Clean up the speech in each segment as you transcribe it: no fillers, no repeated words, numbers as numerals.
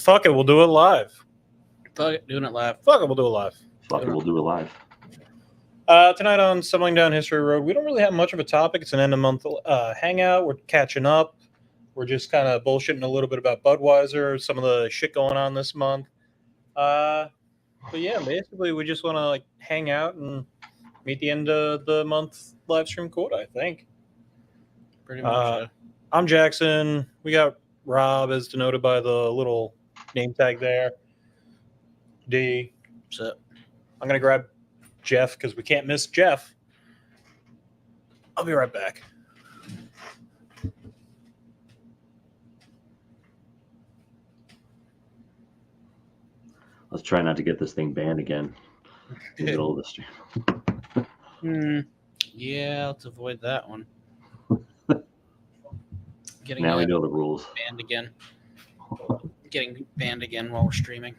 Fuck it, we'll do it live. Fuck it, doing it live. Fuck it, we'll do it live. Fuck it, we'll do it live. Tonight on Stumbling Down History Road, we don't really have much of a topic. It's an end-of-month hangout. We're catching up. We're just kind of bullshitting a little bit about Budweiser, some of the shit going on this month. But yeah, basically, we just want to like hang out and meet the end of the month live stream quota, I think. Pretty much. I'm Jackson. We got Rob, as denoted by the little name tag there. D. What's up? I'm going to grab Jeff because we can't miss Jeff. I'll be right back. Let's try not to get this thing banned again in the middle of the stream. Yeah, let's avoid that one. Now we know the rules. Banned again. Getting banned again while we're streaming.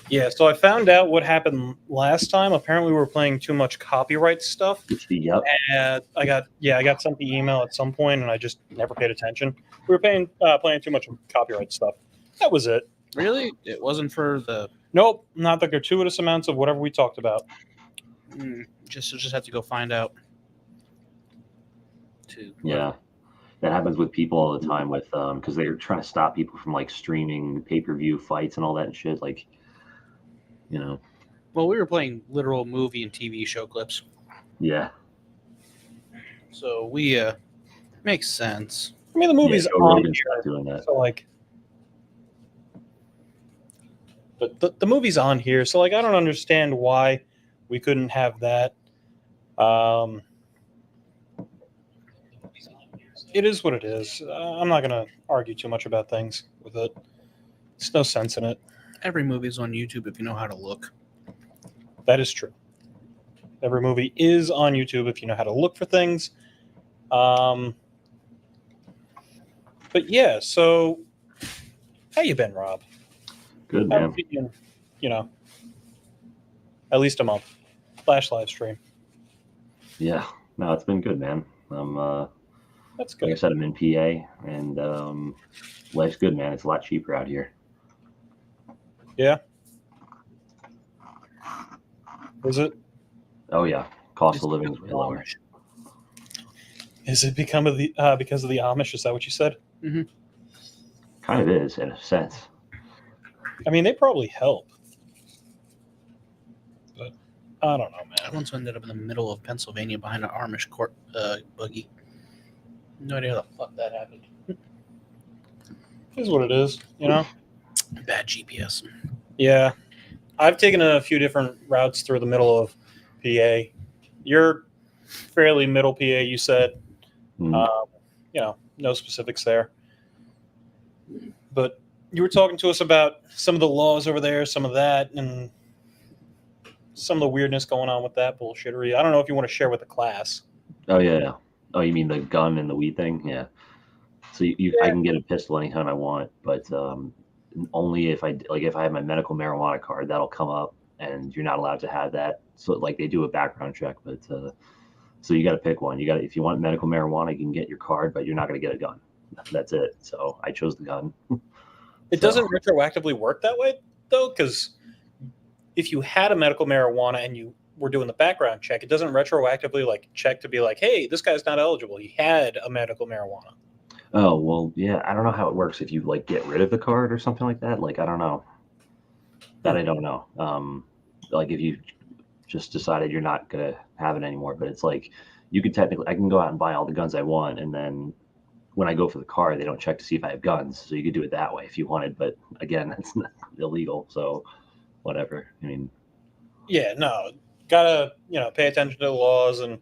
Yeah, so I found out what happened last time. Apparently, we were playing too much copyright stuff. Yep. And I got sent the email at some point, and I just never paid attention. We were playing too much copyright stuff. That was it. Really? It wasn't for the... Nope, not the gratuitous amounts of whatever we talked about. Just have to go find out. Yeah, that happens with people all the time with because they're trying to stop people from like streaming pay-per-view fights and all that shit. Like, you know. Well, we were playing literal movie and TV show clips. Yeah. So we makes sense. I mean, the movie's on here, doing that. so like, but the movie's on here, so like, I don't understand why we couldn't have that. It is what it is. I'm not going to argue too much about things with it. There's no sense in it. Every movie's on YouTube if you know how to look. That is true. Every movie is on YouTube if you know how to look for things. But yeah, so how you been, Rob? Good, man. You know, at least a month. Flash live stream. Yeah. No, it's been good, man. That's good. Like I said, I'm in PA, and life's good, man. It's a lot cheaper out here. Yeah. Is it? Oh yeah, cost of living is way lower. Is it because of the Amish? Is that what you said? Mm-hmm. Kind of is, in a sense. I mean, they probably help, but I don't know, man. I once ended up in the middle of Pennsylvania behind an Amish court buggy. No idea how the fuck that happened. It is what it is, you know? Bad GPS. Yeah. I've taken a few different routes through the middle of PA. You're fairly middle PA, you said. You know, no specifics there. But you were talking to us about some of the laws over there, some of that, and some of the weirdness going on with that bullshittery. I don't know if you want to share with the class. Oh, yeah. Oh, you mean the gun and the weed thing? Yeah. So I can get a pistol anytime I want, but only if I have my medical marijuana card, that'll come up, and you're not allowed to have that. So like they do a background check, but so you got to pick one. If you want medical marijuana, you can get your card, but you're not going to get a gun. That's it. So I chose the gun. It doesn't retroactively work that way though, because if you had a medical marijuana and you were doing the background check, it doesn't retroactively like check to be like, hey, this guy's not eligible. He had a medical marijuana. Oh, well, yeah. I don't know how it works if you like get rid of the card or something like that. Like, I don't know. That I don't know. Like if you just decided you're not going to have it anymore, but it's like you can I can go out and buy all the guns I want. And then when I go for the card, they don't check to see if I have guns. So you could do it that way if you wanted. But again, it's not illegal. So whatever. I mean, yeah, no. Gotta, pay attention to the laws and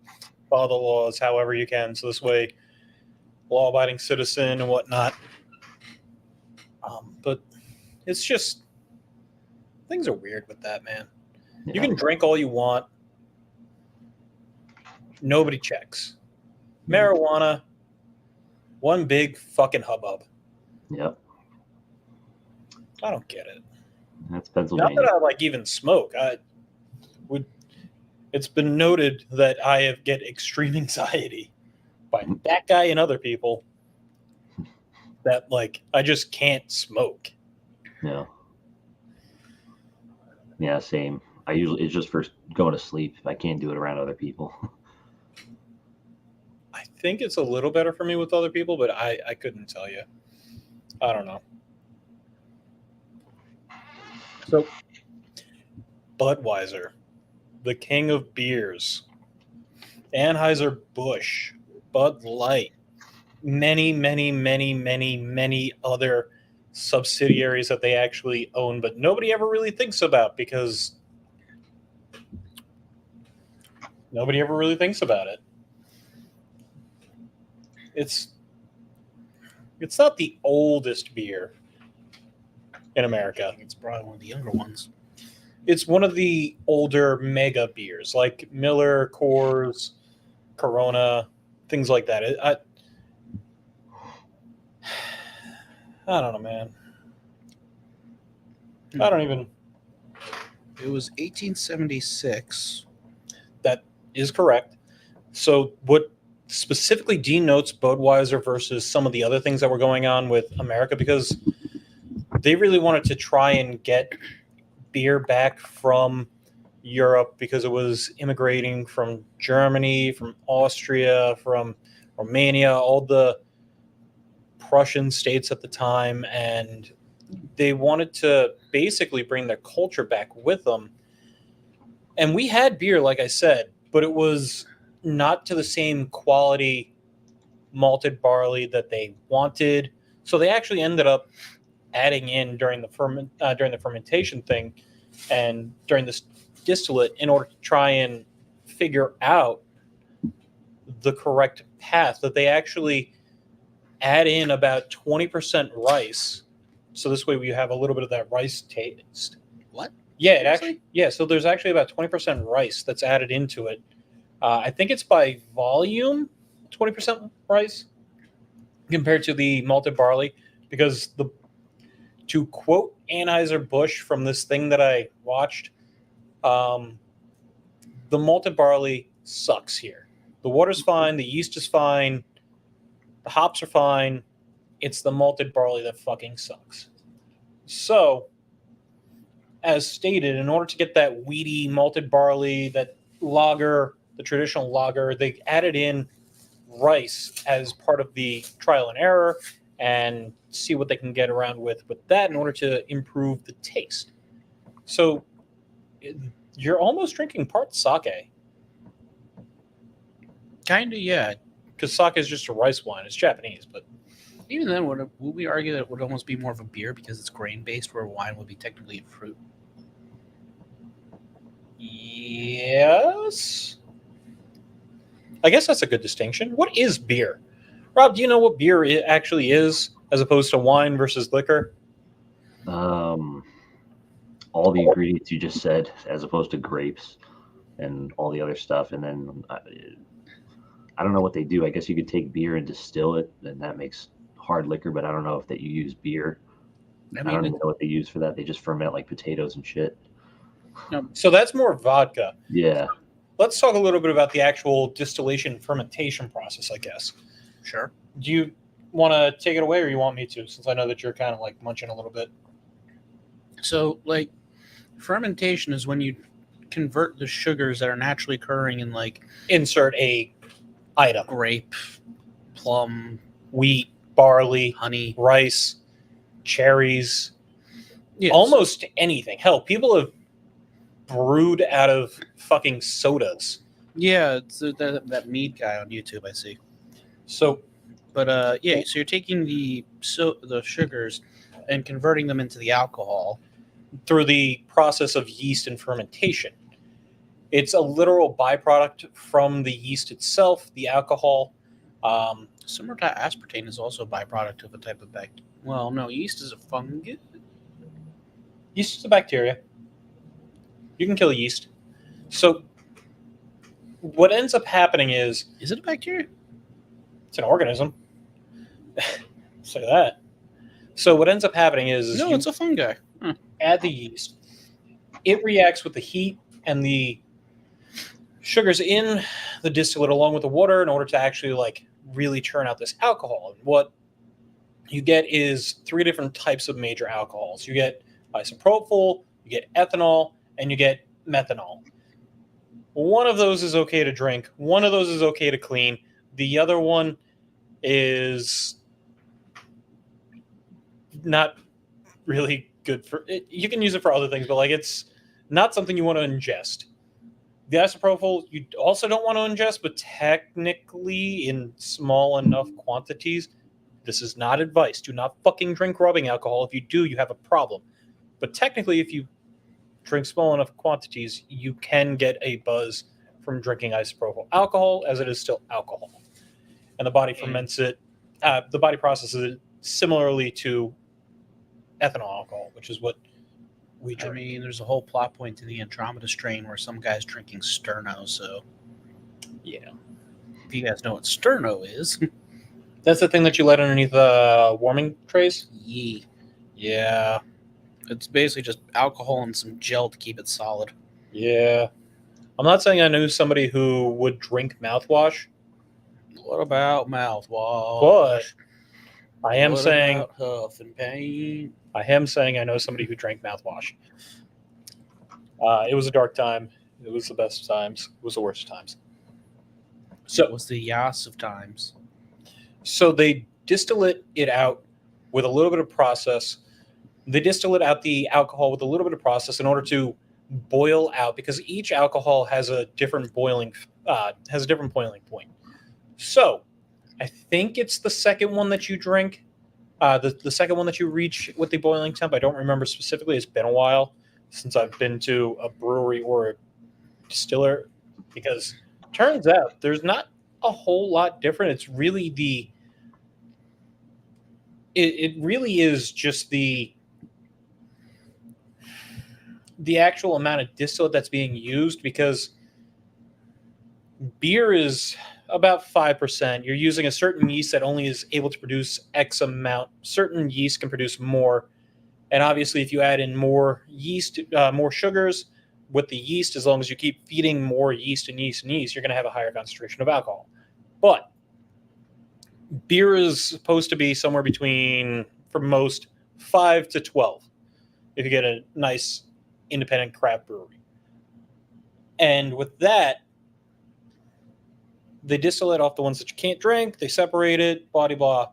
follow the laws however you can. So this way, law-abiding citizen and whatnot. But it's just, things are weird with that, man. Yeah. You can drink all you want. Nobody checks. Marijuana, one big fucking hubbub. Yep. I don't get it. That's Pennsylvania. Not that I even smoke. It's been noted that I get extreme anxiety by that guy and other people that like I just can't smoke. Yeah. Yeah, same. It's just for going to sleep. I can't do it around other people. I think it's a little better for me with other people, but I couldn't tell you. I don't know. So, Budweiser, the king of beers, Anheuser-Busch, Bud Light, many, many, many, many, many other subsidiaries that they actually own, but nobody ever really thinks about because nobody ever really thinks about it. It's not the oldest beer in America. It's probably one of the younger ones. It's one of the older mega beers, like Miller, Coors, Corona, things like that. I don't know, man. I don't even. It was 1876. That is correct. So, what specifically denotes Budweiser versus some of the other things that were going on with America? Because they really wanted to try and get beer back from Europe because it was immigrating from Germany, from Austria, from Romania, all the Prussian states at the time, and they wanted to basically bring their culture back with them. And we had beer, like I said, but it was not to the same quality malted barley that they wanted. So they actually ended up adding in during the fermentation thing and during this distillate in order to try and figure out the correct path, that they actually add in about 20% rice. So this way we have a little bit of that rice taste. What? Yeah, it Seriously? actually, yeah. So there's actually about 20% rice that's added into it. I think it's by volume, 20% rice compared to the malted barley, because to quote Anheuser-Busch from this thing that I watched, the malted barley sucks here. The water's fine, the yeast is fine, the hops are fine. It's the malted barley that fucking sucks. So, as stated, in order to get that weedy malted barley, that lager, the traditional lager, they added in rice as part of the trial and error and see what they can get around with that in order to improve the taste. So you're almost drinking part sake. Kind of, yeah. Because sake is just a rice wine. It's Japanese, but Even then, would we argue that it would almost be more of a beer because it's grain-based, where wine would be technically a fruit? yes. I guess that's a good distinction. What is beer? Rob, do you know what beer actually is as opposed to wine versus liquor? All the ingredients you just said, as opposed to grapes and all the other stuff. And then I don't know what they do. I guess you could take beer and distill it, and that makes hard liquor, but I don't know if that you use beer. I don't even know what they use for that. They just ferment like potatoes and shit. So that's more vodka. Yeah. Let's talk a little bit about the actual distillation fermentation process, I guess. Sure. Do you want to take it away, or you want me to, since I know that you're kind of like munching a little bit? So, like, fermentation is when you convert the sugars that are naturally occurring in, like, Insert a item. grape, plum, Wheat, barley, honey. rice, cherries, Yes. almost anything. Hell, people have brewed out of fucking sodas. Yeah, it's that mead guy on YouTube I see. So, But yeah, so you're taking the sugars and converting them into the alcohol. through the process of yeast and fermentation, it's a literal byproduct from the yeast itself, the alcohol. Similar to aspartame is also a byproduct of a type of bacteria. Well, no, yeast is a fungus. Yeast is a bacteria. You can kill yeast. So, what ends up happening is Is it a bacteria? it's an organism. Say that. So, what ends up happening is No, you it's a fungi. Huh. add the yeast. It reacts with the heat and the sugars in the distillate along with the water in order to actually like really churn out this alcohol. And what you get is 3 different types of major alcohols. You get isopropyl, you get ethanol, and you get methanol. One of those is okay to drink. One of those is okay to clean. The other one is not really good for it. You can use it for other things, but like it's not something you want to ingest. The isopropyl you also don't want to ingest, but technically in small enough quantities. This is not advice. Do not fucking drink rubbing alcohol. If you do, you have a problem. But technically, if you drink small enough quantities, you can get a buzz from drinking isopropyl alcohol, as it is still alcohol. And the body ferments it. The body processes it similarly to ethanol alcohol, which is what we drink. I mean, there's a whole plot point in the Andromeda strain where some guy's drinking sterno. So, Yeah. if you guys know what sterno is, That's the thing that you let underneath the warming trays? yee. Yeah. It's basically just alcohol and some gel to keep it solid. Yeah. I'm not saying I knew somebody who would drink mouthwash, What about mouthwash? but I am What saying about huff and pain? I know somebody who drank mouthwash. It was a dark time. It was the best times. It was the worst times. So it was the yas of times. So they distillate it out with a little bit of process. They distillate out the alcohol with a little bit of process in order to boil out, because each alcohol has a different boiling point. So I think it's the second one that you drink, the second one that you reach with the boiling temp. I don't remember specifically. It's been a while since I've been to a brewery or a distiller, because turns out there's not a whole lot different. It's really it really is just the actual amount of distillate that's being used, because beer is about 5%. You're using a certain yeast that only is able to produce X amount. Certain yeast can produce more. And obviously, if you add in more yeast, more sugars with the yeast, as long as you keep feeding more yeast and yeast and yeast, you're going to have a higher concentration of alcohol. But beer is supposed to be somewhere between, for most, 5 to 12 if you get a nice independent craft brewery. And with that, they distillate off the ones that you can't drink, they separate it, blah, blah, blah,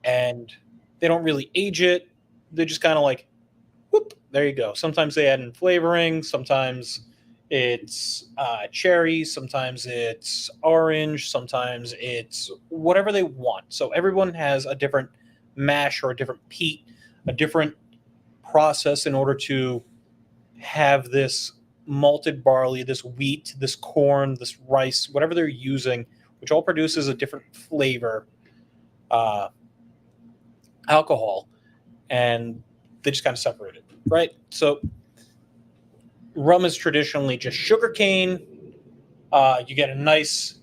and they don't really age it. They just kind of like, whoop, there you go. Sometimes they add in flavoring, sometimes it's cherry, sometimes it's orange, sometimes it's whatever they want. So everyone has a different mash or a different peat, a different process in order to have this malted barley, this wheat, this corn, this rice, whatever they're using, which all produces a different flavor alcohol, and they just kind of separate it, right? So rum is traditionally just sugar cane. You get a nice,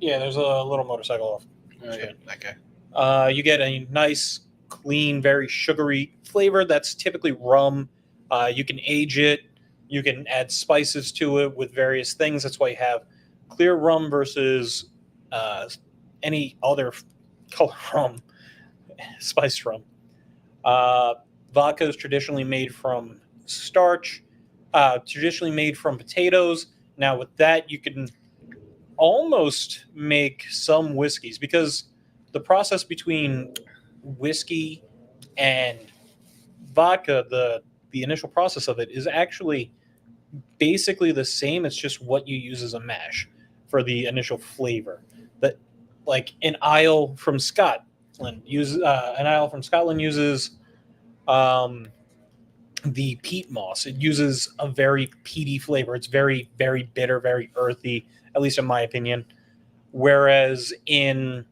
there's a little motorcycle off. Oh, yeah, that guy. You get a nice, clean, very sugary flavor. That's typically rum. You can age it. You can add spices to it with various things. That's why you have clear rum versus any other color rum, spiced rum. Vodka is traditionally made from starch, traditionally made from potatoes. Now, with that, you can almost make some whiskeys, because the process between whiskey and vodka, the initial process of it, is actually basically the same. It's just what you use as a mash for the initial flavor. That, like an Isle from Scotland uses the peat moss. It uses a very peaty flavor. It's very, very bitter, very earthy, at least in my opinion. Whereas in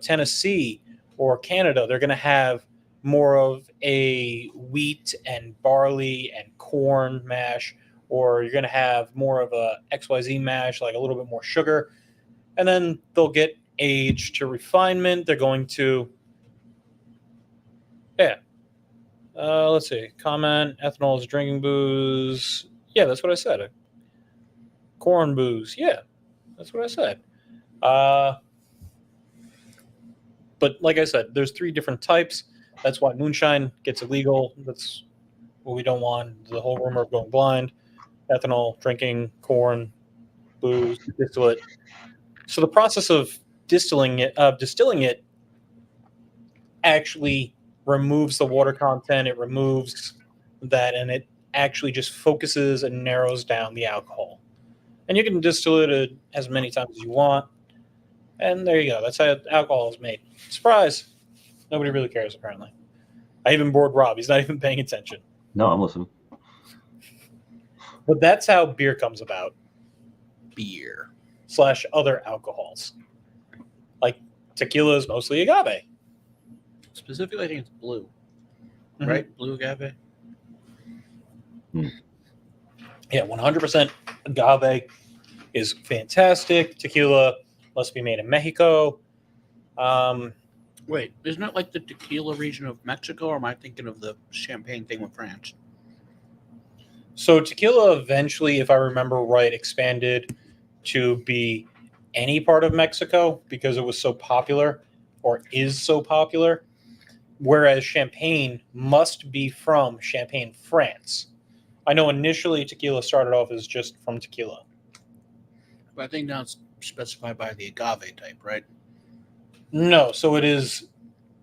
Tennessee or Canada, they're going to have more of a wheat and barley and corn mash, or you're going to have more of a XYZ mash, like a little bit more sugar. And then they'll get aged to refinement. They're going to, let's see. Comment, ethanol is drinking booze. Yeah, that's what I said. Corn booze. Yeah, that's what I said. But like I said, there's 3 different types. That's why moonshine gets illegal. That's what we don't want. The whole rumor of going blind, ethanol, drinking, corn, booze, distillate. So the process of distilling it actually removes the water content. It removes that, and it actually just focuses and narrows down the alcohol. And you can distill it as many times as you want. And there you go. That's how alcohol is made. Surprise! Nobody really cares, apparently. I even bored Rob. He's not even paying attention. No, I'm listening. But that's how beer comes about. Beer. / other alcohols. Like tequila is mostly agave. Specifically, I think it's blue. Mhm. Right? Blue agave? Yeah, 100% agave is fantastic. Tequila must be made in Mexico. Wait, isn't it like the tequila region of Mexico, or am I thinking of the champagne thing with France? So tequila eventually, if I remember right, expanded to be any part of Mexico because it was so popular or is so popular, whereas champagne must be from Champagne, France. I know initially tequila started off as just from tequila. But I think now it's specified by the agave type, right? No, so it is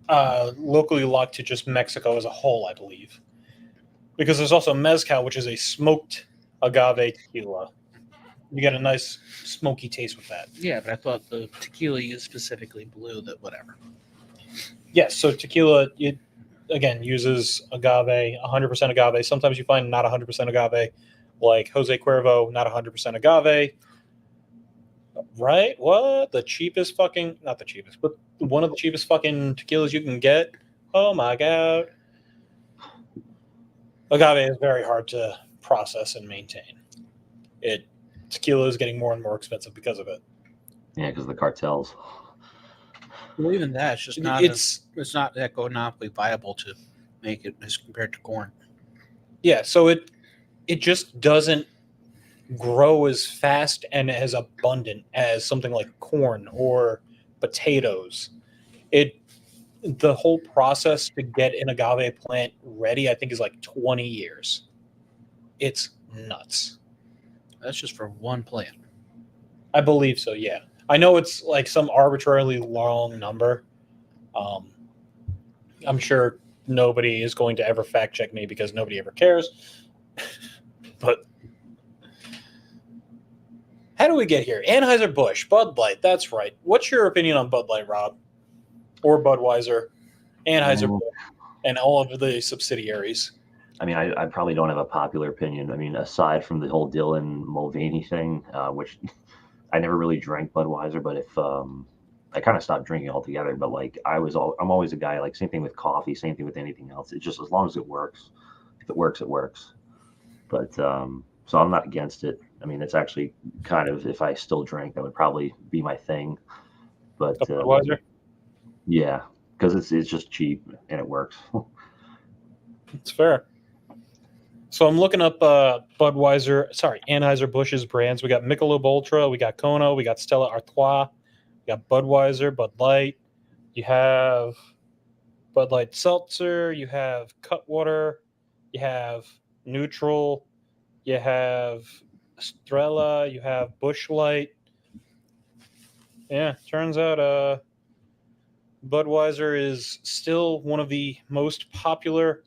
locally locked to just Mexico as a whole, I believe. Because there's also mezcal, which is a smoked agave tequila. You get a nice smoky taste with that. Yeah, but I thought the tequila is specifically blue, that whatever. Yes, so tequila, it again uses agave, 100% agave. Sometimes you find not 100% agave, like Jose Cuervo, not 100% agave. Right? What? The cheapest fucking, not the cheapest, but one of the cheapest fucking tequilas you can get. Oh my God. Agave is very hard to process and maintain. Tequila is getting more and more expensive because of it. Yeah, because of the cartels. Well, even that, it's just not. It's not economically viable to make it as compared to corn. yeah, so it just doesn't grow as fast and as abundant as something like corn or potatoes. The whole process to get an agave plant ready, I think, is like 20 years. It's nuts. That's just for one plant. I believe so, yeah. I know it's like some arbitrarily long number. I'm sure nobody is going to ever fact check me because nobody ever cares. But how do we get here? Anheuser-Busch, Bud Light, that's right. What's your opinion on Bud Light, Rob? Or Budweiser, Anheuser-Busch, and all of the subsidiaries? I mean, I probably don't have a popular opinion. I mean, aside from the whole Dylan Mulvaney thing, which I never really drank Budweiser, but if I kind of stopped drinking altogether. But like I'm always a guy, like same thing with coffee, same thing with anything else. It's just as long as it works. If it works, it works. But so I'm not against it. I mean, it's actually kind of, if I still drank, that would probably be my thing. But Budweiser? yeah, because it's just cheap and it works. It's fair. So I'm looking up Anheuser-Busch's brands. We got Michelob Ultra, we got Kona, we got Stella Artois, we got Budweiser, Bud Light. You have Bud Light Seltzer, you have Cutwater, you have Neutral, you have Estrella, you have Busch Light. Yeah, turns out Budweiser is still one of the most popular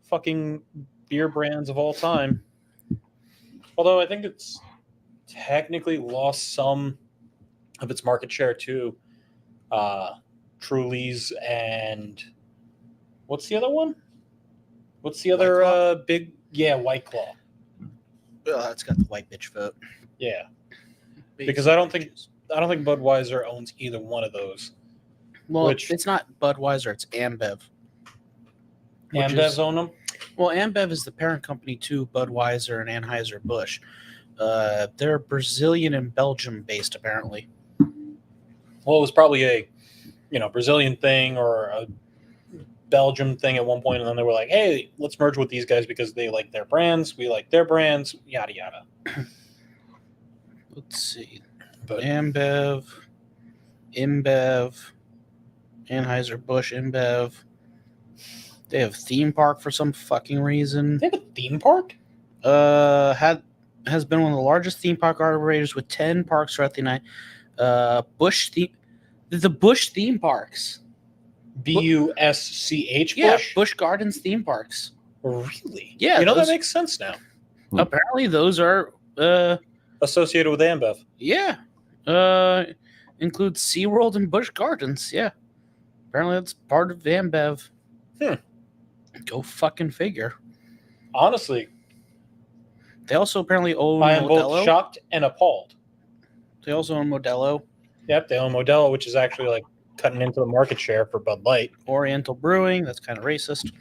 fucking beer brands of all time. Although I think it's technically lost some of its market share to Truly's and what's the other one? What's the other big? Yeah, White Claw. Well, it's got the white bitch vote. Yeah, because I don't think Budweiser owns either one of those. Well, it's not Budweiser; it's AmBev. AmBev's own them. Well, AmBev is the parent company to Budweiser and Anheuser-Busch. They're Brazilian and Belgium based, apparently. Well, it was probably a Brazilian thing or a Belgium thing at one point, and then they were like, "Hey, let's merge with these guys because they like their brands, we like their brands, yada yada." Let's see. But AmBev. InBev, Anheuser-Busch, InBev. They have theme park for some fucking reason. They have a theme park? Has been one of the largest theme park operators with 10 parks throughout the night. Busch theme, the Busch theme parks. Busch? Yeah, Busch Gardens theme parks. Really? Yeah, that those- makes sense now. Apparently, those are Associated with Ambev. yeah, includes SeaWorld and Busch Gardens. Yeah, apparently that's part of Ambev. Go fucking figure. Honestly, They also apparently own I am both Modelo. shocked and appalled. They also own Modelo, Yep, they own Modelo, which is actually like cutting into the market share for Bud Light. Oriental Brewing. That's kind of racist.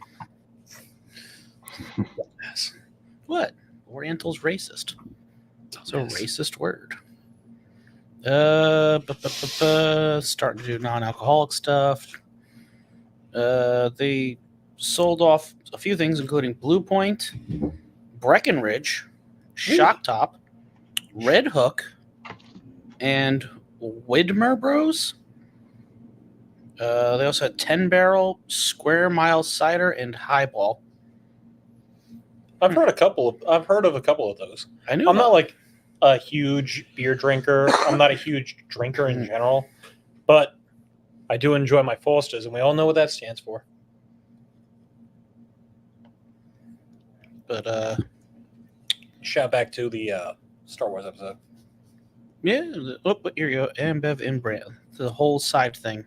What? Oriental's racist. It's a racist word. Starting to do non-alcoholic stuff. They sold off a few things, including Blue Point, Breckenridge, Shock Top, Red Hook, and Widmer Bros. They also had 10 Barrel, Square Mile Cider, and Highball. I've heard of a couple of those. I knew I'm not like a huge beer drinker. I'm not a huge drinker in general, but I do enjoy my Fosters, and we all know what that stands for. But Shout back to the Star Wars episode. yeah, here you go. Ambev in brand. The whole side thing.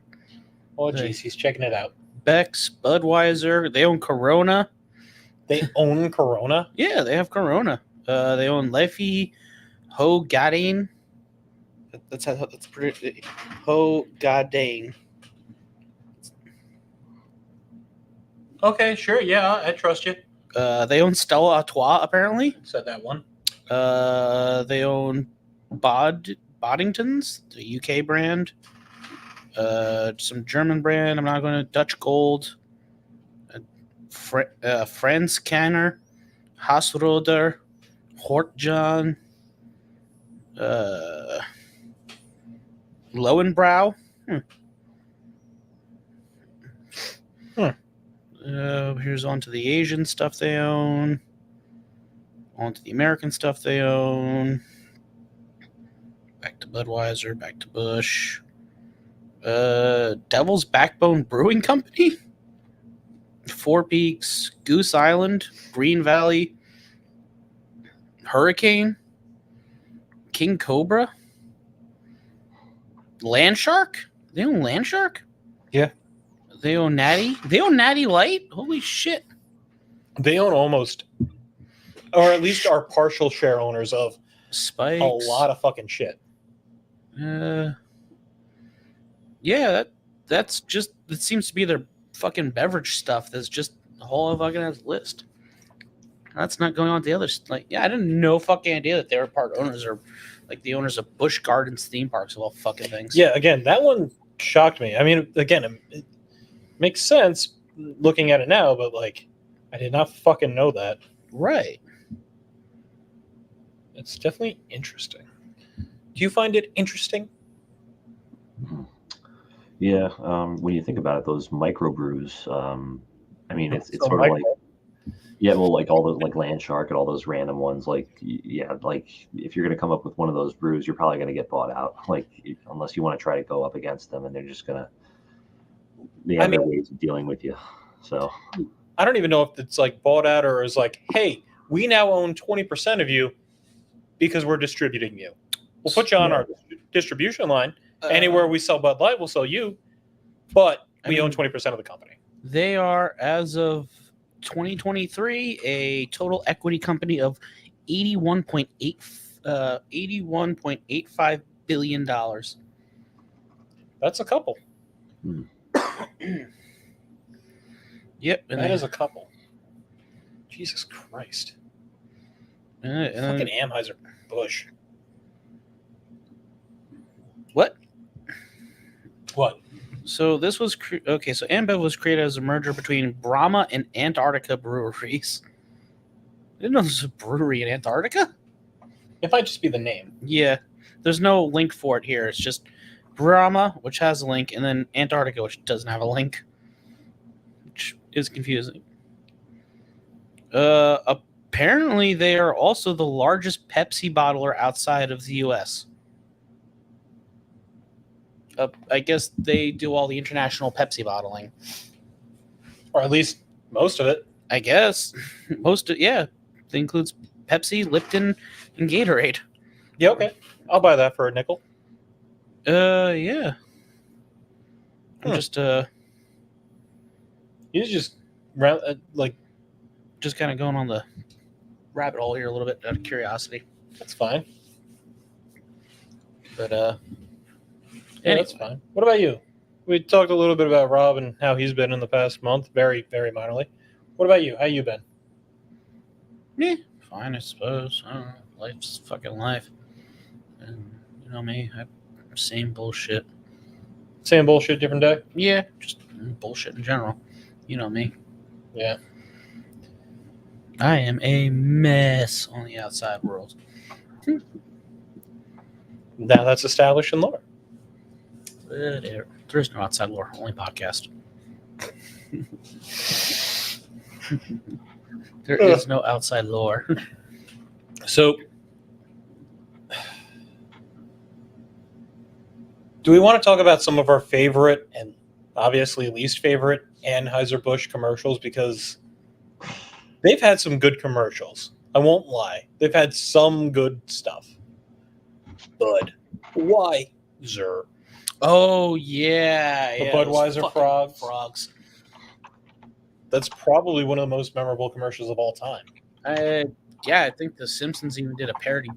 Oh, geez, he's checking it out. Beck's, Budweiser. They own Corona. They own Corona? Yeah, they have Corona. They own Leffy, Ho Gadane. That's pretty. Ho Gadane. Okay, sure. Yeah, I trust you. They own Stella Artois, apparently. Said that one. They own Boddingtons, the UK brand. Some German brand. I'm not going to. Dutch Gold. Franz Canner. Hassroder. Hortjan. Lowenbrow. Here's on to the Asian stuff they own. On to the American stuff they own. Back to Budweiser. Back to Busch. Devil's Backbone Brewing Company. Four Peaks. Goose Island. Green Valley. Hurricane. King Cobra. Landshark? They own Landshark? Yeah. They own Natty? They own Natty Light? Holy shit. They own almost, or at least are partial share owners of Spikes. a lot of fucking shit. Yeah, that's just, it seems to be their fucking beverage stuff. That's just the whole fucking ass list. That's not going on to the others. Like, yeah, I didn't know fucking idea that they were part owners or like the owners of Busch Gardens theme parks of all fucking things. Yeah, again, that one shocked me. I mean, again, it makes sense looking at it now, but like, I did not fucking know that. Right. It's definitely interesting. Do you find it interesting? Yeah, when you think about it, those microbrews, I mean, it's So sort of micro- like, yeah, well, like all those, like Landshark and all those random ones, like, yeah, like if you're going to come up with one of those brews, you're probably going to get bought out, like, unless you want to try to go up against them, and they're just going to, they have their ways of dealing with you. So I don't even know if it's like bought out or is like, hey, we now own 20% of you because we're distributing you. We'll put you on our distribution line. Anywhere we sell Bud Light, we'll sell you, but we own 20% of the company. They are, as of 2023, a total equity company of $81.85 billion. That's a couple. Yep, and That is a couple. Jesus Christ. Fucking Anheuser-Busch. What? What? So this was okay. So Ambev was created as a merger between Brahma and Antarctica breweries. I didn't know there's a brewery in Antarctica. It might just be the name. Yeah, there's no link for it here. It's just Brahma, which has a link, and then Antarctica, which doesn't have a link, which is confusing. Apparently, they are also the largest Pepsi bottler outside of the U.S. I guess they do all the international Pepsi bottling. Or at least most of it. I guess. That includes Pepsi, Lipton, and Gatorade. Yeah, okay. I'll buy that for a nickel. Yeah. I'm You just just kind of going on the rabbit hole here a little bit out of curiosity. that's fine. But Yeah, anyway. that's fine. What about you? We talked a little bit about Rob and how he's been in the past month, very, very minorly. What about you? How you been? Yeah, fine, I suppose. I don't know. Life's fucking life. And you know me, same bullshit. Same bullshit, different day? Yeah, just bullshit in general. You know me. Yeah. I am a mess on the outside world. Now that's established in lore. Whatever. There is no outside lore, only podcast. There is no outside lore. So, do we want to talk about some of our favorite and obviously least favorite Anheuser-Busch commercials? Because they've had some good commercials. I won't lie. They've had some good stuff. Budweiser. Oh, yeah. The yeah, Budweiser those fucking frogs. That's probably one of the most memorable commercials of all time. Yeah, I think The Simpsons even did a parody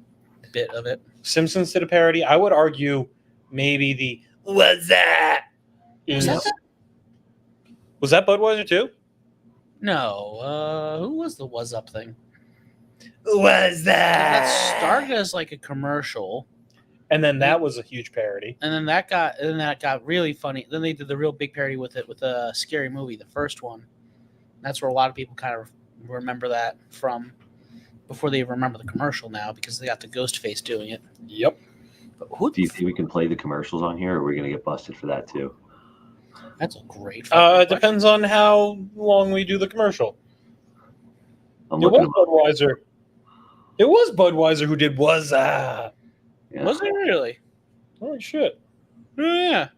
bit of it. Simpsons did a parody. I would argue maybe the "What's that?" Was that? Was that Budweiser too? No. Who was the "Was Up" thing? Was That started as like a commercial, And then that was a huge parody. and then that got really funny. Then they did the real big parody with it, with a Scary Movie, the first one. That's where a lot of people kind of remember that from, before they remember the commercial now, because they got the Ghostface doing it. Yep. But who? Do you think we can play the commercials on here, or are we going to get busted for that too? That's a great. It depends on how long we do the commercial. I'm It looking was them up. Budweiser. It was Budweiser who did "Was that?" Yeah. Was it really? Holy shit! Oh, yeah.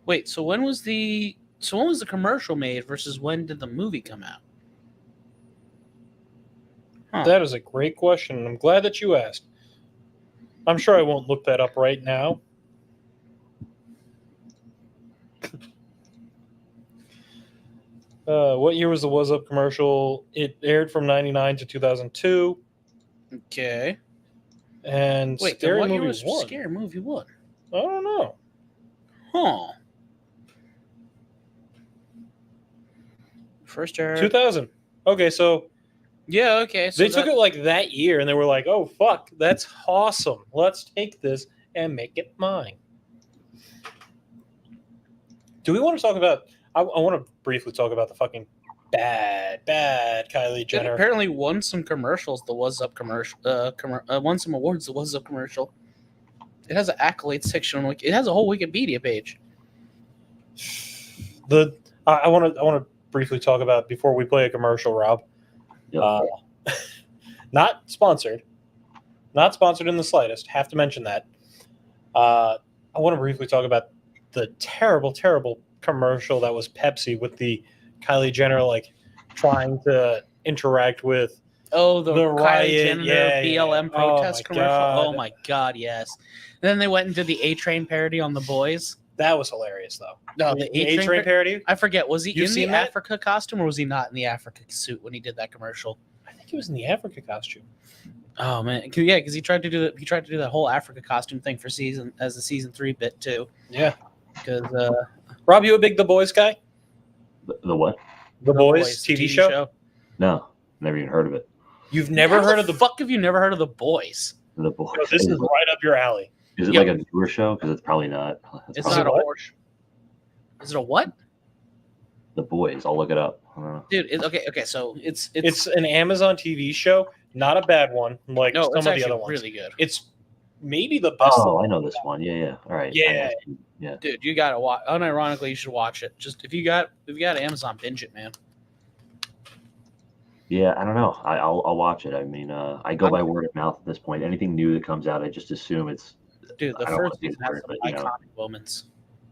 Wait. So when was the commercial made versus when did the movie come out? Huh. That is a great question, and I'm glad that you asked. I'm sure I won't look that up right now. What year was the "Was Up" commercial? It aired from 1999 to 2002. Okay. And Wait. Scary What year Movie was 1. Scary Movie 1? I don't know. Huh. First aired. 2000. Okay, so Yeah. Okay. So they took it like that year, and they were like, "Oh fuck, that's awesome! Let's take this and make it mine." Do we want to talk about? I want to briefly talk about the fucking bad Kylie It Jenner. apparently won some commercials. The "Was Up" commercial. Won some awards. The "Was Up" commercial. It has an accolades section. It has a whole Wikipedia page. I want to briefly talk about before we play a commercial, Rob. Yep. Not sponsored in the slightest. Have to mention that. I want to briefly talk about the terrible commercial that was Pepsi with the Kylie Jenner like trying to interact with Oh, the The Kylie riot, Jenner yeah. BLM Oh, protest my commercial. God. Oh my god, yes. And then they went and did the A-Train parody on the boys. that was hilarious though. No, The the A-Train A-Train parody. I forget. Was he You've in seen the that? Africa costume or was he not in the Africa suit when he did that commercial? I think he was in the Africa costume. Oh man, because he tried to do that whole Africa costume thing for the season 3 bit too. Yeah. Because Rob, you a big The Boys guy? The what? The Boys TV show? No, never even heard of it. You've never heard of the fuck? Have you never heard of the Boys? The Boys. No, this is right up your alley. Is it Yep. like a newer show? Because it's probably not. It's probably not a what? horse. Is it a what? The Boys. I'll look it up. I don't know. Dude, okay. So it's It's an Amazon TV show, not a bad one like no, some it's of the actually other ones. really good. It's maybe the best. Oh, I know this one. Yeah. All right. Yeah. Yeah. Dude, you gotta watch. Unironically, you should watch it. Just if you got Amazon, binge it, man. Yeah, I don't know. I'll watch it. I mean, I go by word of mouth at this point. Anything new that comes out, I just assume it's. Dude, the I don't first wanna say season the has word, some but, you know. iconic moments.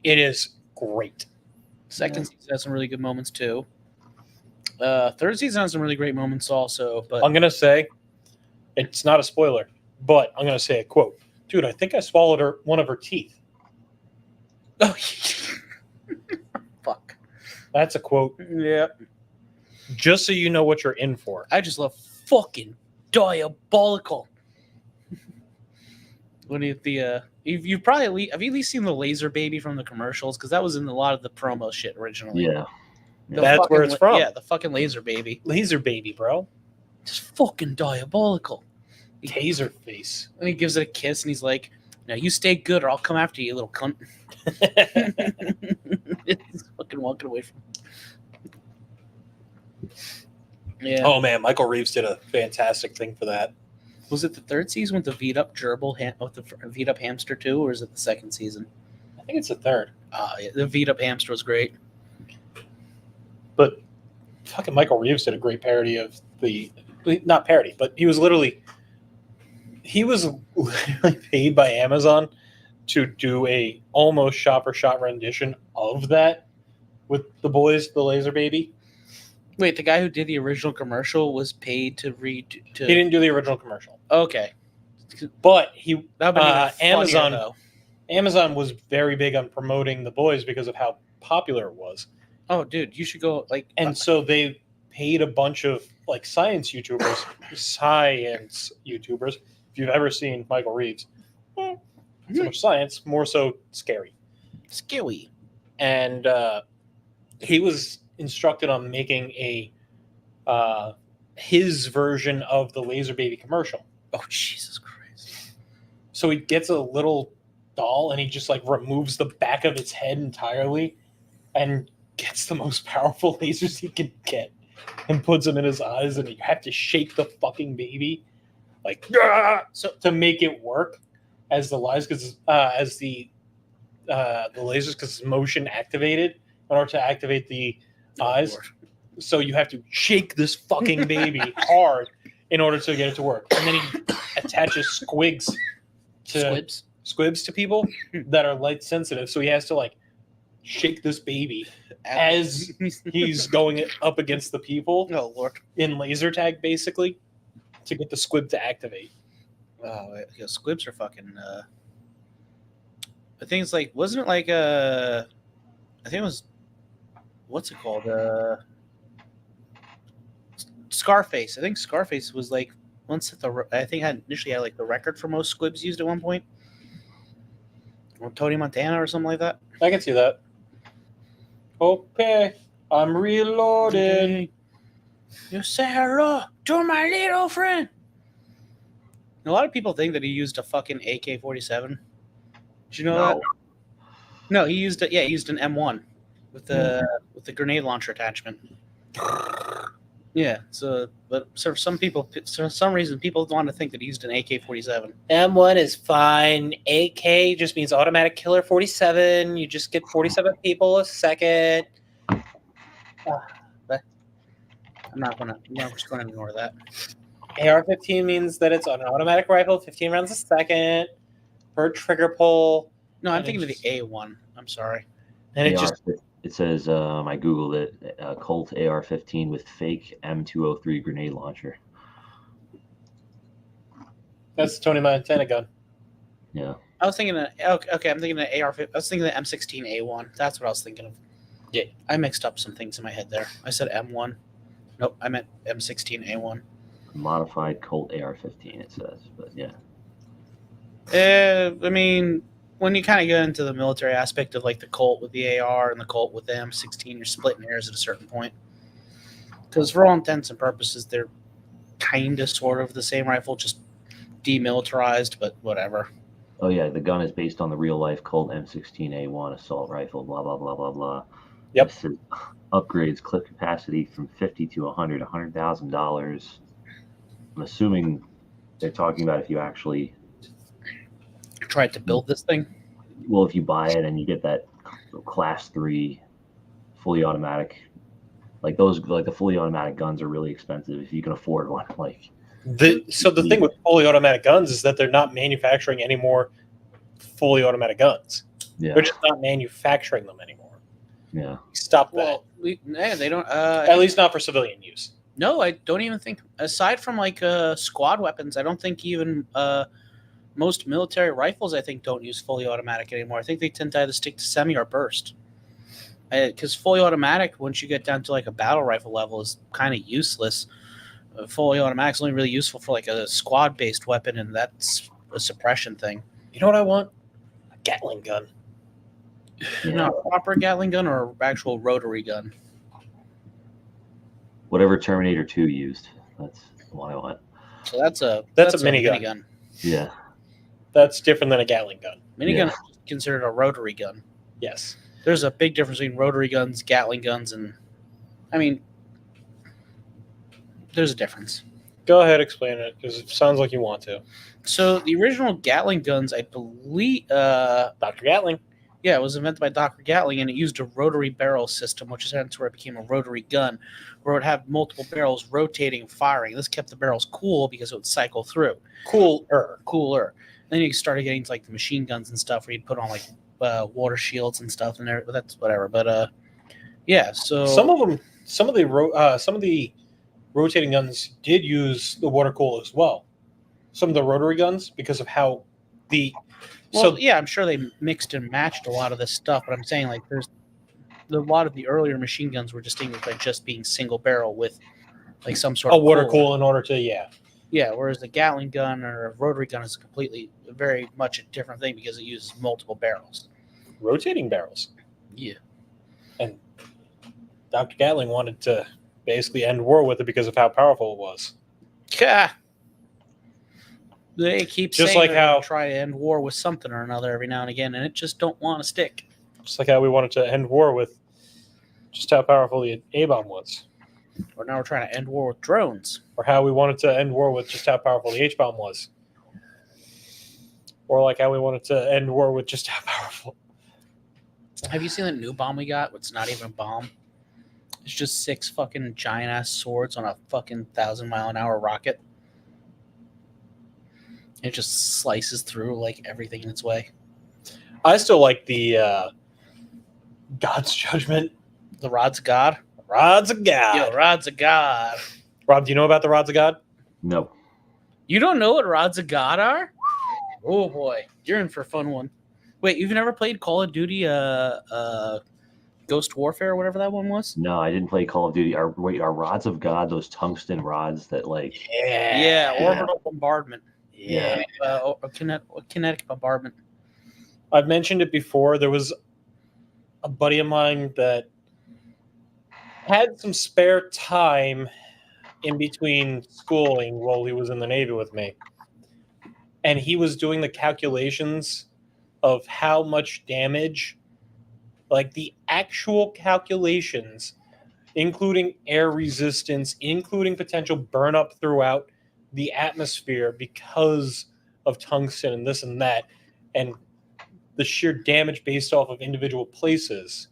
It is great. Second season has some really good moments too. Third season has some really great moments also. But I'm gonna say, it's not a spoiler, but I'm gonna say a quote. Dude, I think I swallowed one of her teeth. oh, fuck. That's a quote. Yeah. Just so you know what you're in for. I just love fucking diabolical. When you've probably have you at least seen the laser baby from the commercials, because that was in a lot of the promo shit originally. Yeah. That's where it's from. Yeah, the fucking laser baby. Laser baby, bro. Just fucking diabolical. Taser face. And he gives it a kiss, and he's like, "Now you stay good, or I'll come after you, you little cunt." He's fucking walking away from. Yeah. Oh man, Michael Reeves did a fantastic thing for that. Was it the third season with the beat up gerbil with the beat up hamster too, or is it the second season? I think it's the third. Yeah, the beat up hamster was great. But fucking Michael Reeves did a great parody of not parody, but he was literally paid by Amazon to do a almost shot for shot rendition of that with the boys, the laser baby. Wait, the guy who did the original commercial was paid to read. He didn't do the original commercial, Okay, but Amazon was very big on promoting the boys because of how popular it was. Oh, dude, you should go And so they paid a bunch of like science YouTubers. If you've ever seen Michael Reeves, so much science, more so scary. Scary. And he was instructed on making his version of the laser baby commercial. Oh, Jesus Christ! So he gets a little doll and he just like removes the back of its head entirely, and gets the most powerful lasers he can get and puts them in his eyes, and you have to shake the fucking baby like so to make it work as the lies because the lasers, because it's motion activated in order to activate the eyes. So you have to shake this fucking baby hard in order to get it to work, and then he attaches squibs to people that are light sensitive, so he has to like shake this baby as he's going up against the people. Oh Lord! In laser tag, basically, to get the squib to activate. Oh, yeah, squibs are fucking. I think it's like, wasn't it like I think it was, what's it called? Scarface. I think Scarface was like once I think initially had like the record for most squibs used at one point. Or Tony Montana or something like that. I can see that. Okay, I'm reloading. You say hello to my little friend. A lot of people think that he used a fucking AK-47. Did you know that? No, he used it. Yeah, he used an M1 with the grenade launcher attachment. Yeah. So, but for some reason, people want to think that he used an AK-47. M1 is fine. AK just means automatic killer 47. You just get 47 people a second. I'm just going to ignore that. AR-15 means that it's an automatic rifle, 15 rounds a second per trigger pull. No, I'm thinking of the A1. I'm sorry. And it says I googled it, Colt AR-15 with fake M203 grenade launcher. That's the Tony Montana gun. Yeah. I was thinking okay, I'm thinking of AR-15. I was thinking of the M16A1. That's what I was thinking of. Yeah. I mixed up some things in my head there. I said M1. Nope, I meant M16A1. Modified Colt AR-15, it says, but yeah. I mean, when you kind of get into the military aspect of like the Colt with the AR and the Colt with the M16, you're splitting hairs at a certain point. Because for all intents and purposes, they're kind of sort of the same rifle, just demilitarized, but whatever. Oh yeah, the gun is based on the real-life Colt M16A1 assault rifle, blah, blah, blah, blah, blah. Yep. This is upgrades clip capacity from 50 to 100, $100,000. I'm assuming they're talking about if you actually tried to build this thing. Well, if you buy it and you get that Class 3 fully automatic, like the fully automatic guns are really expensive if you can afford one. Like So the thing with fully automatic guns is that they're not manufacturing any more fully automatic guns. yeah, They're just not manufacturing them anymore. yeah. Stop that. Well, they don't. At least not for civilian use. No, I don't even think. Aside from like squad weapons, I don't think even most military rifles, I think, don't use fully automatic anymore. I think they tend to either stick to semi or burst. Because fully automatic, once you get down to like a battle rifle level, is kind of useless. Fully automatic is only really useful for like a squad-based weapon, and that's a suppression thing. You know what I want? A Gatling gun. Yeah. Not a proper Gatling gun or an actual rotary gun. Whatever Terminator 2 used, that's what I want. So that's a minigun. Yeah, That's different than a Gatling gun. Minigun Yeah. is considered a rotary gun. Yes. There's a big difference between rotary guns, Gatling guns, and I mean, there's a difference. Go ahead, explain it, because it sounds like you want to. So the original Gatling guns, I believe, Dr. Gatling. yeah, it was invented by Dr. Gatling, and it used a rotary barrel system, which is hence where it became a rotary gun, where it would have multiple barrels rotating and firing. This kept the barrels cool because it would cycle through. Cooler. Then you started getting to like the machine guns and stuff, where you'd put on like water shields and stuff, and there. That's whatever. But yeah. So Some of the rotating guns did use the water cool as well. Some of the rotary guns, because of how the Well, yeah, I'm sure they mixed and matched a lot of this stuff, but I'm saying like there's a lot of the earlier machine guns were distinguished by just being single barrel with like some sort a of water cool in order to Yeah, whereas the Gatling gun or a rotary gun is very much a different thing because it uses multiple barrels. rotating barrels. Yeah. And Dr. Gatling wanted to basically end war with it because of how powerful it was. Yeah. They keep Just saying like they're how- gonna try to end war with something or another every now and again, and it just don't want to stick. Just like how we wanted to end war with just how powerful the A-bomb was. Or now we're trying to end war with drones. Or how we wanted to end war with just how powerful the H-bomb was. Or like how we wanted to end war with just how powerful. Have you seen that new bomb we got? It's not even a bomb. It's just 6 fucking giant ass swords on a fucking 1,000-mile-an-hour rocket. It just slices through like everything in its way. I still like the God's Judgment. The Rods of God. Rods of God. Yo, Rods of God. Rob, do you know about the Rods of God? no. You don't know what Rods of God are? Oh boy, you're in for a fun one. Wait, you've never played Call of Duty Ghost Warfare or whatever that one was? No, I didn't play Call of Duty. Are rods of God those tungsten rods that like? Yeah, orbital bombardment. Yeah. Or kinetic bombardment. I've mentioned it before. There was a buddy of mine that had some spare time in between schooling while he was in the Navy with me. And he was doing the calculations of how much damage, like the actual calculations, including air resistance, including potential burn up throughout the atmosphere because of tungsten and this and that, and the sheer damage based off of individual places,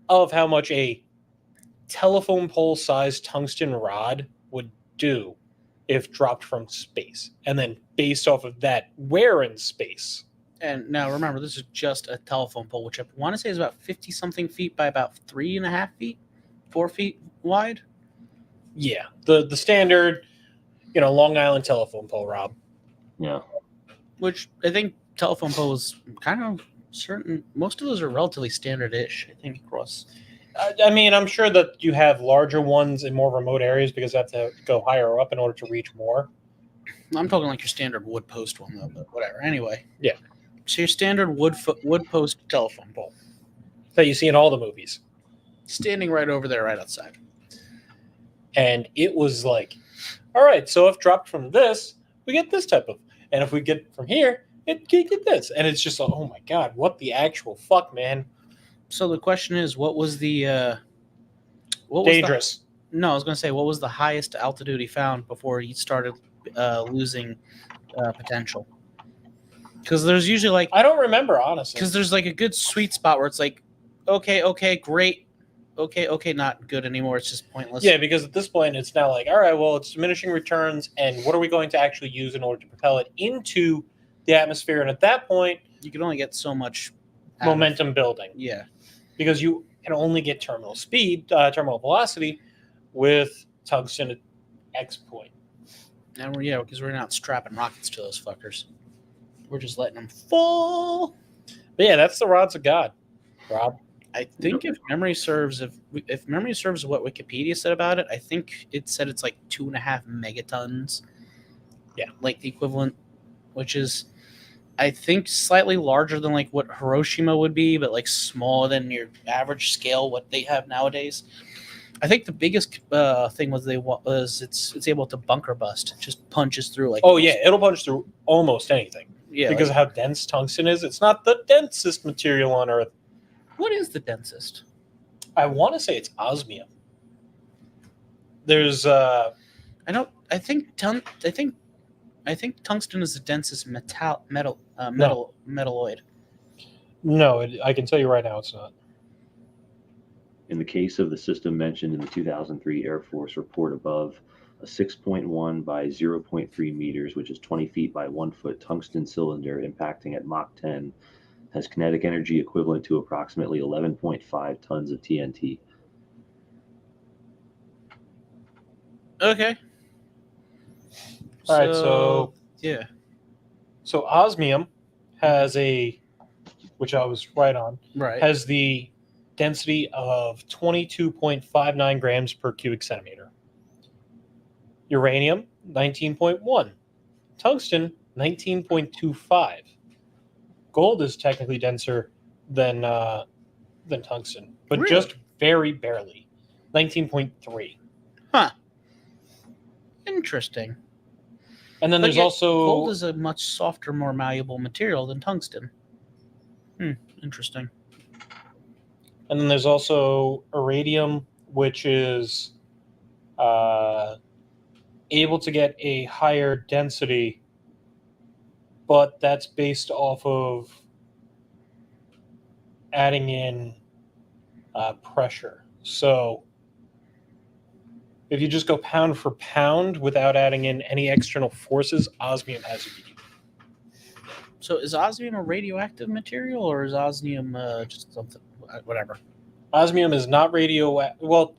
of how much a telephone pole sized tungsten rod would do if dropped from space. And then based off of that, where in space? And now remember, this is just a telephone pole, which I want to say is about 50-something feet by about 3.5 feet, 4 feet wide. Yeah, the standard, Long Island telephone pole, Rob. Yeah. Which I think telephone poles kind of certain. Most of those are relatively standard-ish, I think, across. I mean, I'm sure that you have larger ones in more remote areas because you have to go higher up in order to reach more. I'm talking like your standard wood post one, though, but whatever. Anyway. Yeah. So your standard wood post telephone pole. That you see in all the movies. Standing right over there, right outside. And it was like, all right, so if dropped from this, we get this type of, and if we get from here, it can get this. And it's just like, oh my God, what the actual fuck, man? So the question is, what was the Dangerous. No, I was going to say, what was the highest altitude he found before he started losing potential. Because there's usually like I don't remember, honestly. because there's like a good sweet spot where it's like, okay, great, okay, not good anymore. It's just pointless. Yeah, because at this point, it's now like, all right, well, it's diminishing returns, and what are we going to actually use in order to propel it into the atmosphere? And at that point, you can only get so much out of- momentum building, Yeah. because you can only get terminal speed, terminal velocity with tungsten at X point. And because we're not strapping rockets to those fuckers. We're just letting them fall. But yeah, that's the rods of God, Rob. I think if memory serves, if memory serves what Wikipedia said about it, I think it said it's like 2.5 megatons. Yeah, like the equivalent, which is, I think, slightly larger than like what Hiroshima would be, but like smaller than your average scale what they have nowadays. I think the biggest thing was it's able to bunker bust. It just punches through like. Oh yeah, it'll punch through almost anything. Yeah, because of how dense tungsten is. It's not the densest material on Earth. What is the densest? I want to say it's osmium. There's I think tungsten is the densest metalloid. No, I can tell you right now it's not. in the case of the system mentioned in the 2003 Air Force report above, a 6.1 by 0.3 meters, which is 20 feet by 1 foot tungsten cylinder impacting at Mach 10 has kinetic energy equivalent to approximately 11.5 tons of TNT. Okay. All right, so yeah. So osmium has which I was right on, Right. has the density of 22.59 grams per cubic centimeter. Uranium, 19.1. Tungsten, 19.25. Gold is technically denser than tungsten, but Really? just very barely. 19.3. Huh. Interesting. And then But there's yet also gold is a much softer, more malleable material than tungsten. Interesting. And then there's also iridium, which is able to get a higher density, but that's based off of adding in pressure. So if you just go pound for pound without adding in any external forces, osmium has a beat. So is osmium a radioactive material, or is osmium just something, whatever? Osmium is not radioactive. Well,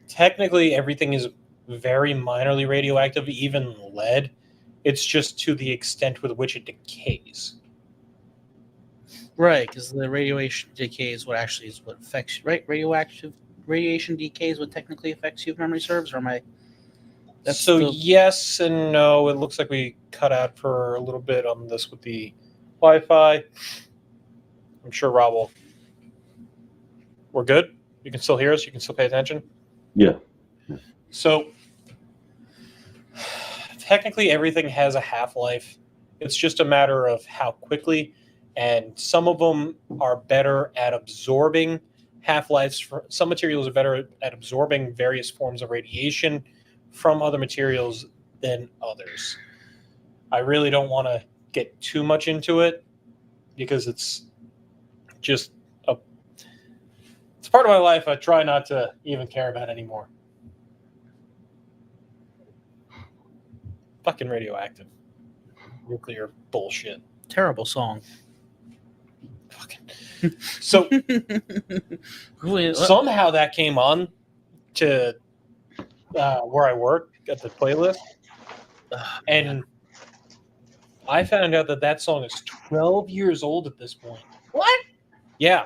technically everything is very minorly radioactive, even lead. It's just to the extent with which it decays. Right, because the radiation decay is what affects you, right? Radiation decay is what technically affects you, if memory serves, or am I? Yes and no. It looks like we cut out for a little bit on this with the Wi-Fi. I'm sure Rob will. We're good? You can still hear us? You can still pay attention? Yeah. So technically everything has a half-life. It's just a matter of how quickly, and some of them are better at absorbing half-lives. Some materials are better at absorbing various forms of radiation from other materials than others. I really don't want to get too much into it because it's just it's part of my life I try not to even care about anymore. Fucking radioactive. Nuclear bullshit. Terrible song. Fucking. So somehow that came on to where I work at the playlist, and I found out that song is 12 years old at this point. What? Yeah,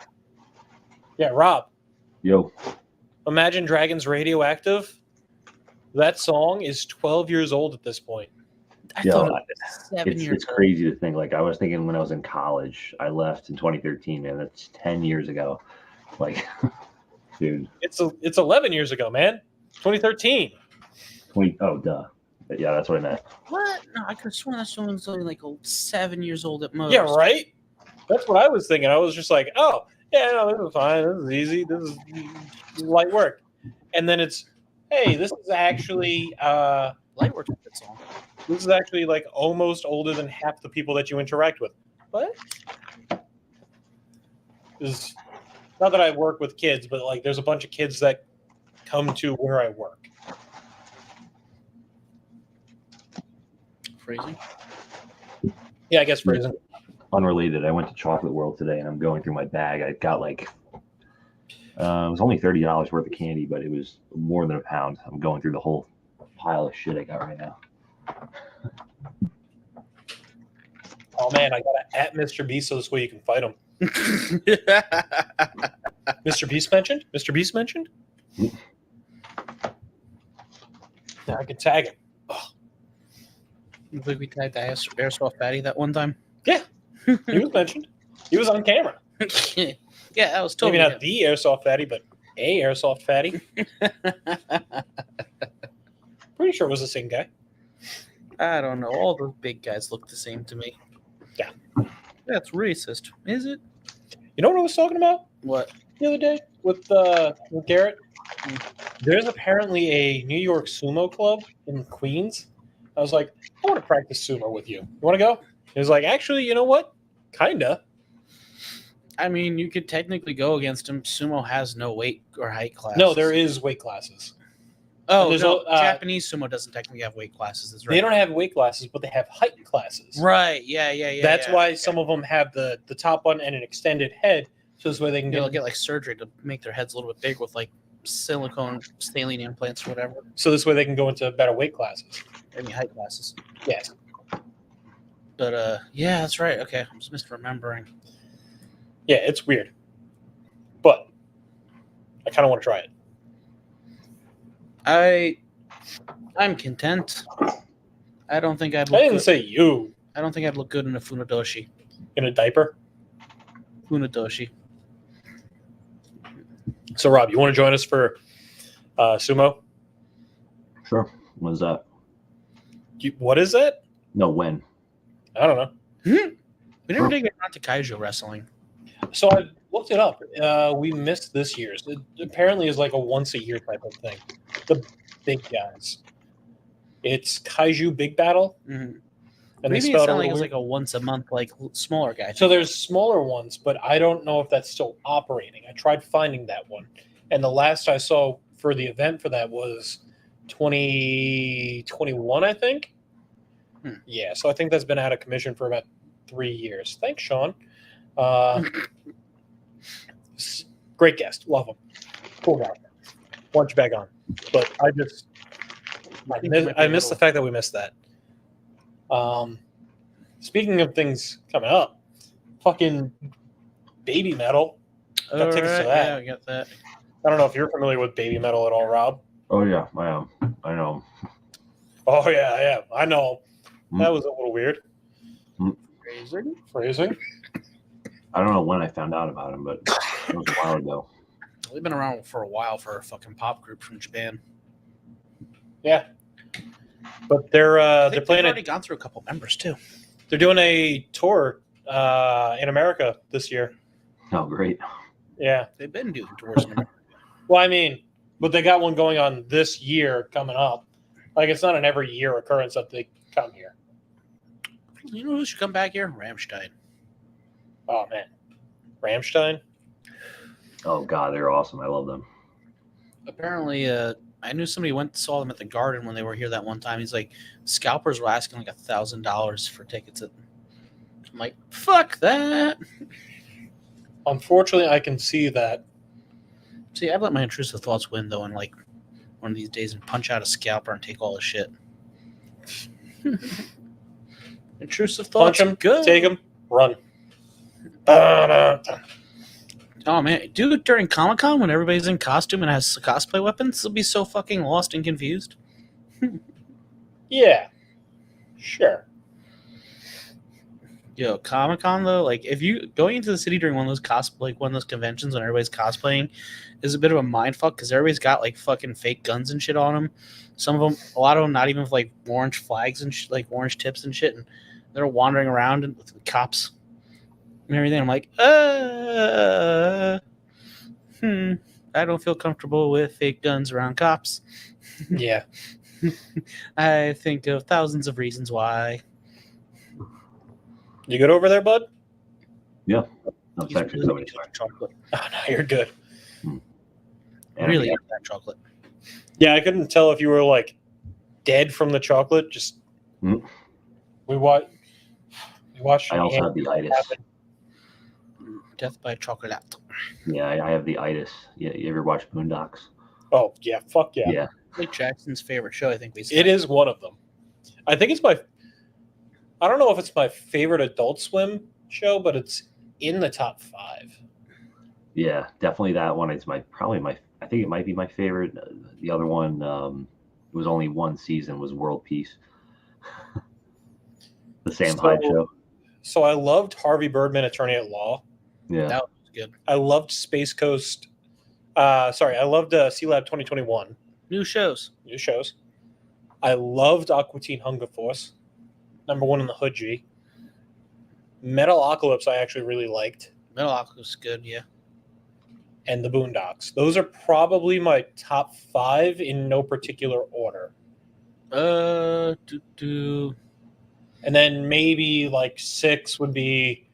Rob. Yo. Imagine Dragons Radioactive. That song is 12 years old at this point. I thought it was 7 years It's crazy to think. Like, I was thinking when I was in college, I left in 2013, man. That's 10 years ago. Like, dude. It's 11 years ago, man. 2013. Oh, duh. But yeah, that's what I meant. What? No, I could have sworn that song was only like 7 years old at most. Yeah, right? That's what I was thinking. I was just like, oh, yeah, no, this is fine. This is easy. This is light work. And then it's, hey, this is actually Light Work's a good song. This is actually like almost older than half the people that you interact with. What? Is not that I work with kids, but like there's a bunch of kids that come to where I work. Phrasing. Yeah, I guess phrasing. Unrelated, I went to Chocolate World today, and I'm going through my bag. I got like it was only $30 worth of candy, but it was more than a pound. I'm going through the whole pile of shit I got right now. Oh man, I gotta at Mr. Beast so this way you can fight him. Mr. Beast mentioned? Mr. Beast mentioned? Yeah, I could tag him. I think we tagged the airsoft fatty that one time. Yeah, he was mentioned. He was on camera. Yeah, that was totally Maybe not the airsoft fatty, but a airsoft fatty. Pretty sure it was the same guy. I don't know. All those big guys look the same to me. Yeah. That's racist. Is it? You know what I was talking about What? the other day with Garrett? There's apparently a New York sumo club in Queens. I was like, I want to practice sumo with you. You want to go? He was like, actually, you know what? Kinda. I mean, you could technically go against him. Sumo has no weight or height class. No, there is weight classes. Oh, there's no, Japanese sumo doesn't technically have weight classes. That's right. They don't have weight classes, but they have height classes. Right. Yeah. That's why some of them have the top one and an extended head, so this way they can They'll get like surgery to make their heads a little bit big with like silicone saline implants or whatever. So this way they can go into better weight classes. I mean, height classes. Yes. But yeah, that's right. Okay, I'm just misremembering. Yeah, it's weird, but I kind of want to try it. I'm content. I don't think I'd. I didn't say you I don't think I'd look good in a funadoshi. in a diaper. Funadoshi. So Rob, you want to join us for sumo? Sure. When's that? What is that? No, when? I don't know. We never did get on to kaiju wrestling. So I looked it up. We missed this year's. It apparently is like a once a year type of thing. The big guys. It's Kaiju Big Battle. Mm-hmm. And Maybe they it spelled sounded like it it was like a once a month, like smaller guy. So there's smaller ones, but I don't know if that's still operating. I tried finding that one. And the last I saw for the event for that was 2021, I think. Yeah, so I think that's been out of commission for about 3 years. Thanks, Sean. Great guest. Love him. Cool guy. Want you back on. But I missed the fact that we missed that. Speaking of things coming up, fucking Baby Metal. Got tickets to that. Yeah, I got that. I don't know if you're familiar with Baby Metal at all, Rob. Oh yeah, I am. I know. Oh yeah, I know. That was a little weird. Phrasing. I don't know when I found out about him, but it was a while ago. They've been around for a while for a fucking pop group from Japan. Yeah, but they're playing. Already gone through a couple members too. They're doing a tour in America this year. Oh, great. Yeah, they've been doing tours in America. Well, I mean, but they got one going on this year coming up. Like it's not an every year occurrence that they come here. You know who should come back here? Rammstein. Oh man, Rammstein. Oh god, they're awesome. I love them. Apparently, I knew somebody saw them at the Garden when they were here that one time. He's like, scalpers were asking like $1,000 for tickets. I'm like, fuck that. Unfortunately, I can see that. See, I'd let my intrusive thoughts win though, and like one of these days and punch out a scalper and take all the shit. Intrusive thoughts. Punch him, go. take him, run. Oh man, dude! During Comic-Con when everybody's in costume and has cosplay weapons, they'll be so fucking lost and confused. Yeah, sure. Yo, Comic-Con though, like if you going into the city during one of those conventions when everybody's cosplaying, is a bit of a mindfuck because everybody's got like fucking fake guns and shit on them. Some of them, a lot of them, not even with like orange flags and like orange tips and shit, and they're wandering around and with the cops and everything. I'm like, I don't feel comfortable with fake guns around cops. Yeah. I think of thousands of reasons why. You good over there, bud? Yeah. No, it's He's actually really somebody into sorry. chocolate. Oh, no, you're good. Really into that chocolate. Yeah, I couldn't tell if you were like dead from the chocolate. Just Mm. we watched. I also have the itis. Death by chocolate. Yeah, I have the itis. Yeah, you ever watch Boondocks? Oh yeah, fuck yeah. Yeah. Blake Jackson's favorite show, I think we said. It is one of them. I think it's my. I don't know if it's my favorite Adult Swim show, but it's in the top 5. Yeah, definitely that one is probably my. I think it might be my favorite. The other one, it was only one season, was World Peace. The Sam Hyde show. So I loved Harvey Birdman, Attorney at Law. Yeah. That was good. I loved Space Coast. I loved Sea Lab 2021. New shows. New shows. I loved Aqua Teen Hunger Force. #1 in the Hood G. Metalocalypse I actually really liked. Metalocalypse was good, yeah. And the Boondocks. Those are probably my top 5 in no particular order. And then maybe like 6 would be.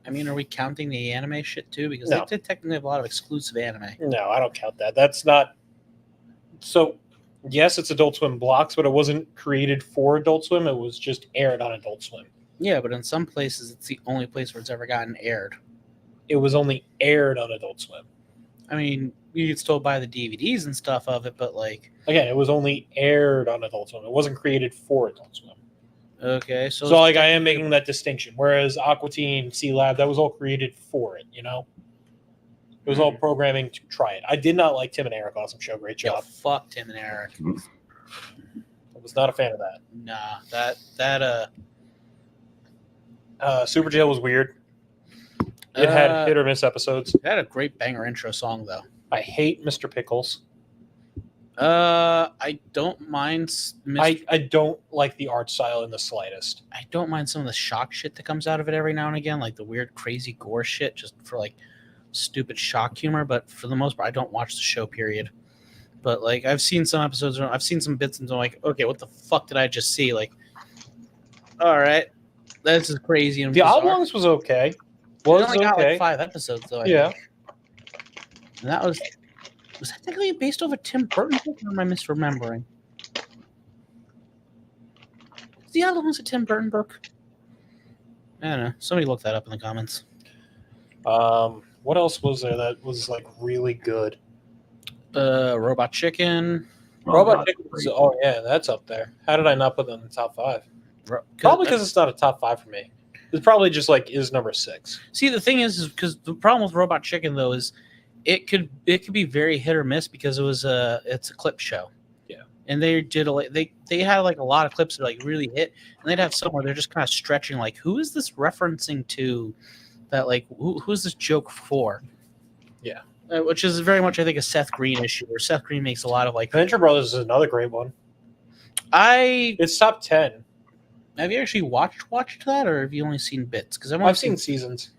I mean, are we counting the anime shit too? Because No. they did technically have a lot of exclusive anime. No, I don't count that. That's not. So, yes, it's Adult Swim blocks, but it wasn't created for Adult Swim. It was just aired on Adult Swim. Yeah, but in some places, it's the only place where it's ever gotten aired. It was only aired on Adult Swim. I mean, you could still buy the DVDs and stuff of it, but like, Again, it was only aired on Adult Swim. It wasn't created for Adult Swim. okay, So like, I am making that distinction. Whereas Aqua Teen, Sea Lab, that was all created for it, you know? It was all programming to try it. I did not like Tim and Eric. Awesome show. Great yo, job. fuck Tim and Eric. I was not a fan of that. Nah, Super Jail was weird. It had hit or miss episodes. It had a great banger intro song though. I hate Mr. Pickles. I don't mind. I don't like the art style in the slightest. I don't mind some of the shock shit that comes out of it every now and again, like the weird, crazy gore shit, just for like stupid shock humor. But for the most part, I don't watch the show. Period. But like, I've seen some episodes, I've seen some bits, and I'm like, okay, what the fuck did I just see? Like, all right, this is crazy. And The bizarre. Oblongs was okay. It Was only got okay. like 5 episodes though. I Yeah. think. And that was that technically based off a Tim Burton book, or am I misremembering? Is the other one's a Tim Burton book? I don't know. Somebody look that up in the comments. What else was there that was like really good? Robot Chicken. Robot Chicken. Oh yeah, that's up there. How did I not put that in the top 5? Probably because it's not a top 5 for me. It's probably just like is number 6. See, the thing is because the problem with Robot Chicken though is it could be very hit or miss because it's a clip show. Yeah. And they had like a lot of clips that like really hit, and they'd have some where they're just kind of stretching like, who is this referencing to? That like who's this joke for? Yeah. Which is very much I think a Seth Green issue where Seth Green makes a lot of like. Venture Brothers is another great one. It's top 10. Have you actually watched that, or have you only seen bits? Because I've seen seasons,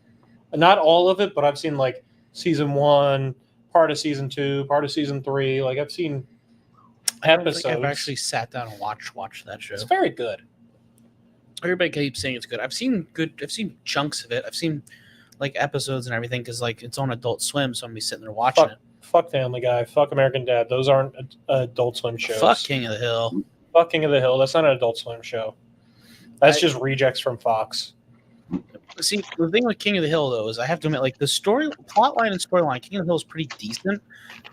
not all of it, but I've seen like season 1, part of season 2, part of season 3. Like I've seen episodes. I've actually sat down and watched that show. It's very good. Everybody keeps saying it's good. I've seen chunks of it. I've seen like episodes and everything because like it's on Adult Swim, so I'm gonna be sitting there watching it. Fuck Family Guy. Fuck American Dad. Those aren't Adult Swim shows. Fuck King of the Hill. Fuck King of the Hill. That's not an Adult Swim show. That's just rejects from Fox. See, the thing with King of the Hill though is I have to admit, like the plotline and storyline, King of the Hill is pretty decent.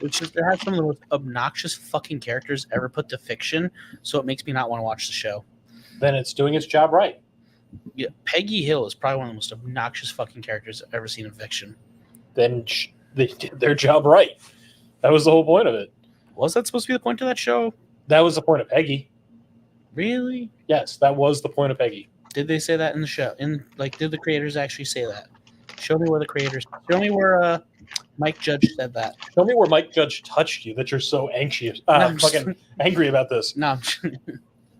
Which is it has some of the most obnoxious fucking characters ever put to fiction, so it makes me not want to watch the show. Then it's doing its job right. Yeah, Peggy Hill is probably one of the most obnoxious fucking characters I've ever seen in fiction. Then they did their job right. That was the whole point of it. Was that supposed to be the point of that show? That was the point of Peggy. Really? Yes, that was the point of Peggy. Did they say that in the show? Did the creators actually say that? Show me where Mike Judge said that. Show me where Mike Judge touched you that you're so anxious, fucking angry about this. No,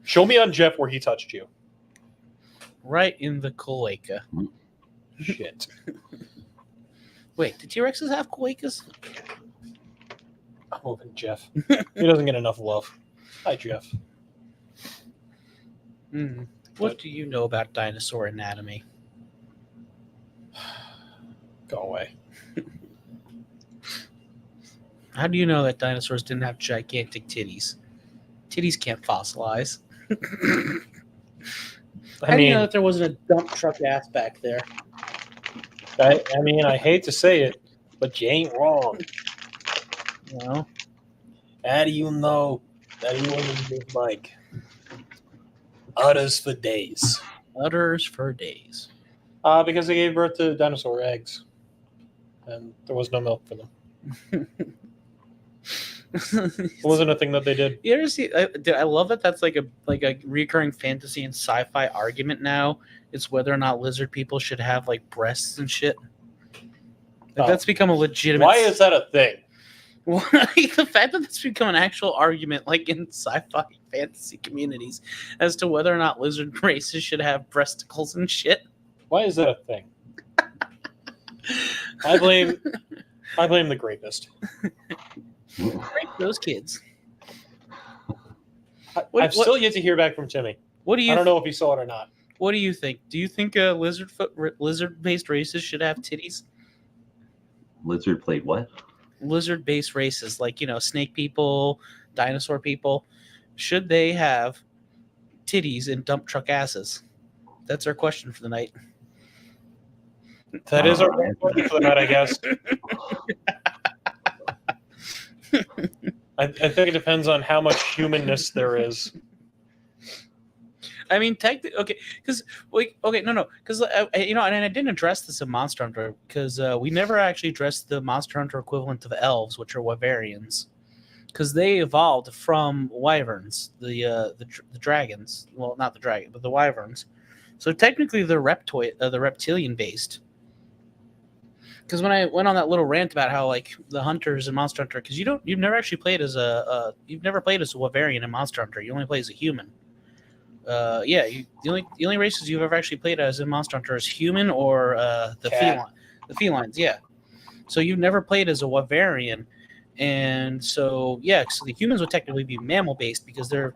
Show me on Jeff where he touched you. right in the cloaca. Shit. Wait, did T-Rexes have cloacas? I'm moving Jeff. He doesn't get enough love. Hi, Jeff. What do you know about dinosaur anatomy? Go away. How do you know that dinosaurs didn't have gigantic titties? Titties can't fossilize. How do you know that there wasn't a dump truck ass back there? I mean, I hate to say it, but you ain't wrong. No. How do you know that he wasn't just like udders for days? Udders for days. Because they gave birth to dinosaur eggs, and there was no milk for them. It wasn't a thing that they did. You ever see? I love that. That's like a recurring fantasy and sci-fi argument now. It's whether or not lizard people should have like breasts and shit. Like, that's become a legitimate. Why is that a thing? The fact that that's become an actual argument, like in sci-fi fantasy communities, as to whether or not lizard races should have breasticles and shit. Why is that a thing? I blame the rapist. Rape those kids. I've still yet to hear back from Timmy. What do you? I don't know if he saw it or not. What do you think? Do you think lizard-based races should have titties? Lizard played what? Lizard-based races, like, you know, snake people, dinosaur people, should they have titties and dump truck asses? That's our question for the night. That is our question for the night, I guess. I think it depends on how much humanness there is. I mean, technically, okay, because you know, and I didn't address this in Monster Hunter because we never actually addressed the Monster Hunter equivalent of elves, which are Wyverians, because they evolved from wyverns, the dragons. Well, not the dragon, but the wyverns. So technically, they're reptilian based. Because when I went on that little rant about how like the hunters in Monster Hunter, because you've never actually played as a Wyverian in Monster Hunter. You only play as a human. The only races you've ever actually played as in Monster Hunter is human or the felines. Yeah. So you've never played as a Wyverian, and so so the humans would technically be mammal based because they're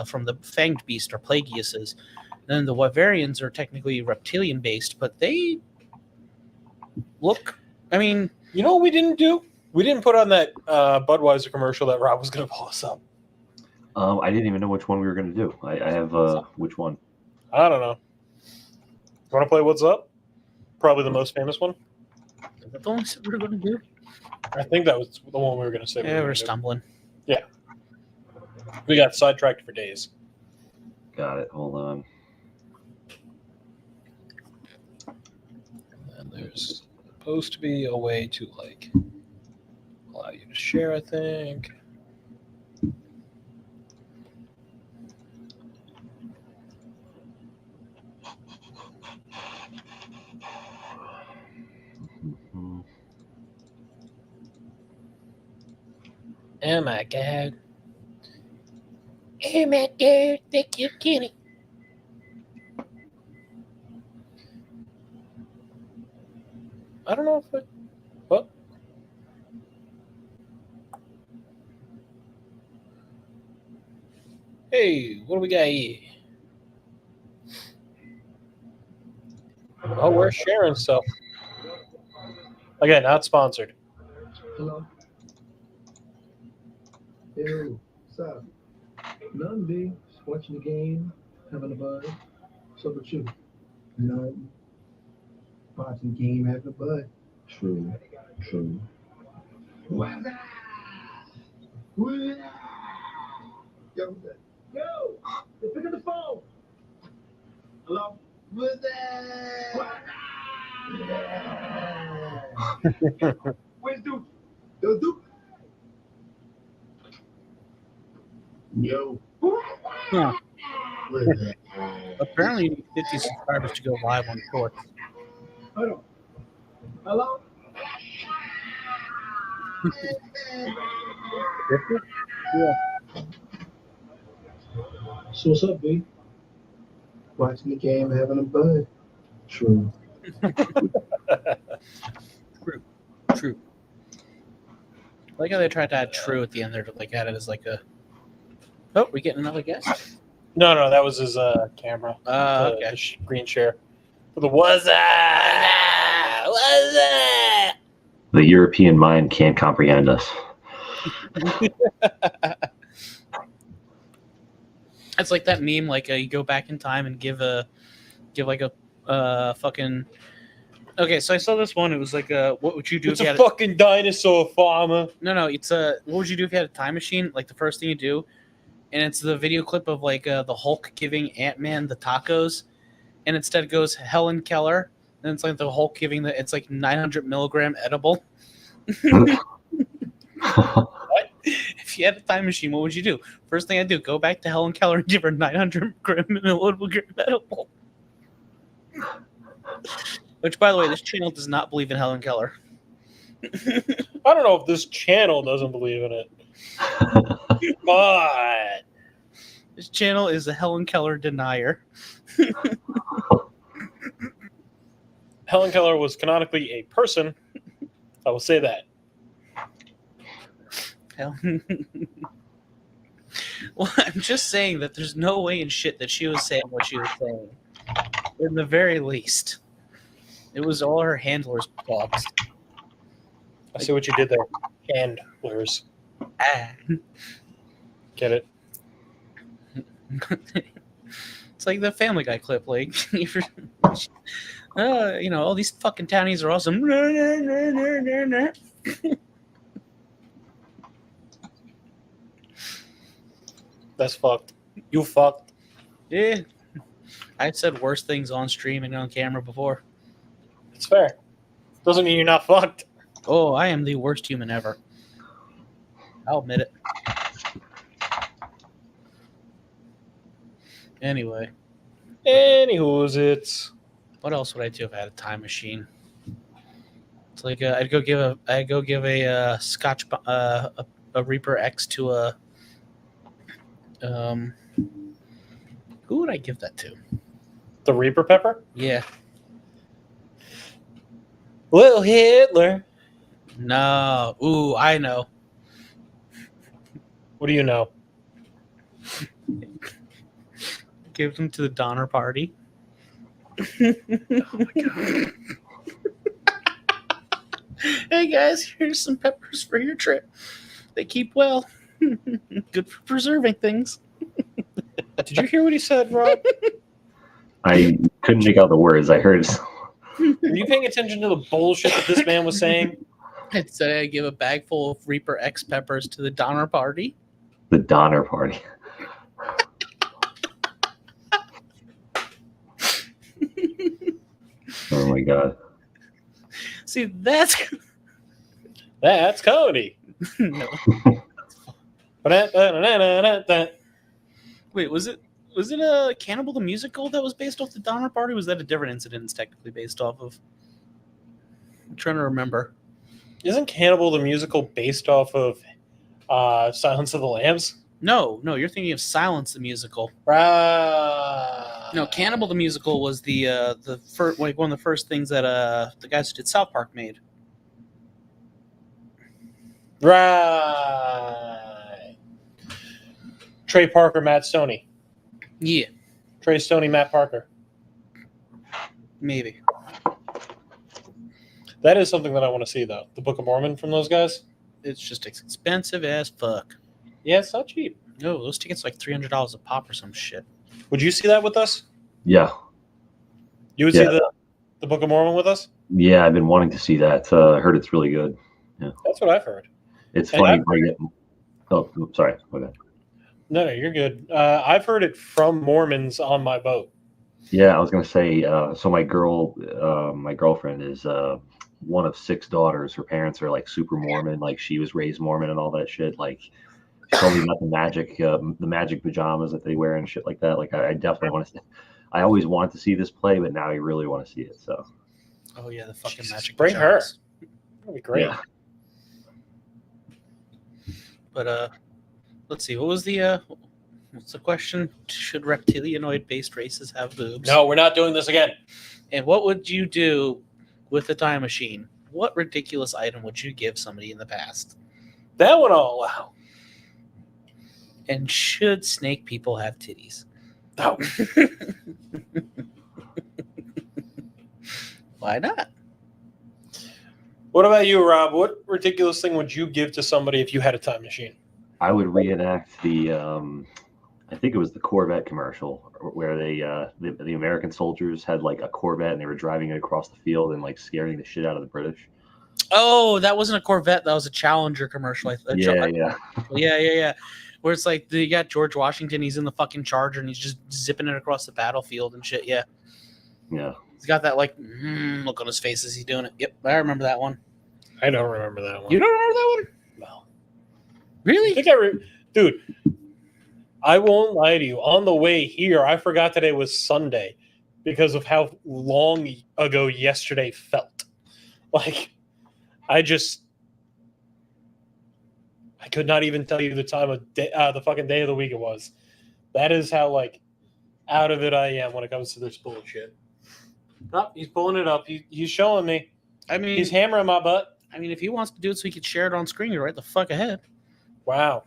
from the fanged beast or Plagiuses. Then the Wyverians are technically reptilian based, but they look. I mean, you know what we didn't do? We didn't put on that Budweiser commercial that Rob was going to pull us up. I didn't even know which one we were going to do. I have which one? I don't know. You want to play What's Up? Probably the most famous one. Is that the one we're going to do? I think that was the one we were going to say. Yeah, we're stumbling. Yeah. We got sidetracked for days. Got it. Hold on. And there's supposed to be a way to like allow you to share, I think. Oh my god. Oh my god, thank you, Kenny. I don't know if it. What? Hey, what do we got here? Oh, we're sharing stuff. Again, not sponsored. Hello. Yo, what's up? Nothing big. Just watching the game, having a buzz. So about you? Nothing. Watching the game, having a buzz. True. What's up? Yo, they're picking the phone. Hello? What's up? Where's Duke? Yo, Duke? Yo. Huh. Apparently, you need 50 subscribers to go live on Twitch. Hold on. Hello? Yeah. So what's up, B? Watching the game, having a bud. True. True. I like how they tried to add true at the end there to like add it as like a Oh, we getting another guest? No, that was his camera. Okay. The green chair. For the what's that? What's that? The European mind can't comprehend us. It's like that meme, like you go back in time and give like a fucking. Okay, so I saw this one. It was like, what would you do It's if you a had fucking dinosaur farmer. No, it's what would you do if you had a time machine? Like the first thing you do, and it's the video clip of like the Hulk giving Ant-Man the tacos, and instead goes Helen Keller, and it's like the Hulk giving it's like 900 milligram edible. What? If you had a time machine, what would you do? First thing I'd do, go back to Helen Keller and give her 900 milligram edible. Which, by the way, this channel does not believe in Helen Keller. I don't know if this channel doesn't believe in it. But This channel is a Helen Keller denier. Helen Keller was canonically a person. I will say that. Well, I'm just saying that there's no way in shit that she was saying what she was saying. In the very least. It was all her handlers' thoughts. I see what you did there. Handlers. Get it? It's like the Family Guy clip, like, all these fucking townies are awesome. That's fucked. You fucked. Yeah, I've said worse things on stream and on camera before. It's fair. Doesn't mean you're not fucked. Oh, I am the worst human ever. I'll admit it. Anyway. Anywho's it's. What else would I do if I had a time machine? It's like I'd go give a Scotch a Reaper X to a who would I give that to? The Reaper Pepper? Yeah. Little Hitler. No. Ooh, I know. What do you know? Give them to the Donner Party. Oh my god. Hey guys, here's some peppers for your trip. They keep well. Good for preserving things. Did you hear what he said, Rob? I couldn't make out the words. I heard. Were you paying attention to the bullshit that this man was saying? I'd say I give a bag full of Reaper X peppers to the Donner Party. The Donner Party. Oh my god. See, that's comedy. no. Wait, was it a Cannibal the Musical that was based off the Donner Party? Was that a different incident it's technically based off of? I'm trying to remember. Isn't Cannibal the Musical based off of Silence of the Lambs? No, you're thinking of Silence the Musical. Right. No, Cannibal the Musical was the first, like one of the first things that the guys who did South Park made. Right. Trey Parker, Matt Stoney. Yeah, Trey Stoney, Matt Parker. maybe. That is something that I want to see, though. The Book of Mormon from those guys. It's just expensive as fuck. Yeah, it's not cheap. No, those tickets are like $300 a pop or some shit. Would you see that with us? Yeah. You would see the Book of Mormon with us? Yeah, I've been wanting to see that. I heard it's really good. Yeah. That's what I've heard. It's funny. Oh, sorry. Okay. No, you're good. I've heard it from Mormons on my boat. Yeah, I was gonna say. So my girlfriend is one of 6 daughters. Her parents are like super Mormon. Like she was raised Mormon and all that shit. Like she told me about the magic pajamas that they wear and shit like that. Like I definitely want to. I always wanted to see this play, but now I really want to see it. So. Oh yeah, the fucking Jesus, magic. bring pajamas. her. That'd be great. Yeah. But let's see. What's the question? Should reptilionoid-based races have boobs? No, we're not doing this again. And what would you do with a time machine? What ridiculous item would you give somebody in the past? That one I'll allow. And should snake people have titties? Oh. Why not? What about you, Rob? What ridiculous thing would you give to somebody if you had a time machine? I would reenact the, I think it was the Corvette commercial where the American soldiers had like a Corvette and they were driving it across the field and like scaring the shit out of the British. Oh, that wasn't a Corvette. That was a Challenger commercial. Yeah. Yeah. Where it's like you got George Washington. He's in the fucking Charger and he's just zipping it across the battlefield and shit. Yeah. He's got that like look on his face as he's doing it. Yep, I remember that one. I don't remember that one. You don't remember that one? No. Really? I think dude, I won't lie to you. On the way here, I forgot today was Sunday because of how long ago yesterday felt. Like, I could not even tell you the time of day, the fucking day of the week it was. That is how like out of it I am when it comes to this bullshit. Oh, he's pulling it up. He's showing me. I mean, He's hammering my butt. I mean, if he wants to do it so he could share it on screen, you're right the fuck ahead. Wow.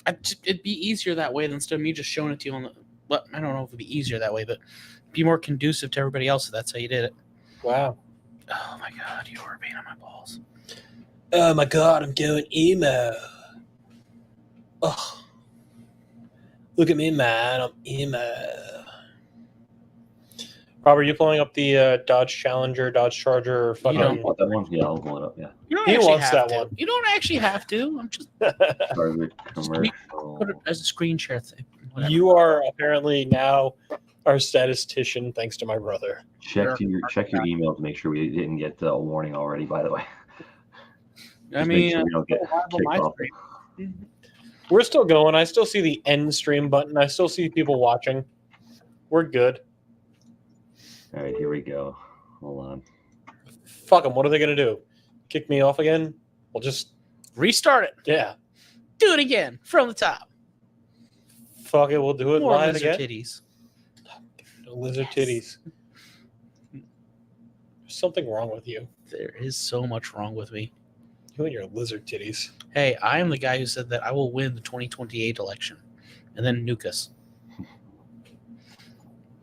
It'd be easier that way than instead of me just showing it to you on the. Well, I don't know if it'd be easier that way, but be more conducive to everybody else if that's how you did it. Wow. Oh my god, you are a pain on my balls. Oh my god, I'm going emo. Oh. Look at me, man. I'm emo. Rob, are you pulling up the Dodge Challenger, Dodge Charger? You don't want that one? Yeah, I'll pull it up. Yeah. You don't He actually wants have that to. one. You don't actually have to. I'm just Charger commercial. put it as a screen share thing. Whatever. You are apparently now our statistician, thanks to my brother. Check your email to make sure we didn't get a warning already. By the way. I Just make mean, sure we don't get kicked off. We're still going. I still see the end stream button. I still see people watching. We're good. All right, here we go. Hold on. Fuck them. What are they going to do? Kick me off again? We'll just restart it. Yeah. Do it again from the top. Fuck it. We'll do it More live lizard again. titties. Lizard titties. There's something wrong with you. There is so much wrong with me. You and your lizard titties. Hey, I am the guy who said that I will win the 2028 election and then nuke us.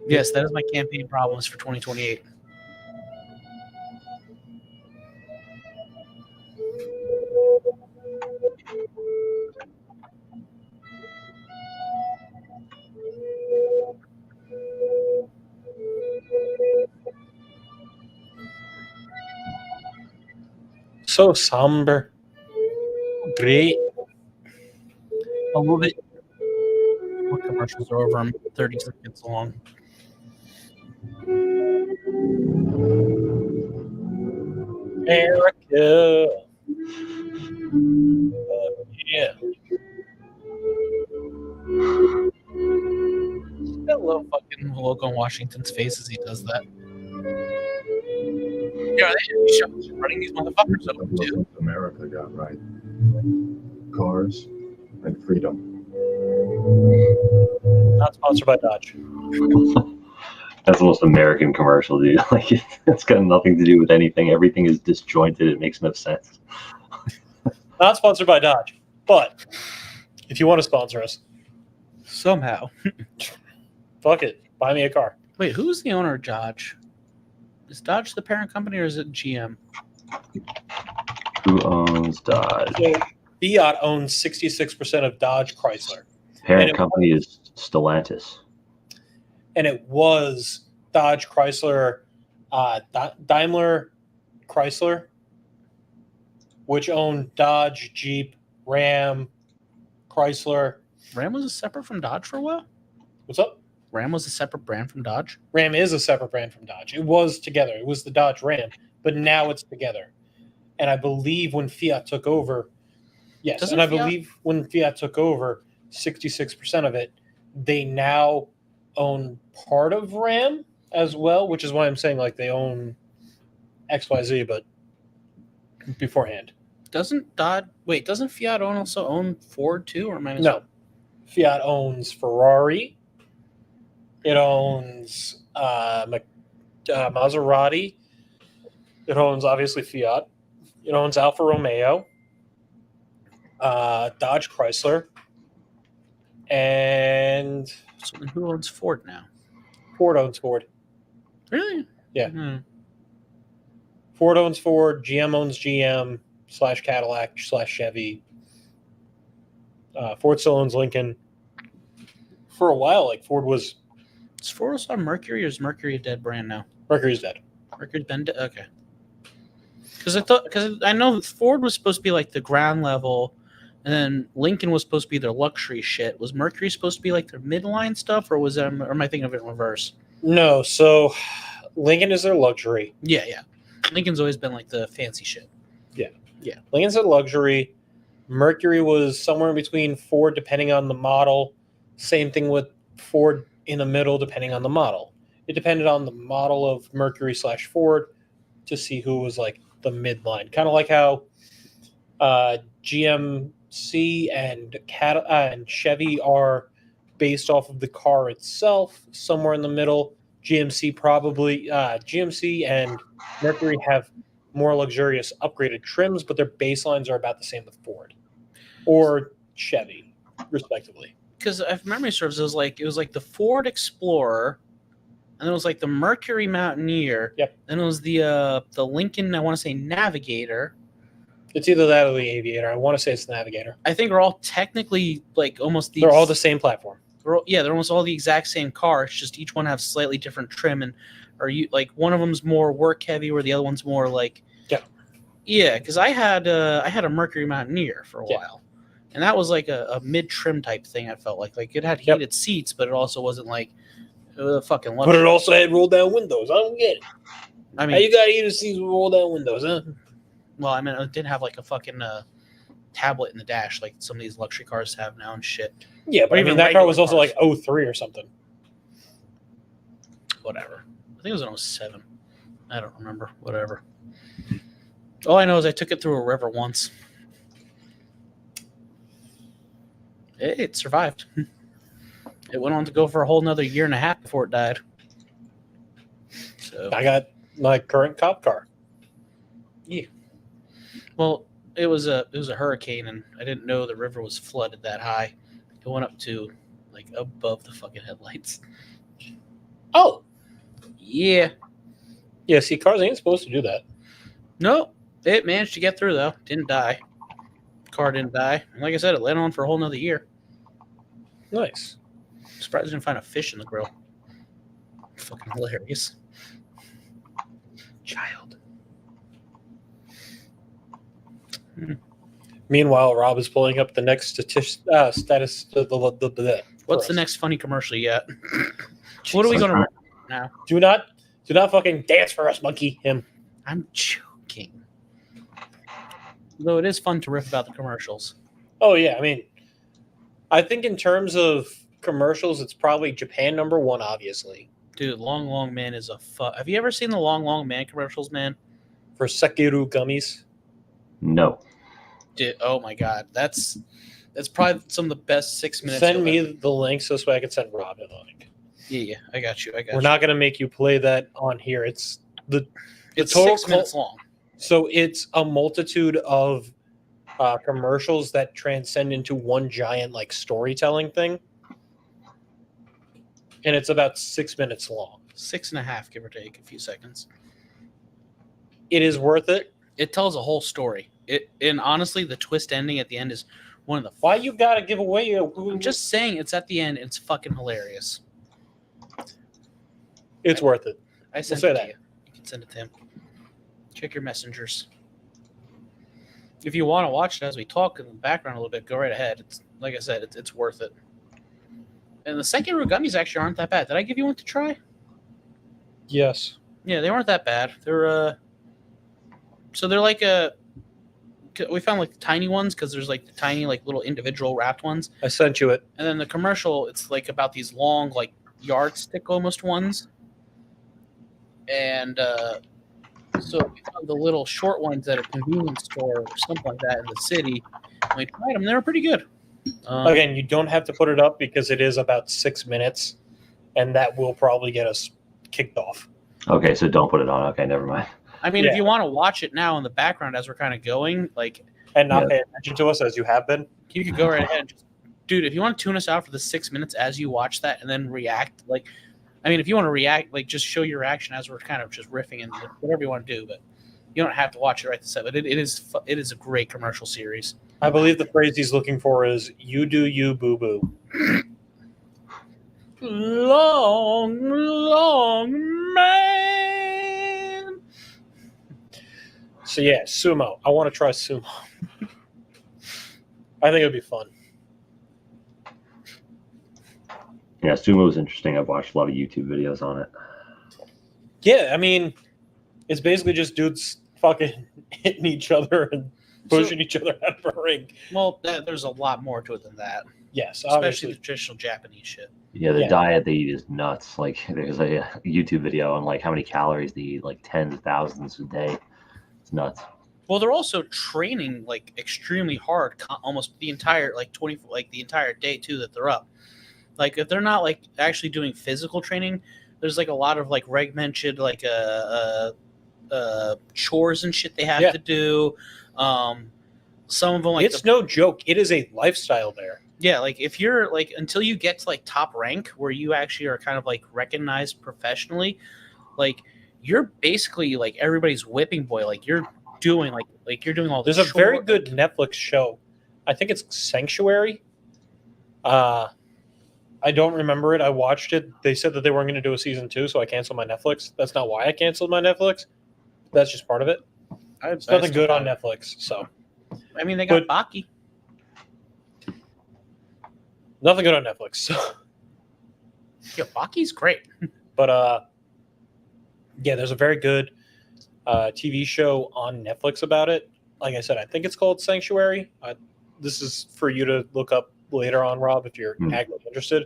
Yes, that is my campaign promise for 2028. So somber. Great. I love it. What commercials are over 30 seconds long. America. Yeah. That little fucking look on Washington's face as he does that. Yeah, they should be running these motherfuckers over too. America got right. Cars and freedom. Not sponsored by Dodge. That's the most American commercial, dude. Like, it's got nothing to do with anything. Everything is disjointed. It makes no sense. Not sponsored by Dodge. But if you want to sponsor us, Somehow. fuck it. Buy me a car. Wait, who's the owner of Dodge? Is Dodge the parent company or is it GM? Who owns Dodge? So Fiat owns 66% of Dodge Chrysler. Parent company is Stellantis. And it was Dodge Chrysler, Daimler Chrysler, which owned Dodge, Jeep, Ram, Chrysler. Ram was separate from Dodge for a while? What's up? Ram was a separate brand from Dodge? Ram is a separate brand from Dodge. It was together. It was the Dodge Ram, but now it's together. And I believe when Fiat took over, yes, Doesn't and I Fiat- believe when Fiat took over 66% of it, they now own part of Ram as well, which is why I'm saying like they own XYZ, but beforehand. Doesn't Fiat also own Ford too? Or minus No. Fiat owns Ferrari. It owns Maserati. It owns, obviously, Fiat. It owns Alfa Romeo, Dodge Chrysler, And So then who owns Ford now? Ford owns Ford. Really? Yeah. Hmm. Ford owns Ford. GM owns GM / Cadillac / Chevy. Ford still owns Lincoln. For a while, like Ford was Is Ford also on Mercury, or is Mercury a dead brand now? Mercury's dead. Mercury's been dead? Okay. Because I know Ford was supposed to be like the ground level, and then Lincoln was supposed to be their luxury shit. Was Mercury supposed to be like their midline stuff, or was that, or am I thinking of it in reverse? No, so Lincoln is their luxury. Yeah. Lincoln's always been like the fancy shit. Lincoln's their luxury. Mercury was somewhere in between Ford, depending on the model. Same thing with Ford in the middle, depending on the model. It depended on the model of Mercury / Ford to see who was like the midline. Kind of like how GMC and Chevy are based off of the car itself, somewhere in the middle. GMC and Mercury have more luxurious upgraded trims, but their baselines are about the same with Ford or Chevy, respectively. Because if memory serves, it was like the Ford Explorer, and it was like the Mercury Mountaineer. Yep. Then it was the Lincoln, I want to say, Navigator. It's either that or the Aviator. I want to say it's the Navigator. I think are all technically like almost They're all the same platform. they're almost all the exact same car. It's just each one has slightly different trim, and like one of them's more work heavy, where the other one's more like because I had a Mercury Mountaineer for a while, and that was like a mid trim type thing. I felt like it had heated seats, but it also wasn't like fucking luxury. But it also had roll down windows. I don't get it. I mean, How you got heated seats with roll down windows, huh? well, I mean, it didn't have like a fucking tablet in the dash like some of these luxury cars have now and shit. Yeah, but Or I mean even that car regular was also cars. like 03 or something. Whatever. I think it was an 07. I don't remember. Whatever. All I know is I took it through a river once. It survived. It went on to go for a whole nother year and a half before it died. So I got my current cop car. well, it was a hurricane, and I didn't know the river was flooded that high. It went up to like above the fucking headlights. Oh, Yeah. yeah. See, cars ain't supposed to do that. No, it managed to get through though. Didn't die. Car didn't die. And like I said, it led on for a whole nother year. Nice. Surprised I didn't find a fish in the grill. Fucking hilarious. Child. Meanwhile, Rob is pulling up the next status. What's the next funny commercial yet? What are we gonna now? Do not fucking dance for us, monkey. Him. I'm joking. Though it is fun to riff about the commercials. Oh yeah, I mean, I think in terms of commercials, it's probably Japan #1, obviously. Dude, Long Long Man is a Have you ever seen the Long Long Man commercials, man? For Sekiru gummies. No. Dude, oh my god, that's probably some of the best 6 minutes. Send you'll me ever- the link so I can send Rob the link. Yeah, I got you. We're not gonna make you play that on here. It's It's total 6 minutes long. So it's a multitude of commercials that transcend into one giant like storytelling thing, and it's about 6 minutes long. 6.5, give or take a few seconds. It is worth it. It tells a whole story. And honestly, the twist ending at the end is one of the. Why you gotta give away? I'm just saying, it's at the end. It's fucking hilarious. It's worth it. I sent say it that. to you. You can send it to him. Check your messengers. If you want to watch it as we talk in the background a little bit, go right ahead. It's like I said, it's worth it. And the Sekiru gummies actually aren't that bad. Did I give you one to try? Yes. Yeah, they weren't that bad. They're so they're like we found like the tiny ones because there's like the tiny like little individual wrapped ones, I sent you it. and then the commercial it's like about these long like yardstick almost ones, and so we found the little short ones at a convenience store or something like that in the city, and we tried them. They were pretty good. Again, you don't have to put it up because it is about 6 minutes, and that will probably get us kicked off. Okay, so don't put it on. Okay, never mind. I mean, Yeah. if you want to watch it now in the background as we're kind of going, like And not Yeah. pay attention to us as you have been. you could go right ahead and just dude, if you want to tune us out for the 6 minutes as you watch that and then react, like, I mean, if you want to react, like, just show your reaction as we're kind of just riffing and whatever you want to do, but you don't have to watch it right this second. But it is a great commercial series. I believe the phrase he's looking for is "You do you, boo boo." Long, long man. So yeah, sumo. I want to try sumo. I think it'd be fun. Yeah, sumo is interesting. I've watched a lot of YouTube videos on it. Yeah, I mean, it's basically just dudes fucking hitting each other and pushing each other out of a ring. Well, there's a lot more to it than that. Yes, Especially obviously. the traditional Japanese shit. Yeah, the Yeah. diet they eat is nuts. Like, there's a YouTube video on like how many calories they eat, like tens of thousands a day. It's nuts. Well, they're also training like extremely hard, almost the entire the entire day too that they're up. Like if they're not like actually doing physical training, there's like a lot of like regimented like chores and shit they have to do. Some of them like it's no joke. It is a lifestyle there. yeah, like if you're like until you get to like top rank where you actually are kind of like recognized professionally, like you're basically like everybody's whipping boy. Like you're doing like you're doing all this. There's a very good Netflix show. I think it's Sanctuary. I don't remember it. I watched it. They said that they weren't going to do a season 2, so I canceled my Netflix. That's not why I canceled my Netflix. That's just part of it. It's nothing good on Netflix. So I mean, they got Baki. Nothing good on Netflix. So. Yeah, Baki's great. But yeah, there's a very good TV show on Netflix about it. Like I said, I think it's called Sanctuary. This is for you to look up later on, Rob, if you're actually interested.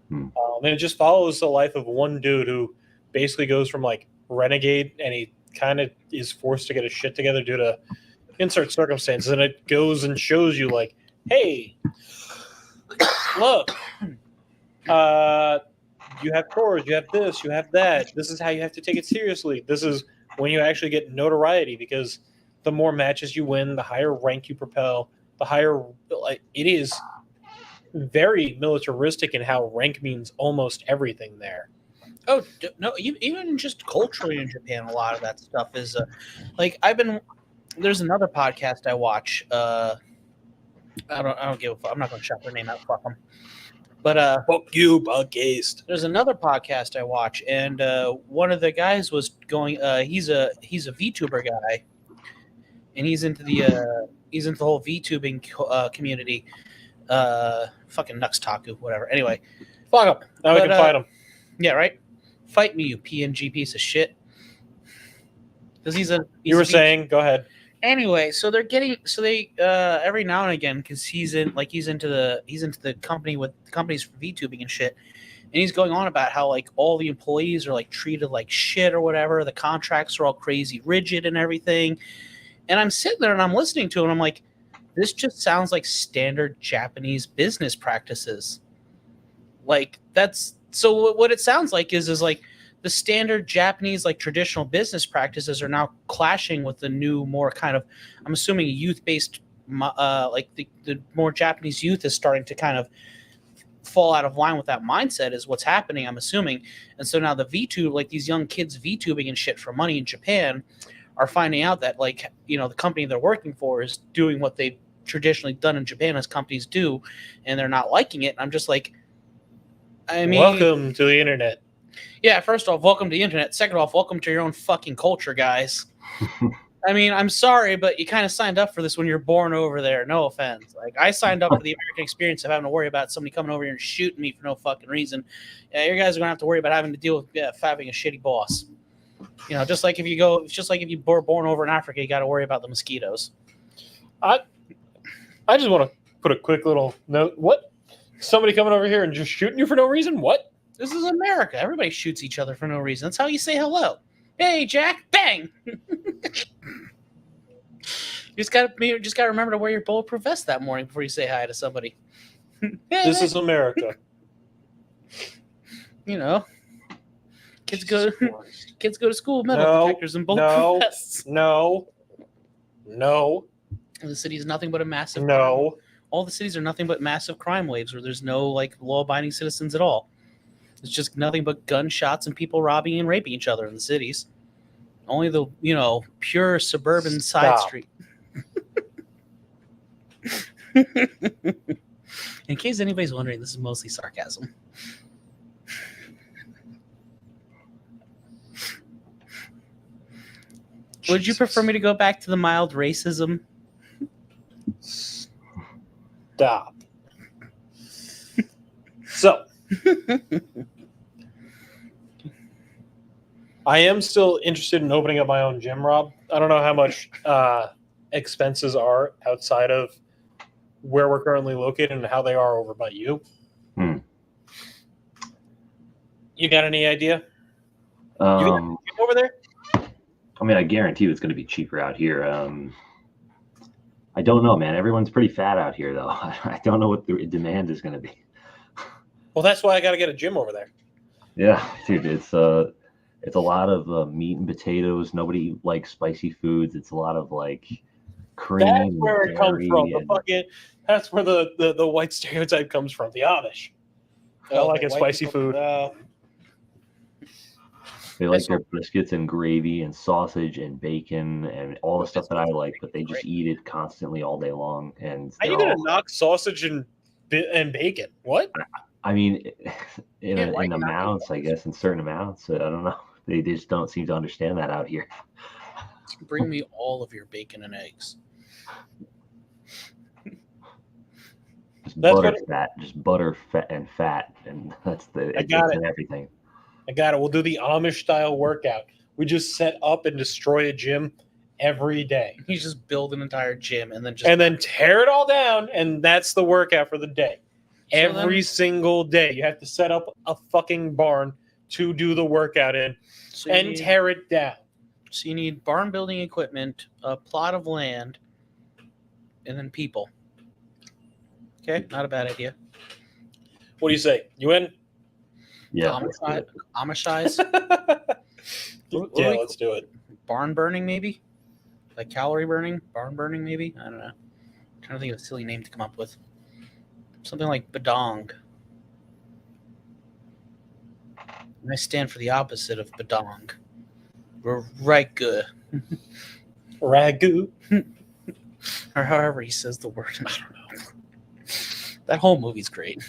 And it just follows the life of one dude who basically goes from like renegade, and he kind of is forced to get his shit together due to insert circumstances, and it goes and shows you like, hey, look, you have chores, you have this, you have that. This is how you have to take it seriously. This is when you actually get notoriety, because the more matches you win, the higher rank you propel, the higher, like, it is very militaristic in how rank means almost everything there. Oh no! Even just culturally in Japan, a lot of that stuff is like there's another podcast I watch. I don't give a fuck. I'm not going to shout their name out. Fuck them. But fuck you, Bugcast. There's another podcast I watch, and one of the guys was going. He's a VTuber guy, and he's into the whole VTubing community. Fucking Nux Taku, whatever. Anyway, fuck him. Now we can fight him. Yeah, right. Fight me, you PNG piece of shit. Because you were saying, go ahead. Anyway, so they every now and again, because he's into the company with companies for VTubing and shit, and he's going on about how like all the employees are like treated like shit or whatever. The contracts are all crazy rigid and everything. And I'm sitting there and I'm listening to it and I'm like, this just sounds like standard Japanese business practices. Like so what it sounds like is like the standard Japanese like traditional business practices are now clashing with the new, more kind of, I'm assuming, youth-based, like the more Japanese youth is starting to kind of fall out of line with that mindset is what's happening, I'm assuming. And so now the VTube, like these young kids VTubing and shit for money in Japan are finding out that like, you know, the company they're working for is doing what they've traditionally done in Japan as companies do, and they're not liking it. And I'm just like, I mean, welcome to the internet. Yeah, first off, welcome to the internet. Second off, welcome to your own fucking culture, guys. I mean, I'm sorry, but you kind of signed up for this when you're born over there. No offense. Like, I signed up for the American experience of having to worry about somebody coming over here and shooting me for no fucking reason. Yeah, you guys are gonna have to worry about having to deal with having a shitty boss. You know, just like if you were born over in Africa, you got to worry about the mosquitoes. I just want to put a quick little note. What? Somebody coming over here and just shooting you for no reason? What? This is America. Everybody shoots each other for no reason. That's how you say hello. Hey, Jack. Bang. You just got to remember to wear your bulletproof vest that morning before you say hi to somebody. This is America. You know, kids go to school with metal detectors and bulletproof vests. No. The city is nothing but a massive no. all the cities are nothing but massive crime waves where there's no like law-abiding citizens at all. It's just nothing but gunshots and people robbing and raping each other in the cities. Only the pure suburban side street. In case anybody's wondering, this is mostly sarcasm. Would you prefer me to go back to the mild racism? Stop. So, I am still interested in opening up my own gym, Rob. I don't know how much expenses are outside of where we're currently located and how they are over by you. You got any idea? You got a gym over there? I mean, I guarantee you it's going to be cheaper out here. I don't know, man. Everyone's pretty fat out here, though. I don't know what the demand is going to be. Well, that's why I got to get a gym over there. Yeah, dude, it's a lot of meat and potatoes. Nobody likes spicy foods. It's a lot of like cream. That's where it comes from. And That's where the white stereotype comes from. The Amish. I like it spicy food. They like their biscuits and gravy and sausage and bacon and all the stuff that I like, but they just eat it constantly all day long. And how are you gonna knock sausage and bacon? What? I mean, in amounts, I guess, in certain amounts. I don't know. They just don't seem to understand that out here. Bring me all of your bacon and eggs. Just butter, fat, and that's everything. I got it. We'll do the Amish style workout. We just set up and destroy a gym every day. You just build an entire gym and then tear it all down, and that's the workout for the day. Every single day, you have to set up a fucking barn to do the workout in, tear it down. So you need barn building equipment, a plot of land, and then people. Okay, not a bad idea. What do you say? You in? Yeah. Amishize? Yeah, let's do it. Barn burning, maybe? Like calorie burning? Barn burning, maybe? I don't know. I'm trying to think of a silly name to come up with. Something like badong. And I stand for the opposite of badong. Ragu. Ragu. Or however he says the word. I don't know. That whole movie's great.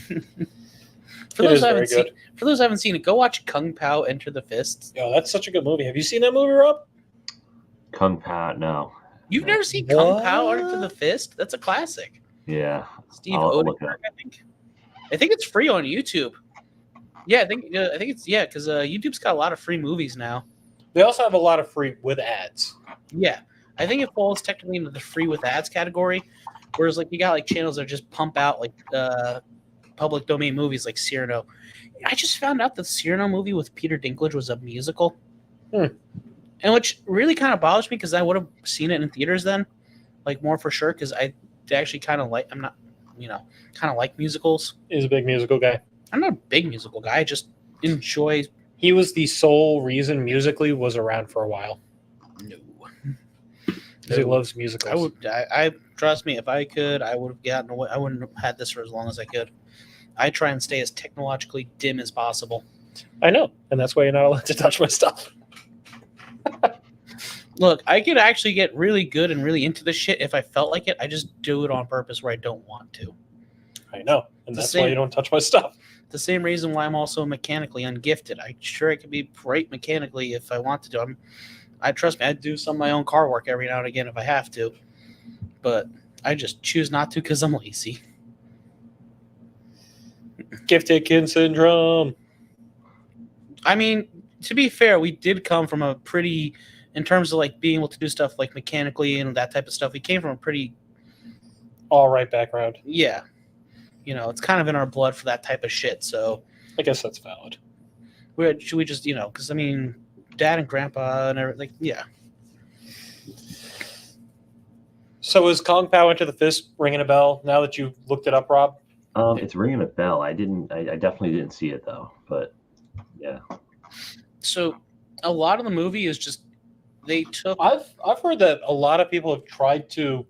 For those who haven't seen it, go watch Kung Pao Enter the Fists. Oh, that's such a good movie. Have you seen that movie, Rob? Kung Pao, no. You've never seen Kung Pao Enter the Fist? That's a classic. Yeah. Steve Odenkirk, I think. I think it's free on YouTube. Yeah, I think it's because YouTube's got a lot of free movies now. They also have a lot of free with ads. Yeah, I think it falls technically into the free with ads category. Whereas like you got like channels that just pump out like public domain movies like Cyrano. I just found out the Cyrano movie with Peter Dinklage was a musical. And which really kind of bothers me because I would have seen it in theaters then, like more for sure, because I actually kind of like, I'm not, kind of like musicals. He's a big musical guy. I'm not a big musical guy. I just enjoy. He was the sole reason Musically was around for a while. No. Because he loves musicals. I trust me, if I could, I would have gotten away. I wouldn't have had this for as long as I could. I try and stay as technologically dim as possible. I know, and that's why you're not allowed to touch my stuff. Look, I could actually get really good and really into this shit if I felt like it. I just do it on purpose where I don't want to. I know, and that's why you don't touch my stuff. The same reason why I'm also mechanically ungifted. I could be great mechanically if I want to do. I trust me, I do some of my own car work every now and again if I have to, but I just choose not to because I'm lazy. Gifted kid syndrome. I mean, to be fair, we did come from a pretty, in terms of like being able to do stuff like mechanically and that type of stuff, we came from a pretty all right background. Yeah. It's kind of in our blood for that type of shit. So I guess that's valid. Should we just, because I mean, Dad and Grandpa and everything, yeah. So is Kung Pao Enter the Fist ringing a bell now that you've looked it up, Rob? It's ringing a bell. I definitely didn't see it though, but yeah. So a lot of the movie is just they took. I've heard that a lot of people have tried to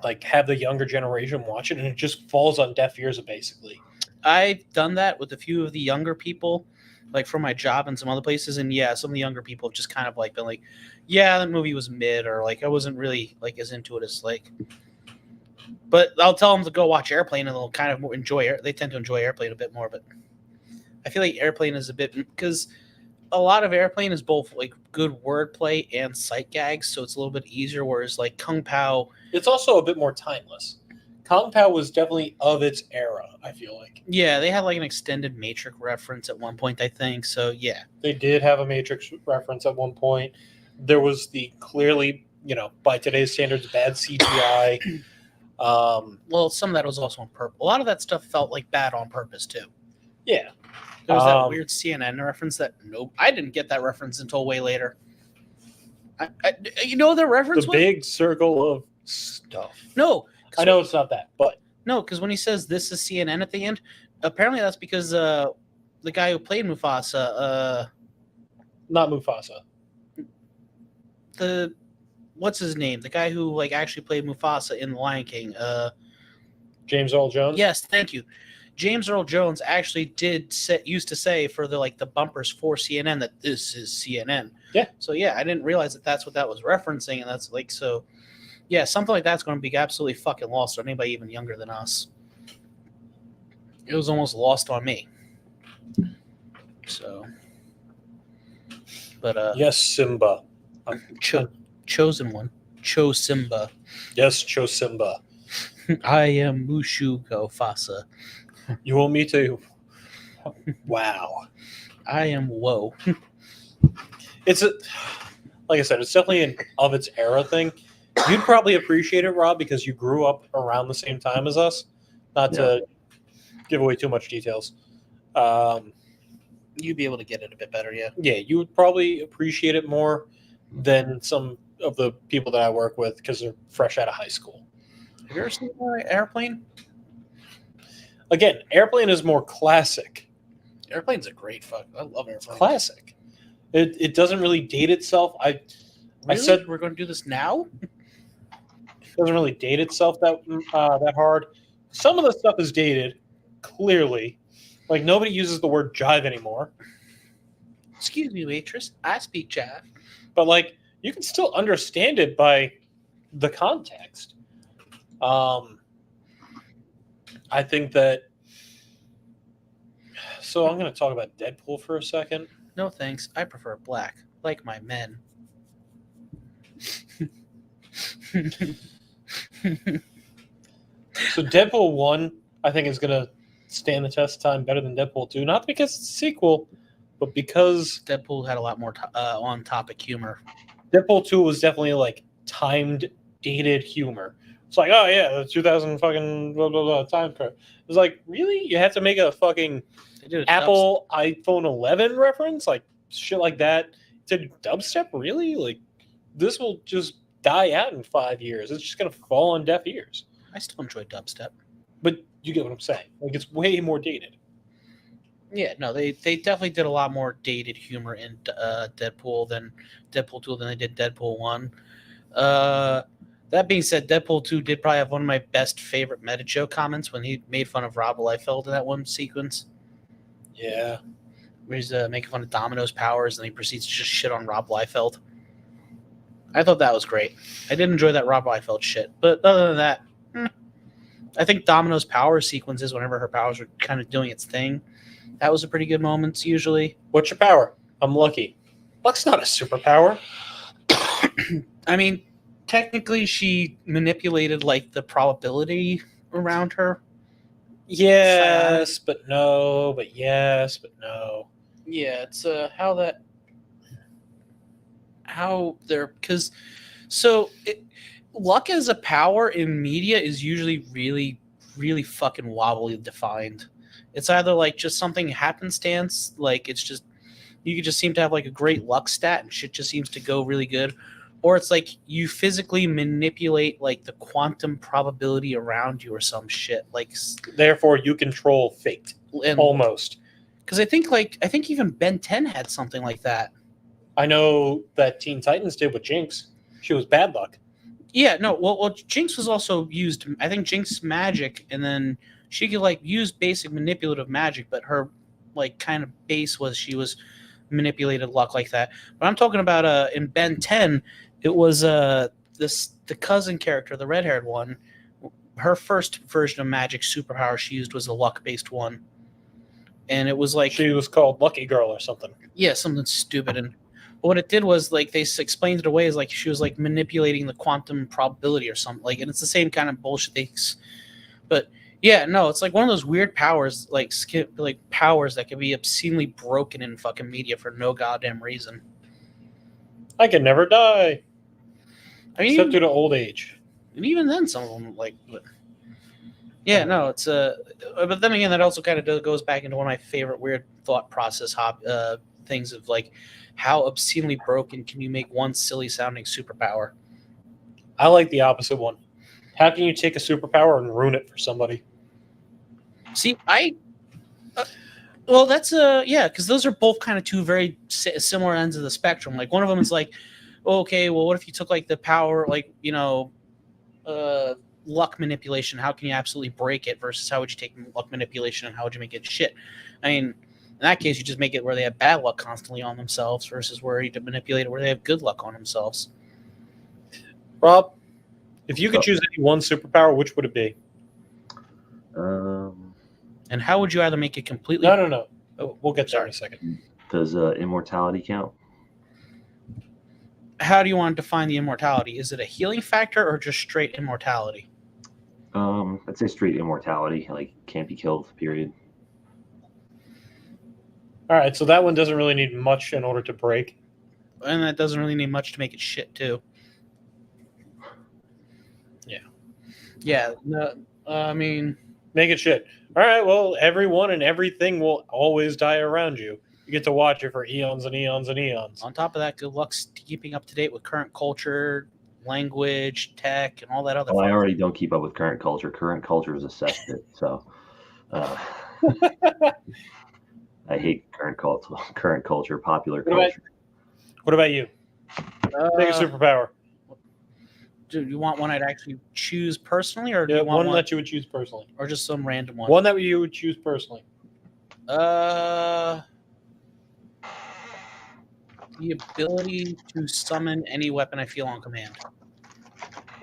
like have the younger generation watch it, and it just falls on deaf ears basically. I've done that with a few of the younger people, like from my job and some other places, and yeah, some of the younger people have just kind of like been like, yeah, that movie was mid, or like I wasn't really like as into it as like. But I'll tell them to go watch Airplane, and they'll kind of enjoy it. They tend to enjoy Airplane a bit more, but I feel like Airplane is a bit because a lot of Airplane is both like good wordplay and sight gags, so it's a little bit easier. Whereas like Kung Pao, It's also a bit more timeless. Kung Pao was definitely of its era, I feel like. yeah, they had like an extended Matrix reference at one point, I think. So yeah, They did have a Matrix reference at one point. There was the clearly, by today's standards, bad CGI. well, some of that was also on purpose. A lot of that stuff felt like bad on purpose too. Yeah. There was that weird CNN reference that I didn't get that reference until way later. You know the reference The was? big circle of stuff. No, I know it's not that, but no, because when he says this is CNN at the end, apparently that's because the guy who played Mufasa, not Mufasa. what's his name? The guy who like actually played Mufasa in The Lion King. James Earl Jones. Yes, thank you. James Earl Jones actually used to say for the bumpers for CNN that this is CNN. Yeah. So yeah, I didn't realize that that's what that was referencing, and that's like so. Yeah, something like that's going to be absolutely fucking lost on anybody even younger than us. It was almost lost on me. So, but Yes, Simba. chosen one, chose Simba. Yes, Cho Simba. I am Mushu Fasa. You want me to? Wow. I am Woe. It's like I said, it's definitely an of its era thing. You'd probably appreciate it, Rob, because you grew up around the same time as us. Not to give away too much details. You'd be able to get it a bit better, yeah. Yeah, you would probably appreciate it more than some of the people that I work with because they're fresh out of high school. Have you ever seen Airplane? Again, Airplane is more classic. Airplane's a great fuck. I love Airplane. Classic. It doesn't really date itself. I Really? said We're going to do this now? it doesn't really date itself that hard. Some of the stuff is dated, clearly. Like nobody uses the word jive anymore. Excuse me, waitress. I speak jive. But like you can still understand it by the context. I think that. So I'm going to talk about Deadpool for a second. No thanks. I prefer black, like my men. So Deadpool 1, I think, is going to stand the test of time better than Deadpool 2. Not because it's a sequel, but because Deadpool had a lot more on-topic humor. Deadpool 2 was definitely like timed, dated humor. It's like, oh yeah, the 2000 fucking blah, blah, blah time code. It was like, really? You have to make a fucking They did a Apple iPhone 11 reference? Like shit like that? To dubstep? Really? Like this will just die out in 5 years. It's just going to fall on deaf ears. I still enjoy dubstep. But you get what I'm saying. Like it's way more dated. Yeah, no, they definitely did a lot more dated humor in Deadpool 2 than they did Deadpool 1. That being said, Deadpool 2 did probably have one of my best favorite meta joke comments when he made fun of Rob Liefeld in that one sequence. Yeah. Where he's making fun of Domino's powers and he proceeds to just shit on Rob Liefeld. I thought that was great. I did enjoy that Rob Liefeld shit. But other than that, I think Domino's power sequences, whenever her powers were kind of doing its thing, that was a pretty good moment usually. What's your power? I'm lucky. Luck's not a superpower. I mean, technically she manipulated like the probability around her. Yes, but no, but yes, but no. Yeah, it's how they're because so luck as a power in media is usually really, really fucking wobbly defined. It's either like just something happenstance, like it's just you could just seem to have like a great luck stat and shit just seems to go really good, or it's like you physically manipulate like the quantum probability around you or some shit. Like Therefore, you control fate. Almost. Because I think even Ben 10 had something like that. I know that Teen Titans did with Jinx. She was bad luck. Yeah, no. Well, Jinx was also used. I think Jinx magic, and then she could like use basic manipulative magic, but her like kind of base was she was manipulated luck like that. But I'm talking about in Ben 10, it was the cousin character, the red haired one. Her first version of magic superpower she used was a luck based one, and it was like She was called Lucky Girl or something. yeah, something stupid. And what it did was like they explained it away as like she was like manipulating the quantum probability or something. Like, and it's the same kind of bullshit. But yeah, no, it's like one of those weird powers, like powers that can be obscenely broken in fucking media for no goddamn reason. I can never die, I mean, except due to old age. and even then, some of them like. But, yeah, no, it's but then again, that also kind of goes back into one of my favorite weird thought process things of like, how obscenely broken can you make one silly sounding superpower? I like the opposite one. How can you take a superpower and ruin it for somebody? See, well, that's yeah, because those are both kind of two very similar ends of the spectrum. Like one of them is like, okay, well, what if you took like the power, like luck manipulation? How can you absolutely break it? Versus how would you take luck manipulation and how would you make it shit? I mean, in that case, you just make it where they have bad luck constantly on themselves versus where you manipulate it where they have good luck on themselves. Rob, if you could choose any one superpower, which would it be? And how would you either make it completely? No. We'll get there in a second. Does immortality count? How do you want to define the immortality? Is it a healing factor or just straight immortality? I'd say straight immortality, like can't be killed, period. All right, so that one doesn't really need much in order to break. And that doesn't really need much to make it shit, too. Yeah. Yeah, no, I mean... Make it shit. All right, well, everyone and everything will always die around you. You get to watch it for eons and eons and eons. On top of that, good luck keeping up to date with current culture, language, tech, and all that other Well, I fun. already don't keep up with current culture. Current culture is a cesspit, so... I hate current culture, popular culture. What about you? Take a superpower. Do you want one I'd actually choose personally, or do Yeah, you want one that you would choose personally. or just some random one? One that you would choose personally. The ability to summon any weapon I feel on command.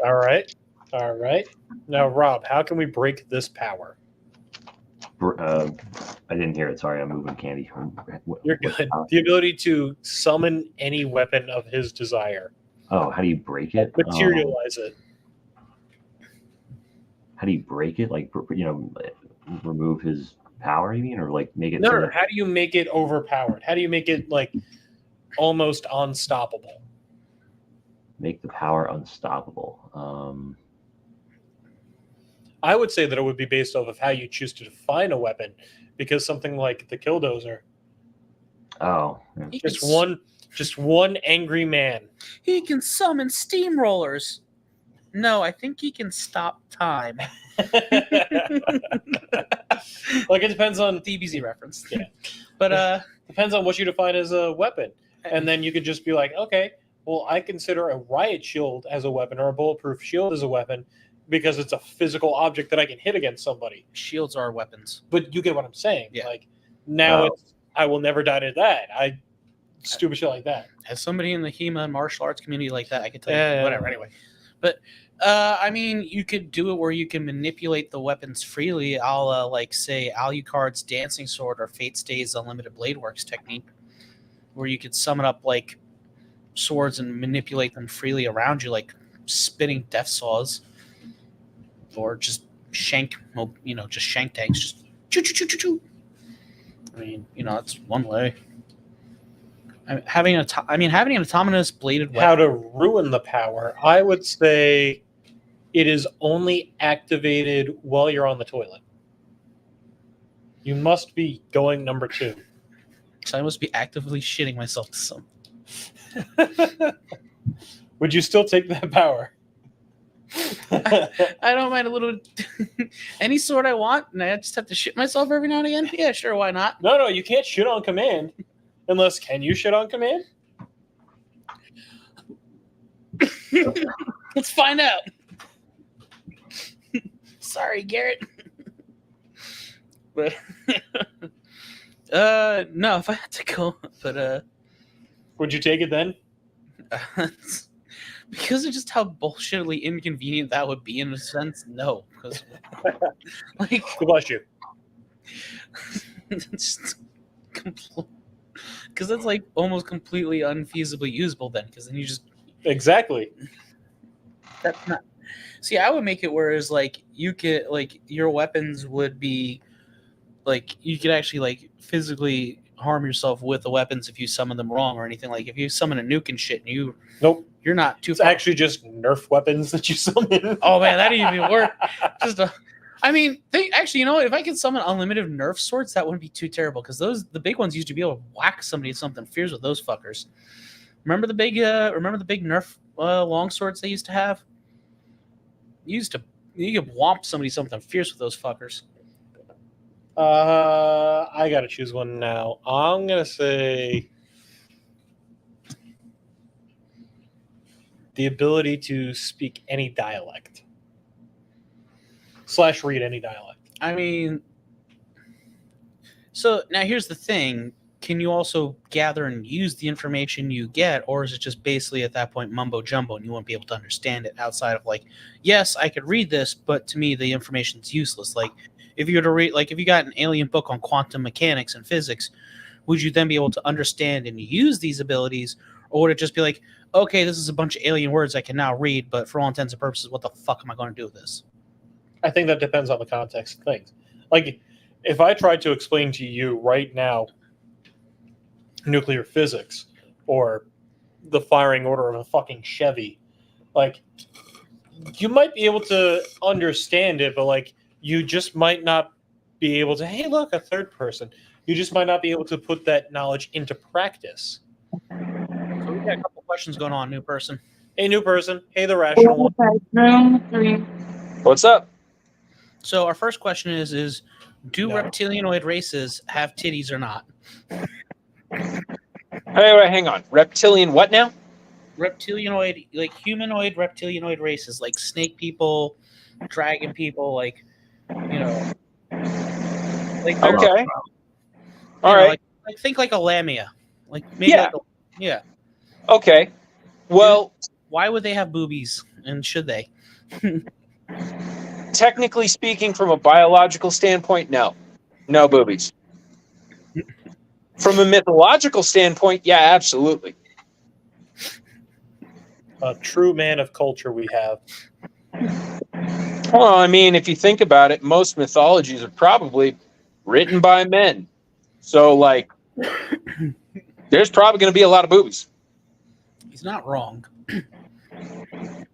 All right. Now, Rob, how can we break this power? I didn't hear it. Sorry, I'm moving candy. You're good. The ability to summon any weapon of his desire. Oh, how do you break it? Materialize it. How do you break it? Like, remove his power, you mean? Or like make it... No, how do you make it overpowered? How do you make it like almost unstoppable? Make the power unstoppable. I would say that it would be based off of how you choose to define a weapon, because something like the Killdozer, Oh, just one angry man. He can summon steamrollers. No, I think he can stop time. Like, it depends on DBZ reference. Yeah. But depends on what you define as a weapon, and then you could just be like, okay, well, I consider a riot shield as a weapon or a bulletproof shield as a weapon because it's a physical object that I can hit against somebody. shields are weapons. But you get what I'm saying. Yeah. Like, now I will never die to that. Stupid shit like that. As somebody in the HEMA and martial arts community like that, I could tell Yeah. you whatever. Anyway, but I mean, you could do it where you can manipulate the weapons freely, a la like say Alucard's dancing sword or Fate Stay's unlimited blade works technique, where you could summon up like swords and manipulate them freely around you, like spinning death saws, or just shank tanks, just choo choo choo choo choo. I mean, that's one way. Having an autonomous bladed weapon. How to ruin the power? I would say it is only activated while you're on the toilet. You must be going number 2. So I must be actively shitting myself to some. Would you still take that power? I don't mind a little. Any sword I want, and I just have to shit myself every now and again. Yeah, sure, why not? No, you can't shit on command. Can you shit on command? Let's find out. Sorry, Garrett. But no, if I had to go, but Would you take it then? because of just how bullshittily inconvenient that would be in a sense, no. Because like God bless you. because that's like almost completely unfeasibly usable then, because then you just Exactly. that's not. See, I would make it whereas like you could like your weapons would be like you could actually like physically harm yourself with the weapons if you summon them wrong or anything. Like if you summon a nuke and shit and Nope. you're not too It's actually just Nerf weapons that you summon. Oh man, that'd even work. Just I mean, actually, you know, if I could summon unlimited Nerf swords, that wouldn't be too terrible because the big ones used to be able to whack somebody with something fierce with those fuckers. Remember the big Nerf long swords they used to have? You could whomp somebody something fierce with those fuckers. I gotta choose one now. I'm gonna say the ability to speak any dialect / read any dialect. I mean, so now here's the thing. Can you also gather and use the information you get, or is it just basically at that point mumbo jumbo and you won't be able to understand it outside of like, yes, I could read this, but to me the information's useless. Like if you were to read, like if you got an alien book on quantum mechanics and physics, would you then be able to understand and use these abilities, or would it just be like, okay, this is a bunch of alien words I can now read, but for all intents and purposes, what the fuck am I going to do with this? I think that depends on the context of things. Like, if I tried to explain to you right now nuclear physics or the firing order of a fucking Chevy, like, you might be able to understand it, but, like, you just might not be able to, hey, look, a third person. You just might not be able to put that knowledge into practice. So we got a couple questions going on, new person. Hey, new person. Hey, the rational one. Room 3. What's up? So our first question is do No. reptilianoid races have titties or not? Hey, hang on. Reptilian what now? Reptilianoid, like humanoid reptilianoid races, like snake people, dragon people, like, you know, like they're- Okay. you All know, right. like think like a lamia, like maybe Yeah. like yeah. Okay. Well, Why would they have boobies, and should they? technically speaking, from a biological standpoint, no. No boobies. From a mythological standpoint, yeah, absolutely. A true man of culture we have. Well, I mean, if you think about it, most mythologies are probably written by men. So, like, there's probably going to be a lot of boobies. He's not wrong.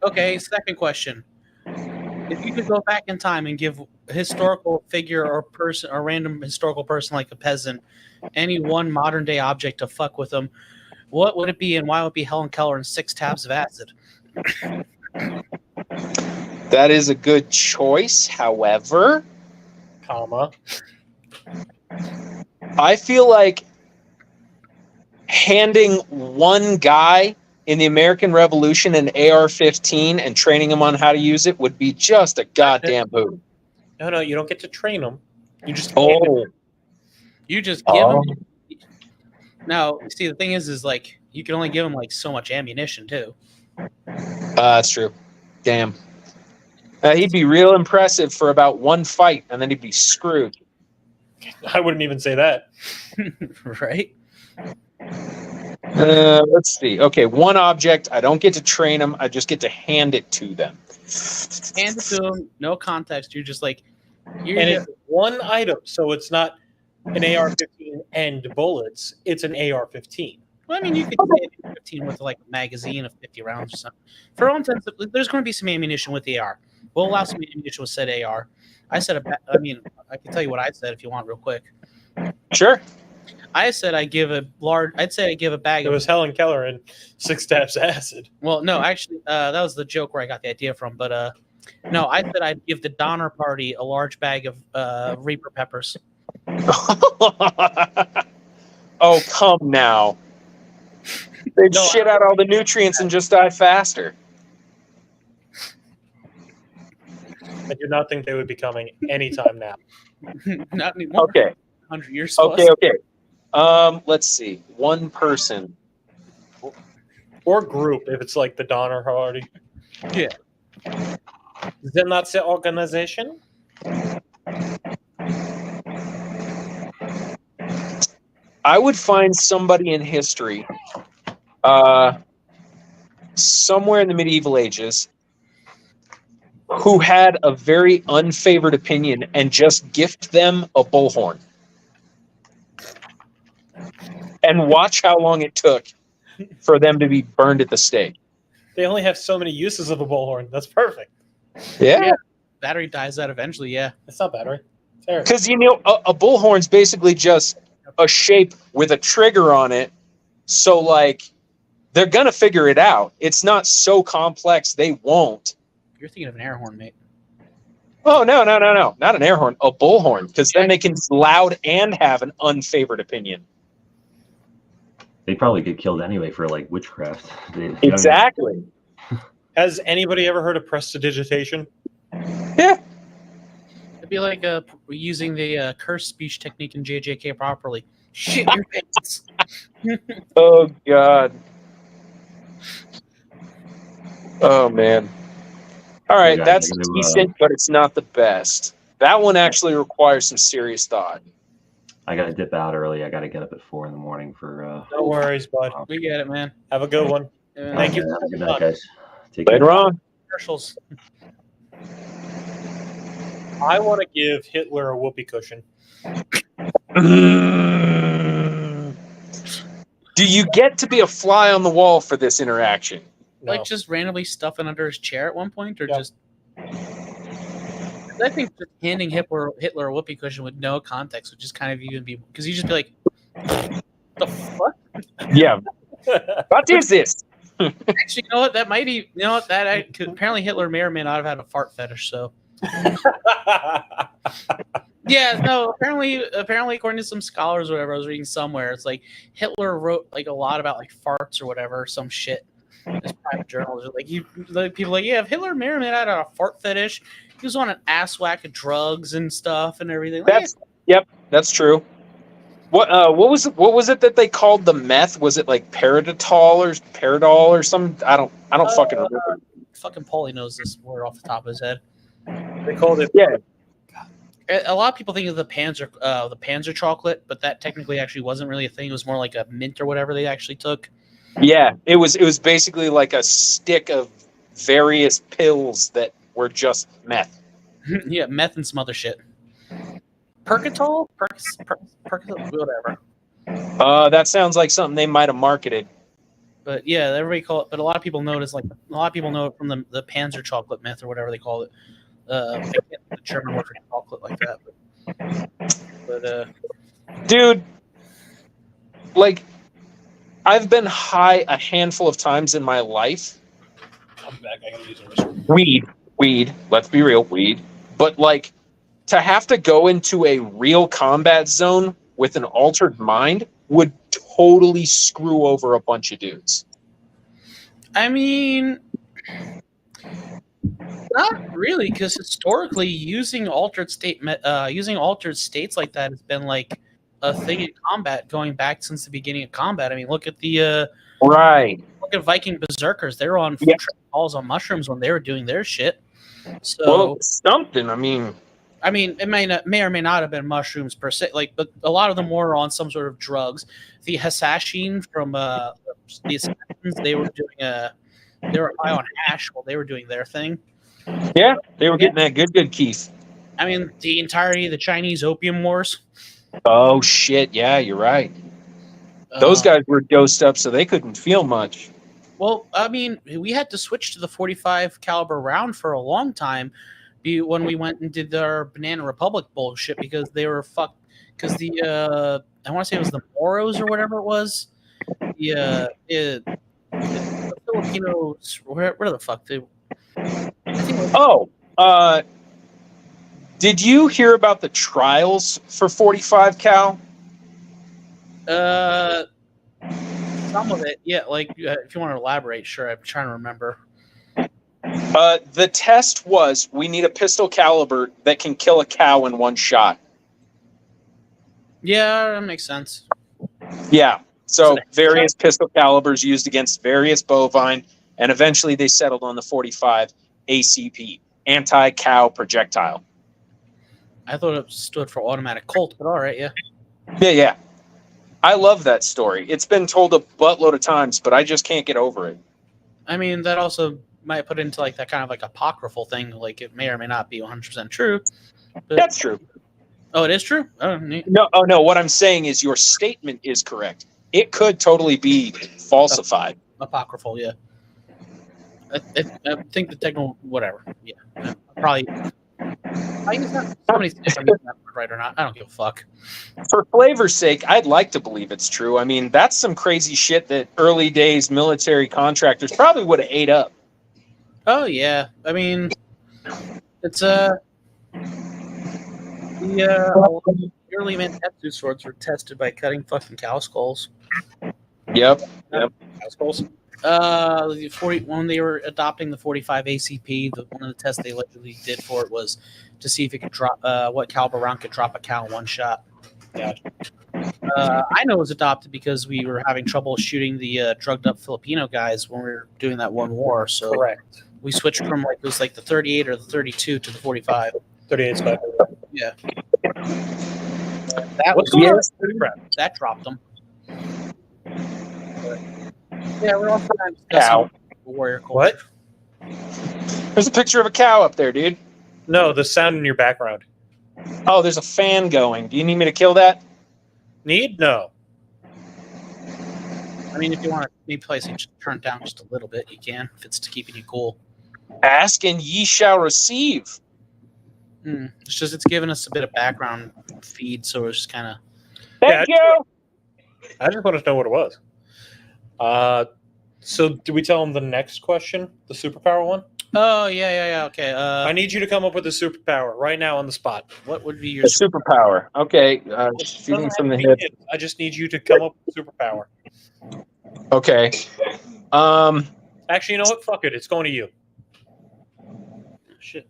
Okay, second question. If you could go back in time and give a historical figure or person or random historical person like a peasant any one modern day object to fuck with them, what would it be and why would it be Helen Keller and 6 tabs of acid? That is a good choice. However, Comma. I feel like handing one guy in the American Revolution an AR-15 and training him on how to use it would be just a goddamn hoot. No, you don't get to train them. You just Oh, You just give them. Now, see, the thing is like you can only give them like so much ammunition too. that's true. Damn. He'd be real impressive for about one fight, and then he'd be screwed. I wouldn't even say that. Right? Let's see. Okay, one object. I don't get to train them. I just get to hand it to them. Hand it to them, no context. You're just like, you're And just, it's one item, so it's not an AR-15 and bullets. It's an AR-15. well, I mean, you could say 15 with like a magazine of 50 rounds or something. For all intents, there's going to be some ammunition with the AR. We'll allow some ammunition with said AR. I said, I mean, I can tell you what I said if you want, real quick. Sure. I said I'd give a bag It of. was Helen Keller and 6 tabs of acid. Well, no, actually, that was the joke where I got the idea from. But no, I said I'd give the Donner Party a large bag of Reaper peppers. Oh, come now. They'd No, shit out all the nutrients and just die faster. I do not think they would be coming anytime now. Not anymore. Okay. 100 years plus. Okay. Let's see. One person. Or group, if it's like the Donner Party. Yeah. The Nazi organization? I would find somebody in history, somewhere in the medieval ages, who had a very unfavored opinion and just gift them a bullhorn. And watch how long it took for them to be burned at the stake. They only have so many uses of a bullhorn. That's perfect. Yeah. Battery dies out eventually, yeah. It's not battery. It's air. Because, a bullhorn's basically just a shape with a trigger on it. So, like, they're going to figure it out. It's not so complex, they won't. You're thinking of an air horn, mate. Oh, no. Not an air horn, a bullhorn. Because then they can be loud and have an unfavored opinion. They probably get killed anyway for like witchcraft. Exactly. Has anybody ever heard of prestidigitation? Yeah. It'd be like using the curse speech technique in JJK properly. Shit your pants. Oh, God. Oh, man. All right, Yeah, that's I'm gonna, decent, but it's not the best. That one actually requires some serious thought. I gotta dip out early. I gotta get up at 4 in the morning for. No worries, bud. We get it, man. Have a good one. Yeah. Thank you. Have a good night, guys. Take care. Later on. Commercials. I want to give Hitler a whoopee cushion. Do you get to be a fly on the wall for this interaction? No. Like just randomly stuffing under his chair at one point, or Yeah. just. I think just handing Hitler a whoopee cushion with no context would just kind of even be because you just be like, "The fuck." Yeah. What is this? Actually, you know what? That might be. You know what? Apparently Hitler may or may not have had a fart fetish. So yeah, no. Apparently, according to some scholars, or whatever I was reading somewhere, it's like Hitler wrote like a lot about like farts or whatever, or some shit. His private journals, people like, yeah, if Hitler may or may not had a fart fetish, he was on an ass whack of drugs and stuff and everything. That's true. What was it that they called the meth? Was it like Paradol or some? I don't fucking remember. Fucking Paulie knows this word off the top of his head. They called it. Yeah. A lot of people think of the Panzer chocolate, but that technically actually wasn't really a thing. It was more like a mint or whatever they actually took. Yeah, it was basically like a stick of various pills that were just meth. Yeah, meth and some other shit. Percatol, whatever. That sounds like something they might have marketed. But yeah, everybody call it. But a lot of people know it as like a lot of people know it from the Panzer chocolate myth or whatever they call it. I can't think of the German word for chocolate like that. But Dude, like, I've been high a handful of times in my life. I'm back. I gotta use a restroom. Weed. Let's be real, weed. But like, to have to go into a real combat zone with an altered mind would totally screw over a bunch of dudes. I mean, not really, because historically, using altered states like that has been like a thing in combat going back since the beginning of combat. I mean, look at the Right. look at Viking berserkers. They were on balls on mushrooms when they were doing their shit. So, Well, something. I mean, it may or may not have been mushrooms per se, but a lot of them were on some sort of drugs. The Hasashin from the Assassins, they were high on hash while they were doing their thing. yeah, they were getting that good Keith. I mean, the entirety of the Chinese Opium Wars. Oh shit! Yeah, you're right. Those guys were dosed up, so they couldn't feel much. Well, I mean, we had to switch to the 45 caliber round for a long time when we went and did our Banana Republic bullshit because they were fucked. Because I want to say it was the Moros or whatever it was. The Filipinos, where the fuck they? Did you hear about the trials for 45 cal? Some of it, yeah. Like, if you want to elaborate, sure. I'm trying to remember. The test was we need a pistol caliber that can kill a cow in one shot. Yeah, that makes sense. Yeah. So various pistol calibers used against various bovine, and eventually they settled on the 45 ACP, anti-cow projectile. I thought it stood for automatic Colt, but all right, yeah. Yeah. I love that story. It's been told a buttload of times, but I just can't get over it. I mean, that also might put into like that kind of like apocryphal thing. Like it may or may not be 100% true. But... That's true. Oh, it is true? Oh, neat. No. What I'm saying is your statement is correct. It could totally be falsified. Apocryphal, yeah. I think the technical, whatever. Yeah, probably. I guess not. Somebody's if I'm using that word right or not. I don't give a fuck. For flavor's sake, I'd like to believe it's true. I mean, that's some crazy shit that early days military contractors probably would have ate up. Oh yeah, I mean, it's the early Mantetsu swords were tested by cutting fucking cow skulls. Yep. Cow skulls. When they were adopting the 45 ACP, one of the tests they allegedly did for it was to see if it could drop what caliber round could drop a cow in one shot. Gotcha. I know it was adopted because we were having trouble shooting the drugged up Filipino guys when we were doing that one war. So Correct. we switched from like it was like the 38 or the 32 to the 45. 38 spot. Yeah. That was that dropped them. Yeah, we're also cow. Warrior Colt. What? There's a picture of a cow up there, dude. No, the sound in your background. Oh, there's a fan going. Do you need me to kill that? Need? No. I mean, if you want to maybe place it, just turn it down just a little bit, you can, if it's keeping you cool. Ask and ye shall receive. It's just it's giving us a bit of background feed, so it's just kind of. Thank you. I just wanted to know what it was. So do we tell them the next question, the superpower one? Oh yeah. Okay. I need you to come up with a superpower right now on the spot. What would be your A superpower. Okay. Shooting from the hip. I just need you to come up with a superpower. Okay. Actually, you know what? Fuck it. It's going to you. shit?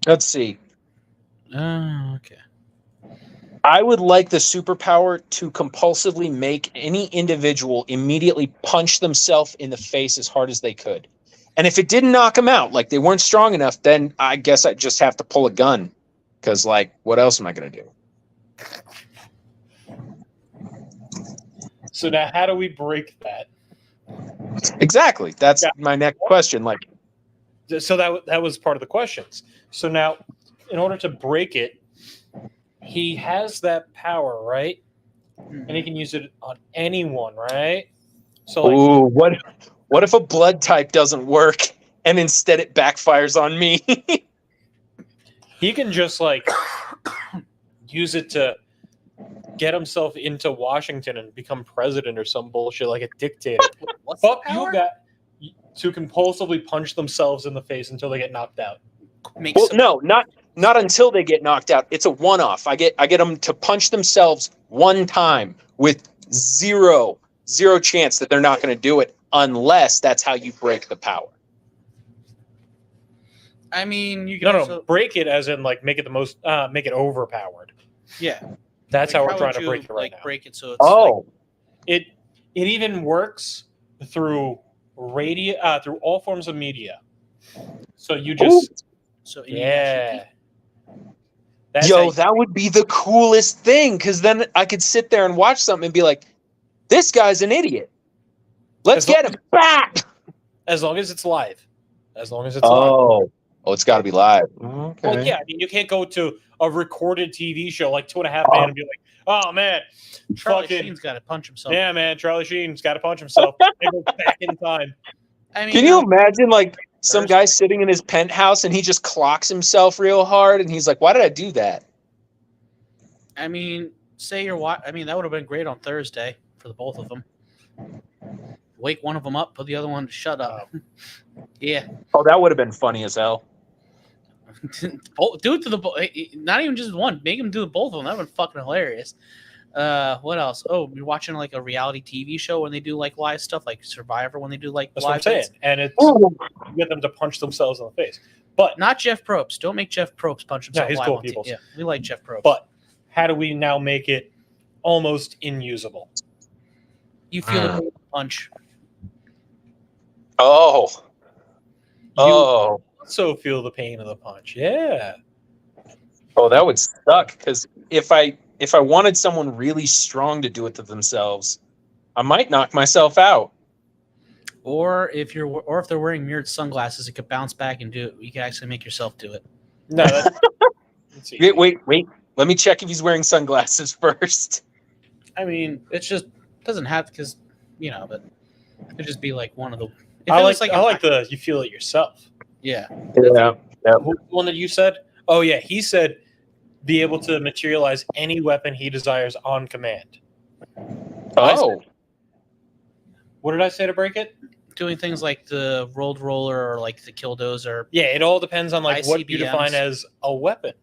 Let's see. Okay. I would like the superpower to compulsively make any individual immediately punch themselves in the face as hard as they could. And if it didn't knock them out, like they weren't strong enough, then I guess I'd just have to pull a gun. Because, like, what else am I going to do? So now how do we break that? Exactly. That's my next question. Like, So that was part of the questions. So now, in order to break it, he has that power, right? And he can use it on anyone, right? So, like, ooh, what if a blood type doesn't work and instead it backfires on me? he can just like use it to get himself into Washington and become president or some bullshit like a dictator. What's Fuck the you power? got to compulsively punch themselves in the face until they get knocked out. Well, no, not until they get knocked out. It's a one-off. I get them to punch themselves one time with zero chance that they're not going to do it unless that's how you break the power. I mean, you can No, also, break it as in like make it the most make it overpowered. yeah. That's Like, how we're would trying to you, break it right like, now. break it so it's Oh, It even works through radio through all forms of media. So you just so yeah. That's yo, how- that would be the coolest thing, because then I could sit there and watch something and be like, this guy's an idiot. Let's As long get him back. as long as it's live. As long as it's live. Oh, it's got to be live. Okay. Well, yeah, I mean, you can't go to a recorded TV show like 2.5 Man and be like, "Oh man, Charlie fucking Sheen's got to punch himself. yeah, man, Charlie Sheen's got to punch himself and go back in time." I mean, Can you imagine, like, some guy sitting in his penthouse and he just clocks himself real hard and he's like, why did I do that? I mean, say you're I mean, that would have been great on Thursday for the both of them. Wake one of them up, put the other one to shut up. Yeah. Oh, that would have been funny as hell. Do it to the not even just one. Make him do both of them. That would have been fucking hilarious. What else? Oh, you're watching like a reality TV show when they do like live stuff, like Survivor when they do like That's what I'm live saying. bits. And it's you get them to punch themselves in the face. But Not Jeff Probst. Don't make Jeff Probst punch himself he's live cool on people. TV. Yeah, we like Jeff Probst. but how do we now make it almost inusable? you feel the punch. Oh. You Oh. also feel the pain of the punch. Yeah. Oh, that would suck. Because if I wanted someone really strong to do it to themselves, I might knock myself out. Or if they're wearing mirrored sunglasses, it could bounce back and do it. You can actually make yourself do it. No. That's, let's see. Wait. Let me check if he's wearing sunglasses first. I mean, it's just doesn't have because but it'd just be like one of the. If I it like was the you feel it yourself. Yeah. Yeah. What was the one that you said? Oh yeah, he said be able to materialize any weapon he desires on command. Oh. What did I say to break it? Doing things like the rolled roller or like the killdozer. Yeah, it all depends on like what you ICBMs. define as a weapon.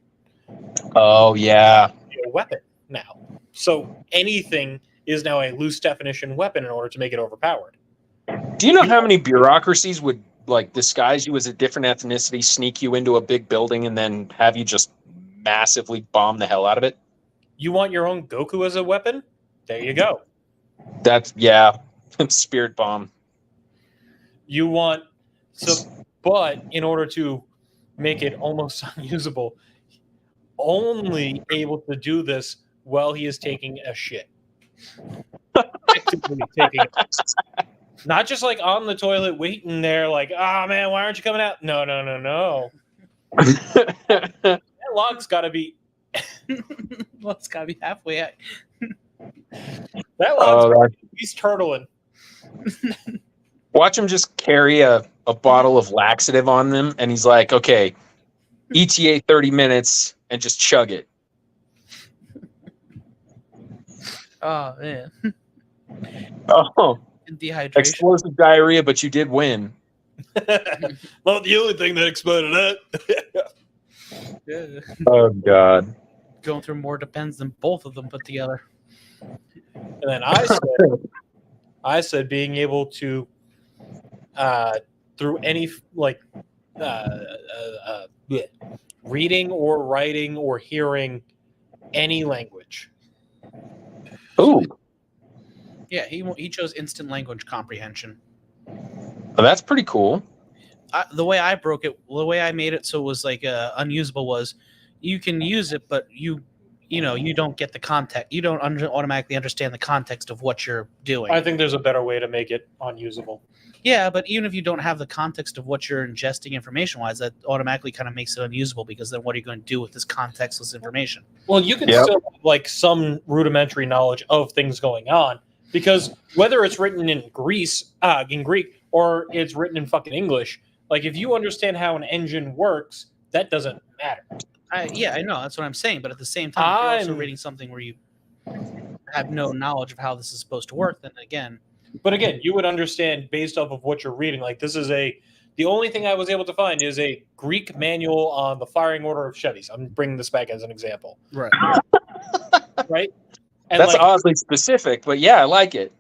Oh yeah. A weapon now. So anything is now a loose definition weapon in order to make it overpowered. Do you know how many bureaucracies would like disguise you as a different ethnicity, sneak you into a big building, and then have you just massively bomb the hell out of it? You want your own Goku as a weapon? There you go. That's spirit bomb. You want but in order to make it almost unusable, only able to do this while he is taking a shit. Actively taking it. Not just like on the toilet waiting there like, man, why aren't you coming out? No. That log's gotta be Well, it's gotta be halfway out. that log's Oh, he's turtling. watch him just carry a bottle of laxative on them, and he's like, okay, ETA 30 minutes, and just chug it. Oh man. Oh, Dehydration. explosive diarrhea, but you did win. Not the only thing that exploded that. Yeah. Oh, God. Going through more depends than both of them put together. And then I said being able to through any reading or writing or hearing any language. Ooh, Yeah, he chose instant language comprehension. well, that's pretty cool. The way I broke it, the way I made it so it was like unusable was you can use it, but you don't get the context. You don't automatically understand the context of what you're doing. I think there's a better way to make it unusable. Yeah, but even if you don't have the context of what you're ingesting information-wise, that automatically kind of makes it unusable because then what are you going to do with this contextless information? Well, you can Yep. still have like some rudimentary knowledge of things going on because whether it's written in Greek, or it's written in fucking English, like if you understand how an engine works, that doesn't matter. I know that's what I'm saying, but at the same time, if you're also reading something where you have no knowledge of how this is supposed to work, then again. But again, you would understand based off of what you're reading. Like this is the only thing I was able to find is a Greek manual on the firing order of Chevys. I'm bringing this back as an example. Right. Right? And That's like, oddly specific, but yeah, I like it.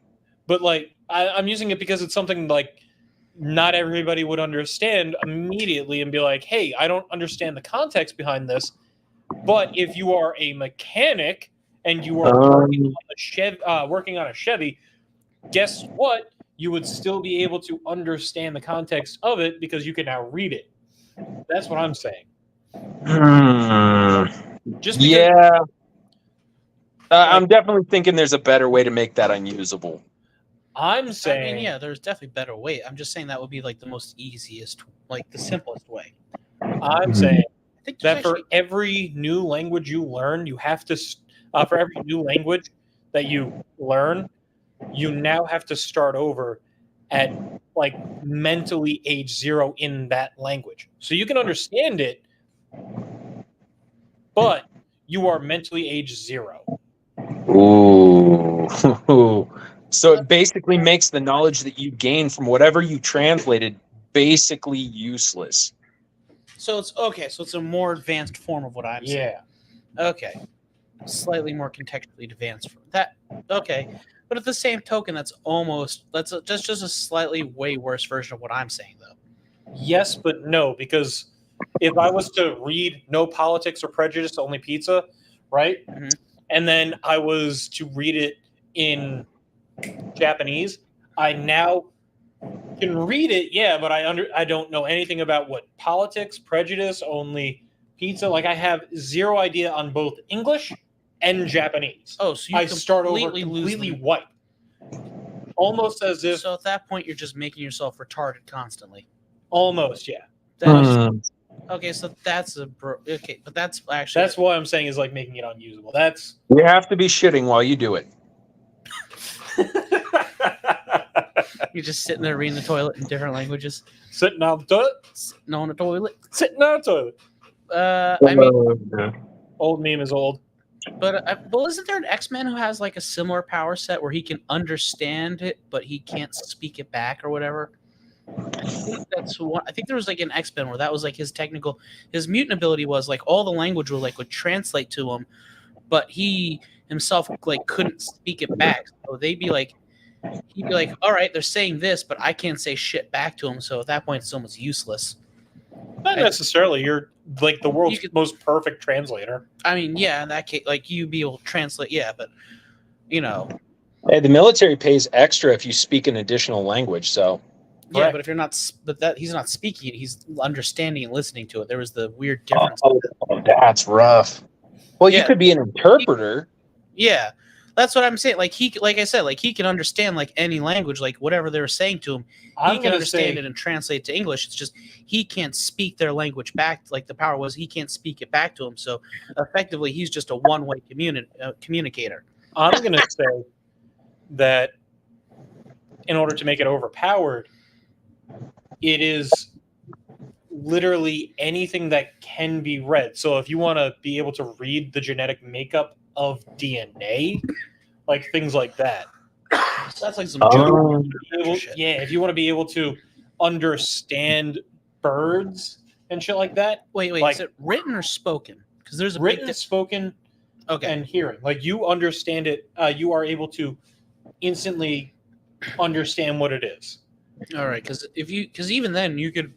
but like I'm using it because it's something like not everybody would understand immediately and be like, hey, I don't understand the context behind this. But if you are a mechanic and you are working on a Chevy, guess what? You would still be able to understand the context of it because you can now read it. That's what I'm saying. Just because, Yeah. I'm definitely thinking there's a better way to make that unusable. I'm I saying, mean, yeah, there's definitely better way. I'm just saying that would be like the most easiest, like the simplest way. I'm saying I think there's that for actually- every new language you learn, you have to, for every new language that you learn, you now have to start over at like mentally age 0 in that language. So you can understand it, but you are mentally age 0. Ooh. So it basically makes the knowledge that you gain from whatever you translated basically useless. So it's okay. So it's a more advanced form of what I'm saying. Yeah. Okay. slightly more contextually advanced for that. Okay, but at the same token, that's just a slightly way worse version of what I'm saying, though. Yes, but no, because if I was to read No Politics or Prejudice, Only Pizza, right? Mhm. And then I was to read it in Japanese, I now can read it, yeah, but I don't know anything about what politics, prejudice, only pizza. Like I have zero idea on both English and Japanese. Oh, so you I start over completely lose completely them. white. Almost as if So at that point, you're just making yourself retarded constantly. almost, yeah. Okay, so that's okay, but that's That's what I'm saying is like making it unusable. That's You have to be shitting while you do it. you're just sitting there reading the toilet in different languages. sitting on the toilet. Sitting on the toilet. Sitting on the toilet. I mean, Old meme is old. but well, isn't there an X-Men who has like a similar power set where he can understand it, but he can't speak it back or whatever? I think that's one. I think there was like an X-Men where that was like his mutant ability was like all the language would translate to him, but he himself like couldn't speak it back. So he'd be like, all right, they're saying this, but I can't say shit back to him. So at that point, it's almost useless. Not necessarily. You're like the world's You could- most perfect translator. I mean, yeah, in that case, like you'd be able to translate, yeah, but you know, Hey, the military pays extra if you speak an additional language. So yeah, Correct. but if you're not, but that he's not speaking it, he's understanding and listening to it. There was the weird difference. that's rough. Well, you Yeah. could be an interpreter. Yeah, that's what I'm saying. Like like I said, like he can understand like any language, like whatever they were saying to him, he I'm can gonna understand say it and translate it to English. It's just he can't speak their language back. Like the power was he can't speak it back to him. So effectively, he's just a one-way communicator. I'm gonna say that in order to make it overpowered, it is literally anything that can be read. So if you want to be able to read the genetic makeup of DNA, like things like that. That's like some shit. Yeah, if you want to be able to understand birds and shit like that, Wait, like- is it written or spoken? Because there's a written, big spoken, okay. and hearing. Like you understand it, you are able to instantly understand what it is. All right, because even then you could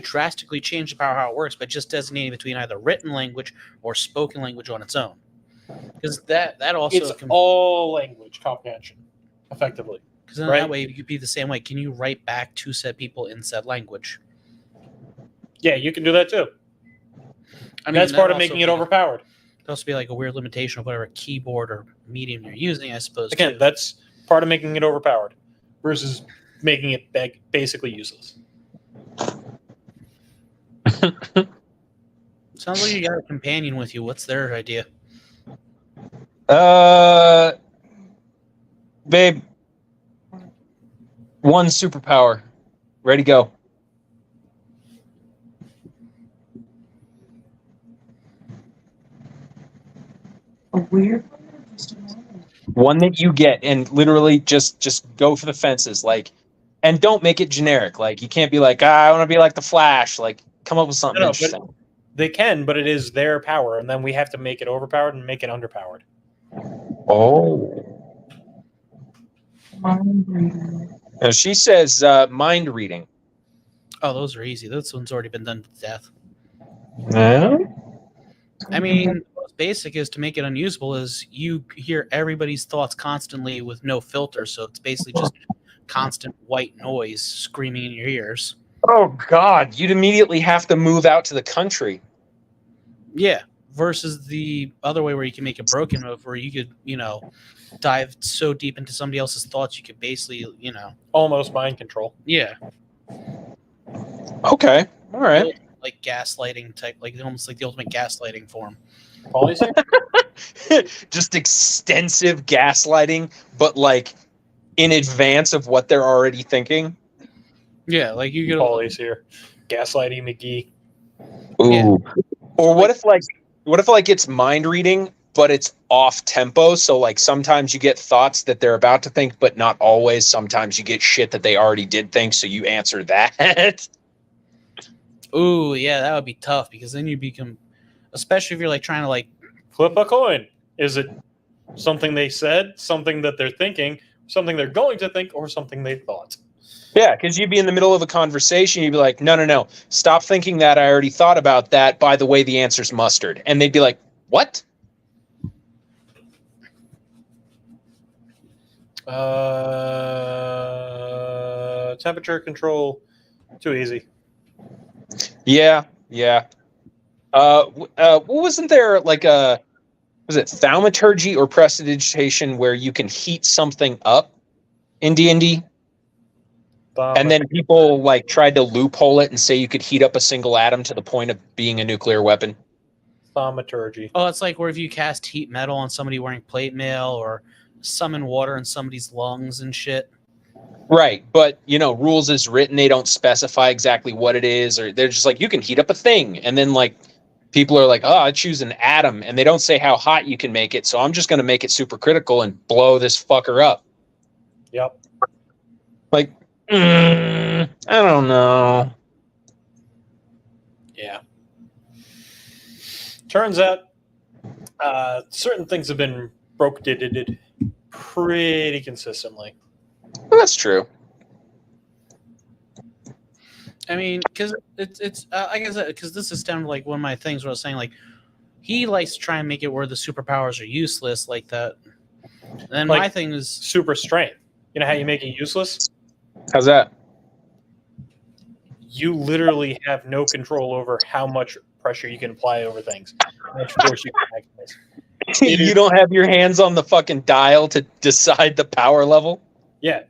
drastically change the power how it works by just designating between either written language or spoken language on its own. Because that also It's all language comprehension, effectively. because then right. that way you could be the same way. Can you write back to said people in said language? Yeah, you can do that too. I mean, That's that'd part of also making it be- overpowered. It'd also be like a weird limitation of whatever keyboard or medium you're using, I suppose. Again, too. that's part of making it overpowered versus making it basically useless. Sounds like you got a companion with you. What's their idea? Babe, one superpower. Ready, go. A weird one or just a normal one? One that you get and literally just go for the fences, like, and don't make it generic. Like, you can't be like, I want to be like the Flash. Like, come up with something No, but- interesting. They can, but it is their power, and then we have to make it overpowered and make it underpowered. Oh. Mind reading. Now, she says mind reading. Oh, those are easy. Those one's already been done to death. Yeah. I mean, the most basic is to make it unusable is you hear everybody's thoughts constantly with no filter, so it's basically just constant white noise screaming in your ears. Oh God, you'd immediately have to move out to the country. Yeah, versus the other way where you can make it broken move, where you could, dive so deep into somebody else's thoughts, you could basically, Almost mind control. yeah, Okay, all right. like gaslighting type, like almost like the ultimate gaslighting form. Policy? Just extensive gaslighting, but like in advance of what they're already thinking. Yeah, like you could. Police here. Gaslighting McGee. Ooh. Yeah. Or what if it's mind reading, but it's off tempo? So like sometimes you get thoughts that they're about to think, but not always. Sometimes you get shit that they already did think, so you answer that. Ooh, yeah, that would be tough because then you become, especially if you're like trying to like Flip a coin. Is it something they said, something that they're thinking, something they're going to think, or something they thought? Yeah, because you'd be in the middle of a conversation, you'd be like, no, stop thinking that. I already thought about that. By the way, the answer's mustard. And they'd be like, what? Temperature control, too easy. Yeah. Wasn't there like was it thaumaturgy or prestidigitation where you can heat something up in D&D? And then people like tried to loophole it and say you could heat up a single atom to the point of being a nuclear weapon. Thaumaturgy. Oh, it's like where if you cast heat metal on somebody wearing plate mail or summon water in somebody's lungs and shit. Right, but rules as written, they don't specify exactly what it is, or they're just like, you can heat up a thing, and then like people are like, oh, I choose an atom, and they don't say how hot you can make it, so I'm just going to make it supercritical and blow this fucker up. Yep. Like, I don't know. Yeah. Turns out, certain things have been broke-did pretty consistently. Well, that's true. I mean, because it's I guess because this is down to like one of my things where I was saying like he likes to try and make it where the superpowers are useless like that. And then Like my thing is super strength. You know how you make it useless? How's that? You literally have no control over how much pressure you can apply over things. How much force you can activate. You don't have your hands on the fucking dial to decide the power level? Yeah.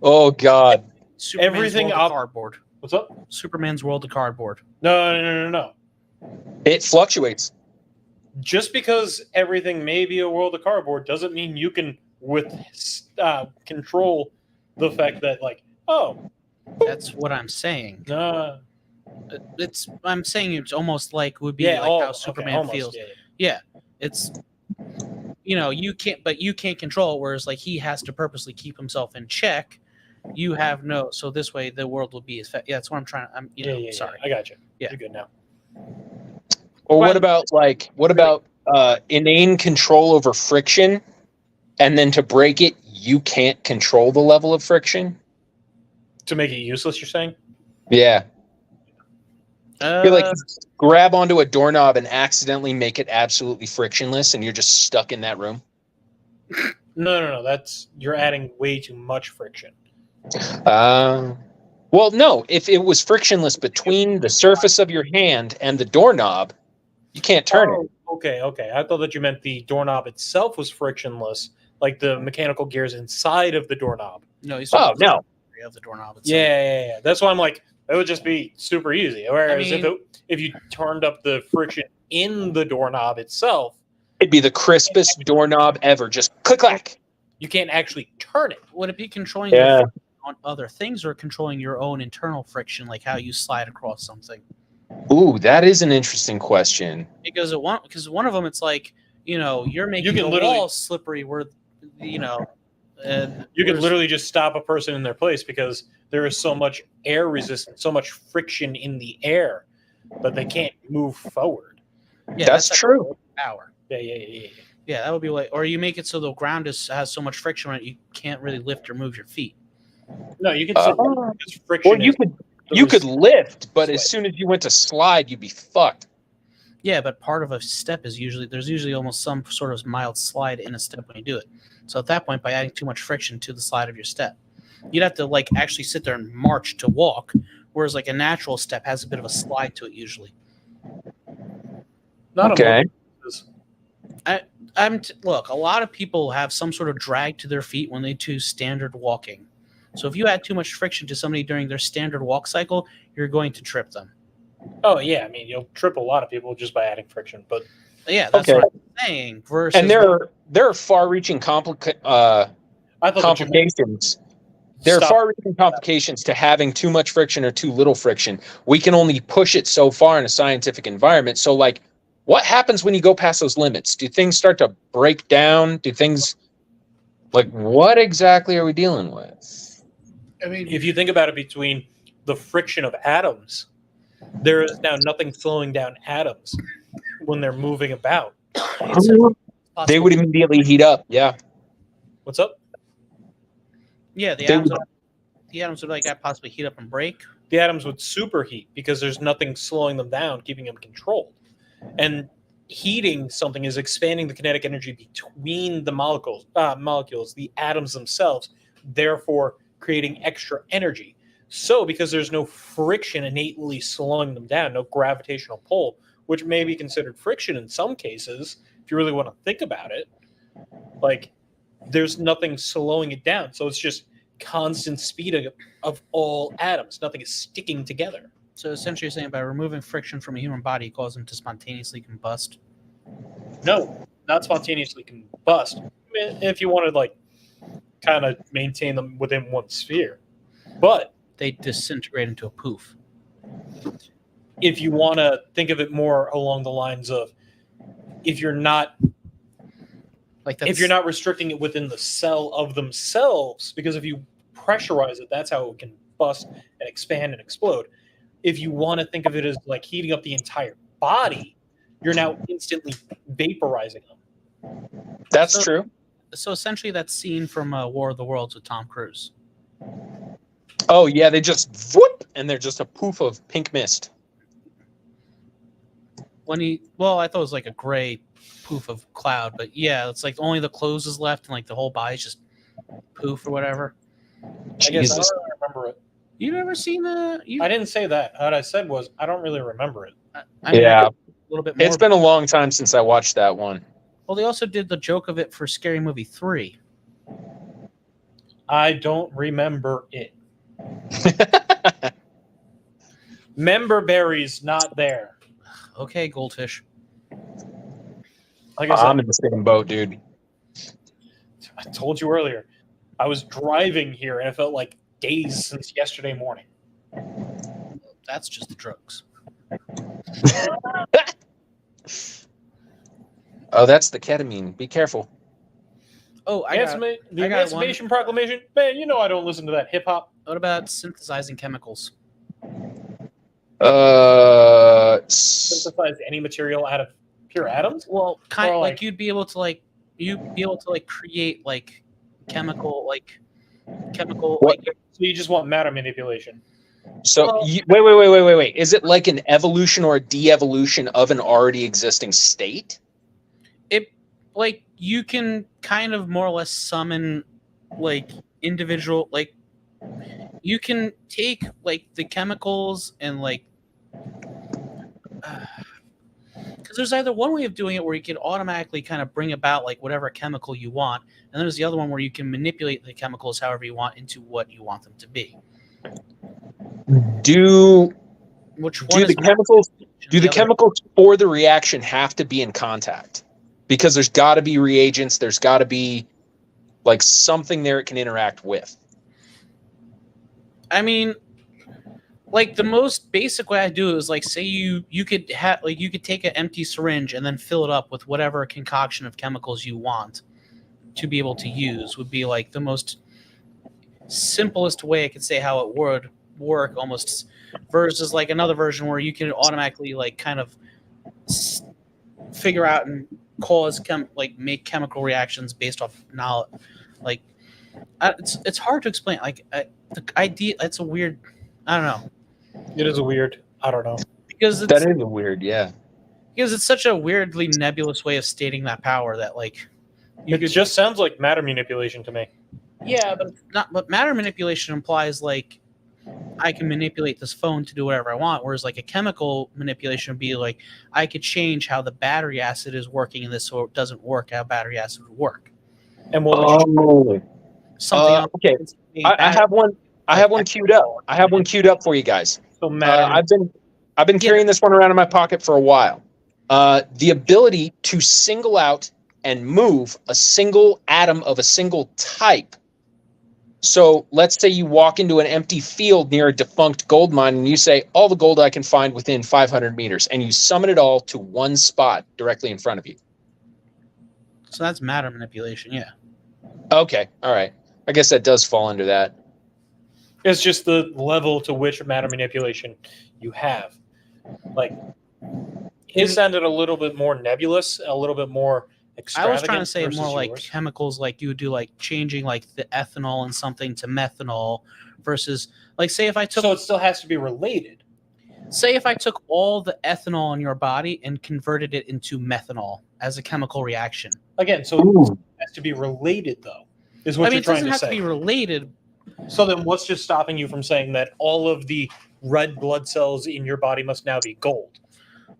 Oh, God. Superman's everything World of up- cardboard. What's up? Superman's World of Cardboard. No. It fluctuates. Just because everything may be a world of cardboard doesn't mean you can control the fact that, like, oh, That's what I'm saying. nah. I'm saying it's almost like would be Yeah, like oh, how okay, Superman almost, feels. yeah. Yeah, it's you can't control it. Whereas like he has to purposely keep himself in check. You have no, so this way the world will be as fast. Yeah, that's what I'm trying. Yeah. Sorry. I got you. Yeah. You're good now. Or Well, what about inane control over friction, and then to break it, you can't control the level of friction? To make it useless, you're saying? Yeah. You're like, Uh, grab onto a doorknob and accidentally make it absolutely frictionless, and you're just stuck in that room. No. That's you're adding way too much friction. Well, no. If it was frictionless between the surface of your hand and the doorknob, you can't turn it. Okay. I thought that you meant the doorknob itself was frictionless, like the mechanical gears inside of the doorknob. no, he's Oh, no. of the doorknob itself. Yeah. That's why I'm like, it would just be super easy. Whereas I mean- if you turned up the friction in the doorknob itself, It'd be the crispest doorknob ever. Just click clack. you can't actually turn it. Would it be controlling Yeah. your friction on other things or controlling your own internal friction, like how you slide across something? Ooh, that is an interesting question. Because one of them, it's like you're making can the literally- wall slippery. Where and You could whereas- literally just stop a person in their place because there is so much air resistance, so much friction in the air that they can't move forward. Yeah, That's like true. Power. Yeah. Yeah, that would be like, or you make it so the ground has so much friction on it you can't really lift or move your feet. No, you can still because friction. Well, you is- could lift, but as soon as you went to slide, you'd be fucked. Yeah, but part of a step is there's usually almost some sort of mild slide in a step when you do it. So at that point, by adding too much friction to the slide of your step, you'd have to like actually sit there and march to walk, whereas like a natural step has a bit of a slide to it usually. Not Okay. Look, a lot of people have some sort of drag to their feet when they do standard walking. So if you add too much friction to somebody during their standard walk cycle, you're going to trip them. Oh yeah, I mean you'll trip a lot of people just by adding friction, but Yeah, that's Okay. what I'm saying. Versus And there are far-reaching I thought that you complications. There are Stop. far-reaching complications to having too much friction or too little friction. We can only push it so far in a scientific environment. So, like, what happens when you go past those limits? Do things start to break down? Do things like what exactly are we dealing with? I mean, if you think about it, between the friction of atoms, there is now nothing slowing down atoms when they're moving about. They would immediately heat up. Yeah. What's up? Yeah, the They atoms. would- The atoms would like possibly heat up and break. The atoms would superheat because there's nothing slowing them down, keeping them controlled. And heating something is expanding the kinetic energy between the molecules, the atoms themselves, therefore creating extra energy. So because there's no friction innately slowing them down, no gravitational pull, which may be considered friction in some cases, if you really want to think about it, like there's nothing slowing it down. So it's just constant speed of all atoms. Nothing is sticking together. So essentially, you're saying by removing friction from a human body, it causes them to spontaneously combust. No, not spontaneously combust. I mean, if you want to like kind of maintain them within one sphere. But They disintegrate into a poof. if you want to think of it more along the lines of if you're not restricting it within the cell of themselves, because if you pressurize it, that's how it can bust and expand and explode. If you want to think of it as like heating up the entire body, you're now instantly vaporizing them. That's true. So essentially, that scene from War of the Worlds with Tom Cruise. Oh yeah, they just whoop, and they're just a poof of pink mist. I thought it was like a gray poof of cloud, but yeah, it's like only the clothes is left and like the whole body's just poof or whatever. I guess I Jesus. don't really remember it. You've ever seen I didn't say that. What I said was I don't really remember it. I mean, Yeah. a little bit more. It's been a long time since I watched that one. Well, they also did the joke of it for Scary Movie 3. I don't remember it. Member berries not there. Okay, Goldfish. Like I said, I'm in the same boat, dude. I told you earlier, I was driving here and it felt like days since yesterday morning. That's just the drugs. Oh, that's the ketamine. Be careful. Oh, The I got one. Emancipation Proclamation? Man, you know I don't listen to that hip hop. What about synthesizing chemicals? Synthesize any material out of pure atoms? Well, Or, like you'd be able to create like chemical What? like So you just want matter manipulation. So Well- wait. Is it like an evolution or a de-evolution of an already existing state? like you can kind of more or less summon like individual like you can take like the chemicals and like because there's either one way of doing it where you can automatically kind of bring about like whatever chemical you want, and there's the other one where you can manipulate the chemicals however you want into what you want them to be. Do Which do one the is chemicals do the other- chemicals for the reaction have to be in contact? Because there's got to be reagents. There's got to be like something there it can interact with. I mean, like the most basic way I do it is like say you could have like you could take an empty syringe and then fill it up with whatever concoction of chemicals you want to be able to use would be like the most simplest way I could say how it would work almost versus like another version where you can automatically like kind of figure out and cause make chemical reactions based off knowledge. Like it's hard to explain. Like the idea, it's a weird. I don't know It is a weird. I don't know. because it's That is a weird, yeah. because it's such a weirdly nebulous way of stating that power that like It just sounds like matter manipulation to me. yeah, but it's not. But matter manipulation implies like I can manipulate this phone to do whatever I want, whereas like a chemical manipulation would be like I could change how the battery acid is working in this so it doesn't work how battery acid would work. And we'll Something okay. I have one. I have one queued up. I have one queued up for you guys. so matter. I've been carrying this one around in my pocket for a while. The ability to single out and move a single atom of a single type. So let's say you walk into an empty field near a defunct gold mine and you say, all the gold I can find within 500 meters, and you summon it all to one spot directly in front of you. So that's matter manipulation, yeah. Okay, all right. I guess that does fall under that. It's just the level to which matter manipulation you have. Like His sounded a little bit more nebulous, a little bit more I extravagant. was trying to say versus more like yours. chemicals, like you would do like changing like the ethanol in something to methanol versus like say if I took So it still has to be related. say if I took all the ethanol in your body and converted it into methanol as a chemical reaction. Again, so Ooh. it has to be related, though, is what I mean, you're it trying doesn't to have say. to be related. So then what's just stopping you from saying that all of the red blood cells in your body must now be gold?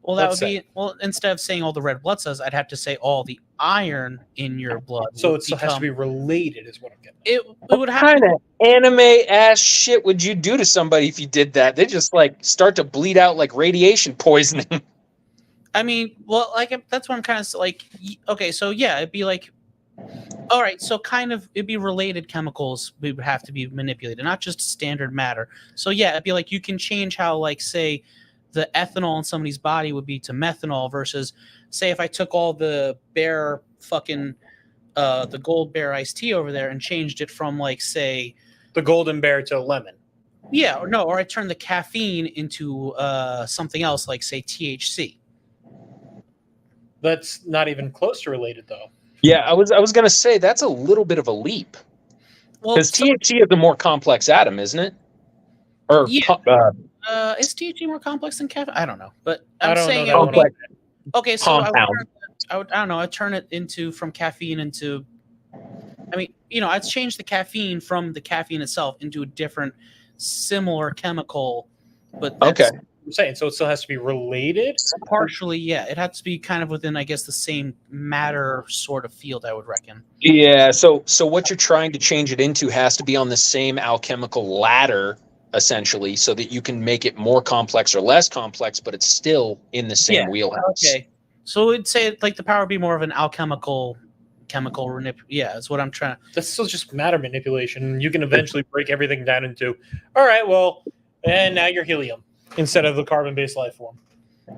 Well, that Let's would be well. Instead of saying all the red blood cells, I'd have to say all the iron in your blood. So would it still has to be become- related, is what I'm getting at. It would What have kind to. of anime ass shit would you do to somebody if you did that? They just like start to bleed out like radiation poisoning. I mean, well, like that's what I'm kind of like. Okay, so yeah, it'd be like, all right, so kind of it'd be related chemicals would have to be manipulated, not just standard matter. So yeah, it'd be like you can change how, like, say, the ethanol in somebody's body would be to methanol versus, say, if I took all the bear fucking the gold bear iced tea over there and changed it from, like, say, The golden bear to lemon. yeah, or no, or I turned the caffeine into something else, like, say, THC. That's not even close to related, though. Yeah, I was gonna say that's a little bit of a leap Well, because THC is a more complex atom, isn't it? Or Yeah. Is THC more complex than caffeine? I don't know, but I I'm don't saying know it that would one. be okay. So Compound. I don't know. I'd turn it into from caffeine into. I mean, I'd change the caffeine from the caffeine itself into a different, similar chemical, but that's Okay. I'm saying, so it still has to be related. partially, yeah. It has to be kind of within, I guess, the same matter sort of field, I would reckon. Yeah, so what you're trying to change it into has to be on the same alchemical ladder, essentially, so that you can make it more complex or less complex, but it's still in the same Yeah, wheelhouse. Okay, so it'd say like the power would be more of an alchemical, Yeah, that's what I'm trying. That's still just matter manipulation. You can eventually break everything down into, all right, well, and now you're helium instead of the carbon-based life form.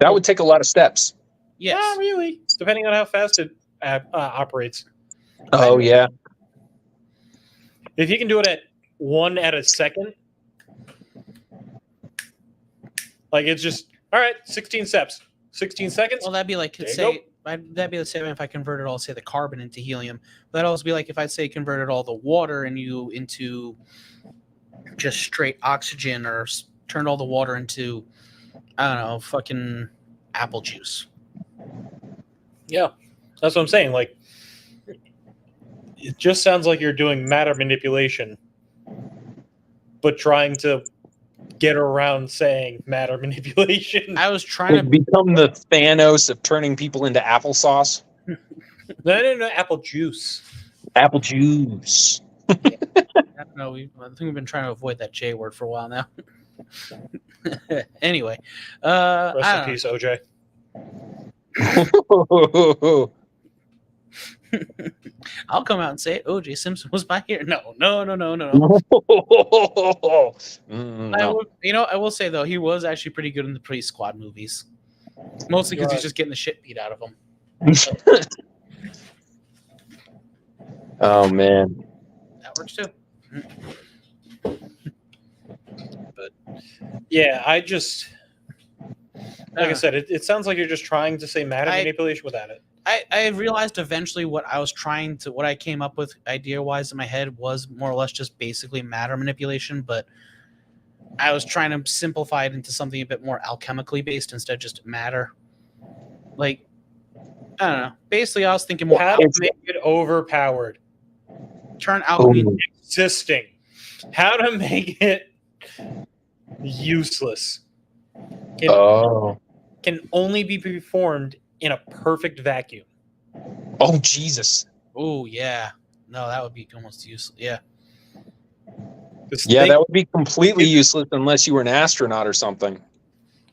That would take a lot of steps. Yes. Not really, depending on how fast it operates. Oh yeah. If you can do it at 1 at a second, like it's just, all right, 16 steps, 16 seconds. Well, that'd be like There you say that'd be the same if I converted all, say, the carbon into helium. That'd also be like if I'd say converted all the water into just straight oxygen, or turned all the water into, I don't know, fucking apple juice. Yeah, that's what I'm saying. Like, it just sounds like you're doing matter manipulation, but trying to get around saying matter manipulation. I was trying to. Become the Thanos of turning people into applesauce. No, apple juice. Apple juice. I don't know. I think we've been trying to avoid that J word for a while now. Anyway, Rest I in don't peace, OJ. I'll come out and say it. OJ Simpson was my hero. No. I will say though, he was actually pretty good in the Police Squad movies. Mostly because he's just getting the shit beat out of him. Oh man. That works too. But yeah, I just, like I said, it sounds like you're just trying to say matter manipulation without it. I realized eventually what I came up with idea wise in my head was more or less just basically matter manipulation, but I was trying to simplify it into something a bit more alchemically based instead of just matter. Like, I don't know. Basically, I was thinking more How to make it overpowered. turn alchemy. Existing. How to make it useless. Can only be performed in a perfect vacuum. Oh Jesus. Oh yeah. No, that would be almost useless. Yeah. Yeah, that would be completely useless unless you were an astronaut or something.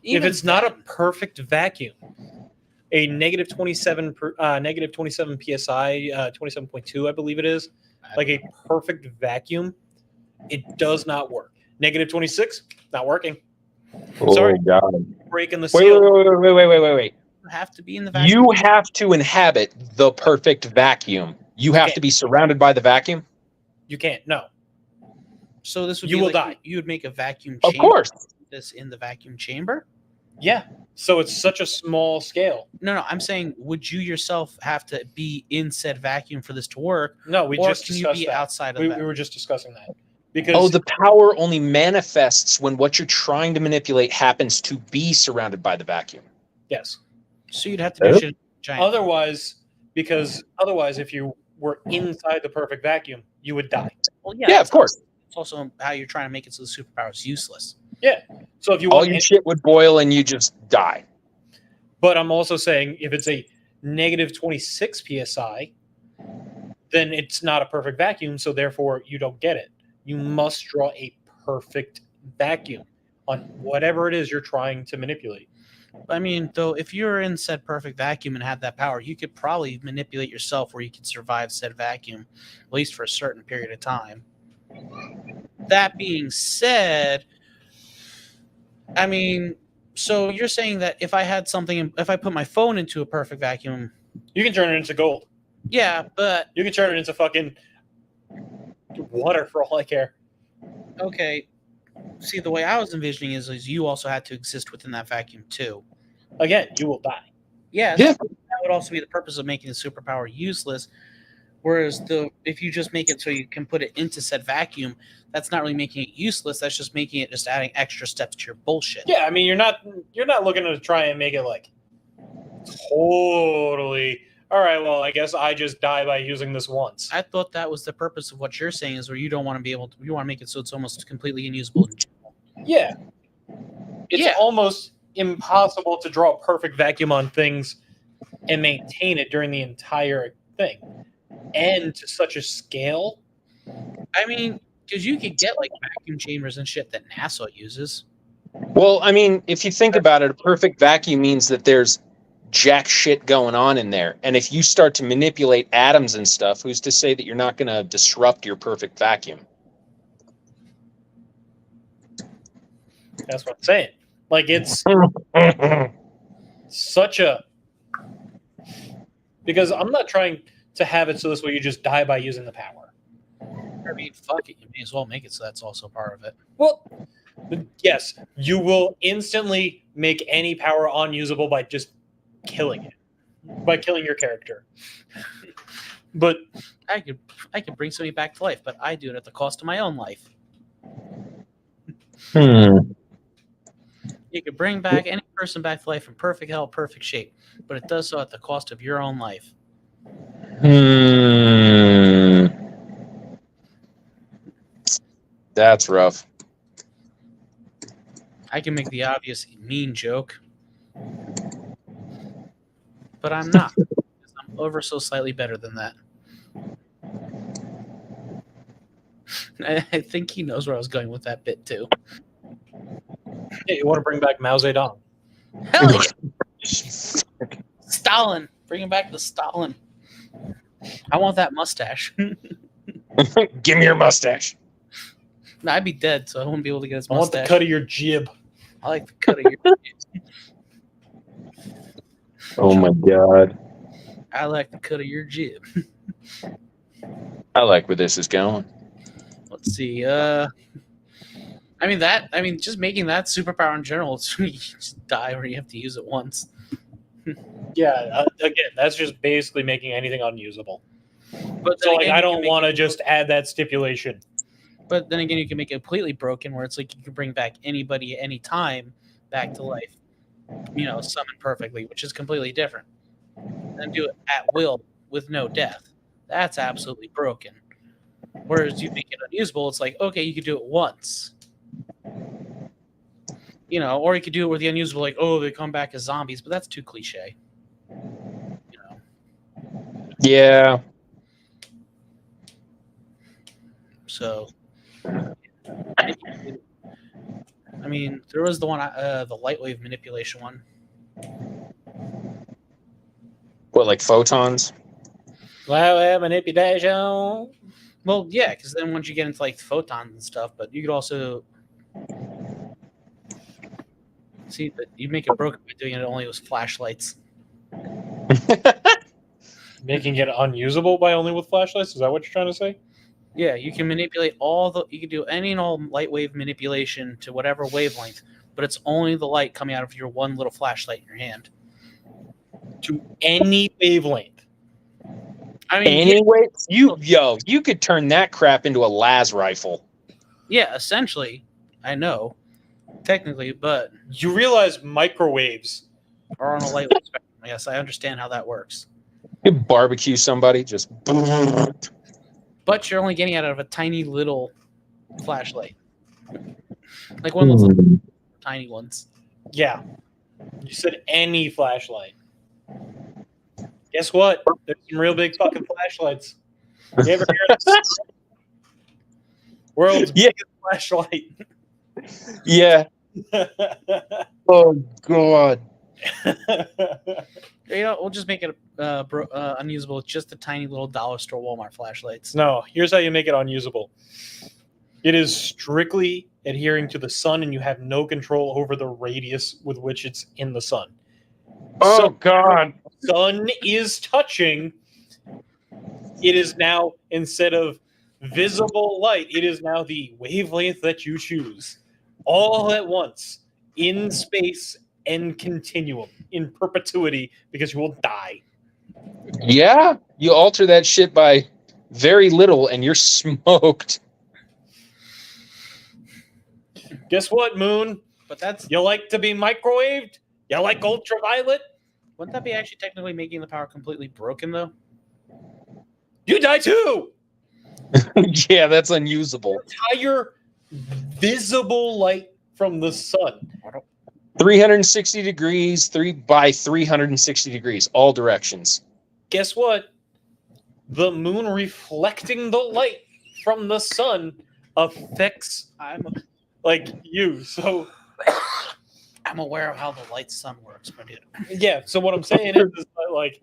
If it's not a perfect vacuum, a negative 27 psi, 27.2, I believe it is, like a perfect vacuum, it does not work. Negative 26, not working. Sorry, God. breaking the seal. Wait. You have to be in the vacuum. You have to inhabit the perfect vacuum. You have to be surrounded by the vacuum. You can't. No. So this would You be will like die. you would make a vacuum Of chamber. course. This in the vacuum chamber. Yeah. So it's such a small scale. No, I'm saying, would you yourself have to be in said vacuum for this to work? No, we Or just can you discussed be that. outside of We that? were just discussing that. Because Oh, the power only manifests when what you're trying to manipulate happens to be surrounded by the vacuum. yes. So you'd have to do Oh. shit giant. Otherwise, if you were inside the perfect vacuum, you would die. Well, Yeah, of course. It's also how you're trying to make it so the superpower is useless. So if you All want, your shit would boil and you just die. but I'm also saying if it's a negative 26 psi, then it's not a perfect vacuum. So therefore, you don't get it. You must draw a perfect vacuum on whatever it is you're trying to manipulate. I mean, though, if you're in said perfect vacuum and had that power, you could probably manipulate yourself where you could survive said vacuum, at least for a certain period of time. That being said, I mean, so you're saying that if I had something, if I put my phone into a perfect vacuum, You can turn it into gold. yeah, but You can turn it into fucking water for all I care. okay. See, the way I was envisioning is you also had to exist within that vacuum too. Again, you will die. Yes, Yeah. that would also be the purpose of making the superpower useless. Whereas if you just make it so you can put it into said vacuum, that's not really making it useless. That's just making it just adding extra steps to your bullshit. Yeah, I mean you're not looking to try and make it like totally. All right, well, I guess I just die by using this once. I thought that was the purpose of what you're saying is where you don't want to be able to, you want to make it so it's almost completely unusable in general. Yeah. It's Yeah. almost impossible to draw a perfect vacuum on things and maintain it during the entire thing. And to such a scale. I mean, because you could get like vacuum chambers and shit that NASA uses. Well, I mean, if you think about it, a perfect vacuum means that there's jack shit going on in there. And if you start to manipulate atoms and stuff, who's to say that you're not going to disrupt your perfect vacuum? That's what I'm saying. Like it's such a because I'm not trying to have it so this way you just die by using the power. I mean, fuck it, you may as well make it so that's also part of it. Well, yes, you will instantly make any power unusable by just killing it, by killing your character. But I could bring somebody back to life, but I do it at the cost of my own life. You could bring back any person back to life in perfect health, perfect shape, but it does so at the cost of your own life. That's rough. I can make the obvious mean joke, but I'm not. Because I'm over so slightly better than that. I think he knows where I was going with that bit too. hey, you want to bring back Mao Zedong? Hell yeah! Stalin, bringing back the Stalin. I want that mustache. Give me your mustache. I'd be dead, so I wouldn't be able to get his I want the mustache. cut of your jib. I like the cut of your. Oh my god. I like the cut of your jib. I like where this is going. Let's see. Just making that superpower in general, it's you just die or you have to use it once. Yeah, again, that's just basically making anything unusable. But So, then like, again, I you don't can make want to it- just add that stipulation. But then again, you can make it completely broken, where it's like you can bring back anybody at any time back to life. Summon perfectly, which is completely different. And do it at will with no death. That's absolutely broken. Whereas you make it unusable, it's like, okay, you could do it once. Or you could do it with the unusable, like, oh, they come back as zombies, but that's too cliche. Yeah. So, I mean, there was the one, the light wave manipulation one. What, like photons? Well, manipulation. Well, yeah, because then once you get into like photons and stuff, but you could also see that you make it broken by doing it only with flashlights. Making it unusable by only with flashlights? Is that what you're trying to say? Yeah, you can manipulate you can do any and all light wave manipulation to whatever wavelength but it's only the light coming out of your one little flashlight in your hand. To any wavelength. I mean, Anyway, you could turn that crap into a las rifle. yeah, essentially, I know, technically, but You realize microwaves. are on a lightweight spectrum. Yes, I understand how that works. You barbecue somebody, just But you're only getting it out of a tiny little flashlight, like one of those little tiny ones. Yeah. You said any flashlight. Guess what? There's some real big fucking flashlights. You ever hear of this? World's Yeah. biggest flashlight. yeah. Oh god. You know, we'll just make it unusable with just the tiny little dollar store Walmart flashlights. No, here's how you make it unusable. It is strictly adhering to the sun, and you have no control over the radius with which it's in the sun. Oh god. Sun is touching. It is now, instead of visible light, it is now the wavelength that you choose, all at once, in space and continuum, in perpetuity, because you will die. Yeah, you alter that shit by very little and you're smoked. Guess what, Moon? But that's You like to be microwaved? You like ultraviolet? wouldn't that be actually technically making the power completely broken though? You die too! Yeah, that's unusable. Entire visible light from the sun. 360 degrees, 3 by 360 degrees, all directions. Guess what? The moon reflecting the light from the sun affects like you. So I'm aware of how the light sun works, but yeah, so what I'm saying is that, like,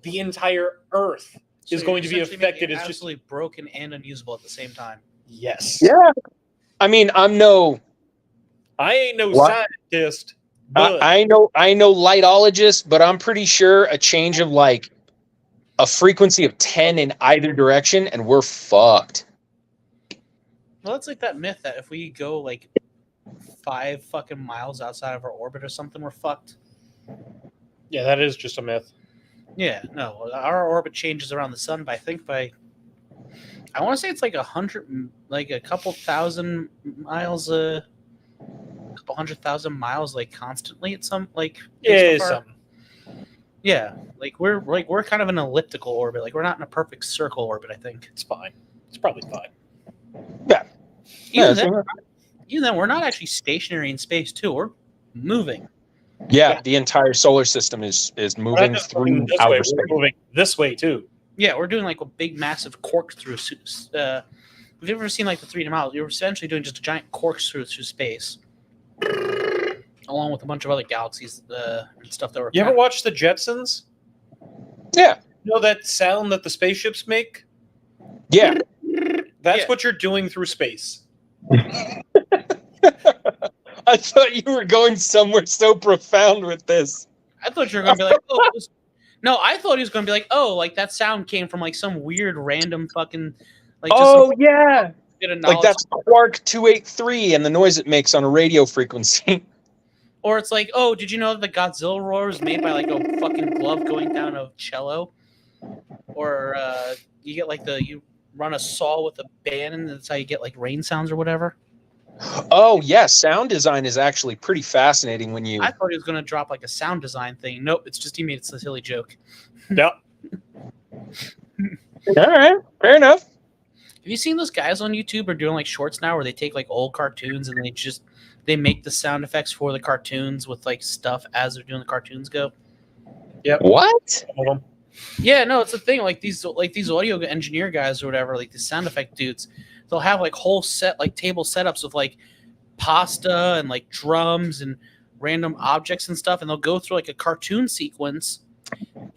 the entire earth is going to be affected. It's just absolutely broken and unusable at the same time. yes. Yeah. I mean, I ain't no scientist, but I know lightologist, but I'm pretty sure a change of like a frequency of 10 in either direction and we're fucked. Well, that's like that myth that if we go like 5 fucking miles outside of our orbit or something, we're fucked. yeah, that is just a myth. Yeah, no, our orbit changes around the sun by I want to say it's like 100, like a couple thousand miles, a couple 100,000 miles, like constantly at some like Yeah, so far. something. Yeah, we're kind of an elliptical orbit. Like we're not in a perfect circle orbit. I think It's fine. It's probably fine. even then, we're not actually stationary in space too. We're moving. Yeah, the entire solar system is We're not moving just through moving this way, outer we're space. moving this way too. Yeah, we're doing like a big, massive corkscrew. If you've ever seen like the 3D model, you're essentially doing just a giant corkscrew through space, along with a bunch of other galaxies and stuff that were. You ever watch the Jetsons? Yeah, You know that sound that the spaceships make? yeah. That's Yeah. what you're doing through space. I thought you were going somewhere so profound with this. I thought you were going to be like, oh, no, I thought he was going to be like, oh, like that sound came from like some weird random fucking, like just Oh some yeah, bit of like knowledge. that's Quark 283 and the noise it makes on a radio frequency. Or it's like, oh, did you know that the Godzilla roar was made by like a fucking glove going down a cello? Or you get like you run a saw with a band and that's how you get like rain sounds or whatever. Oh yeah, sound design is actually pretty fascinating when you. I thought he was going to drop like a sound design thing. Nope, it's just he made it a silly joke. Yep. All right, fair enough. Have you seen those guys on YouTube are doing like shorts now where they take like old cartoons and they make the sound effects for the cartoons with like stuff as they're doing the cartoons go? Yep. What? Hold on. Yeah, no, it's a thing. Like these audio engineer guys or whatever, like these sound effect dudes, they'll have like whole table setups with like pasta and like drums and random objects and stuff, and they'll go through like a cartoon sequence,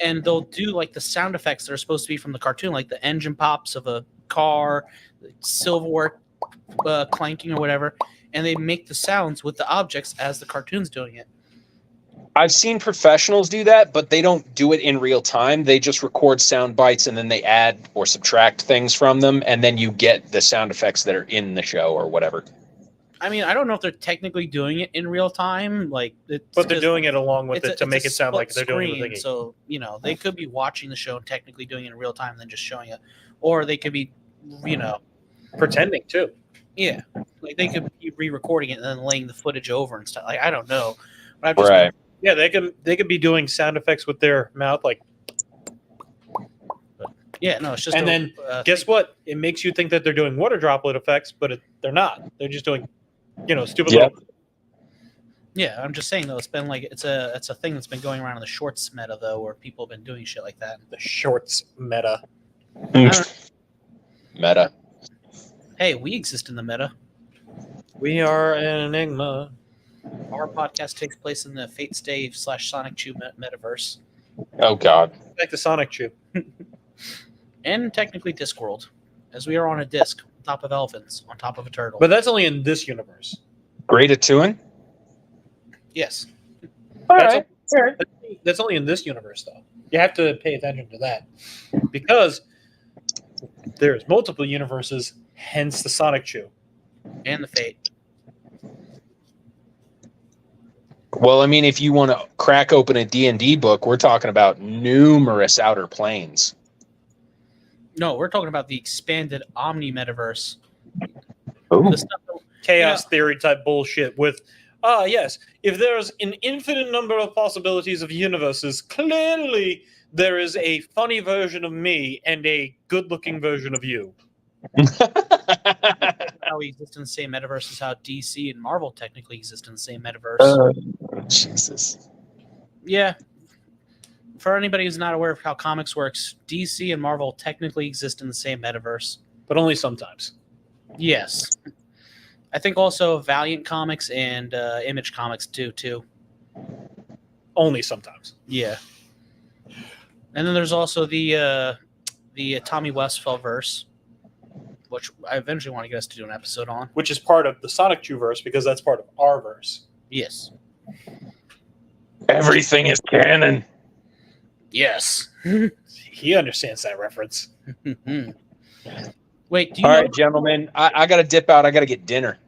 and they'll do like the sound effects that are supposed to be from the cartoon, like the engine pops of a car, silverware clanking or whatever, and they make the sounds with the objects as the cartoon's doing it. I've seen professionals do that, but they don't do it in real time. They just record sound bites and then they add or subtract things from them, and then you get the sound effects that are in the show or whatever. I mean, I don't know if they're technically doing it in real time, like, But they're doing it along with it to make a it sound like split they're doing the screen, thingy. So they could be watching the show and technically doing it in real time, and then just showing it, or they could be, Pretending too. yeah, like they could be re-recording it and then laying the footage over and stuff. Like I don't know, but I'm just Right. Yeah, they can be doing sound effects with their mouth, like. Yeah, no, it's just. And then guess what? It makes you think that they're doing water droplet effects, but they're not. They're just doing, stupid. Yep. Little... Yeah, I'm just saying though. It's been like it's a thing that's been going around in the shorts meta though, where people have been doing shit like that. The shorts meta. Meta. Hey, we exist in the meta. We are an enigma. Our podcast takes place in the Fate Stay / Sonic Chew metaverse, Oh God. Back to Sonic Chew. and technically Discworld, as we are on a disc on top of elephants on top of a turtle. But that's only in this universe. Great at Tuin. yes, That's, that's only in this universe, though. You have to pay attention to that because there's multiple universes, hence the Sonic Chew. and the Fate. Well, I mean, if you want to crack open a D&D book, we're talking about numerous outer planes. No, we're talking about the expanded Omni metaverse. Ooh. The stuff that- Chaos theory type bullshit with, yes, if there's an infinite number of possibilities of universes, clearly there is a funny version of me and a good-looking version of you. how we exist in the same metaverse as how DC and Marvel technically exist in the same metaverse. Jesus. Yeah. For anybody who's not aware of how comics works, DC and Marvel technically exist in the same metaverse. But only sometimes. Yes. I think also Valiant Comics and Image Comics do too. Only sometimes. Yeah. And then there's also the Tommy Westphal verse, which I eventually want to get us to do an episode on. Which is part of the Sonic Chew verse because that's part of our verse. Yes. Everything is canon. Yes. He understands that reference. Wait, do you All know? right, gentlemen. I got to dip out. I got to get dinner.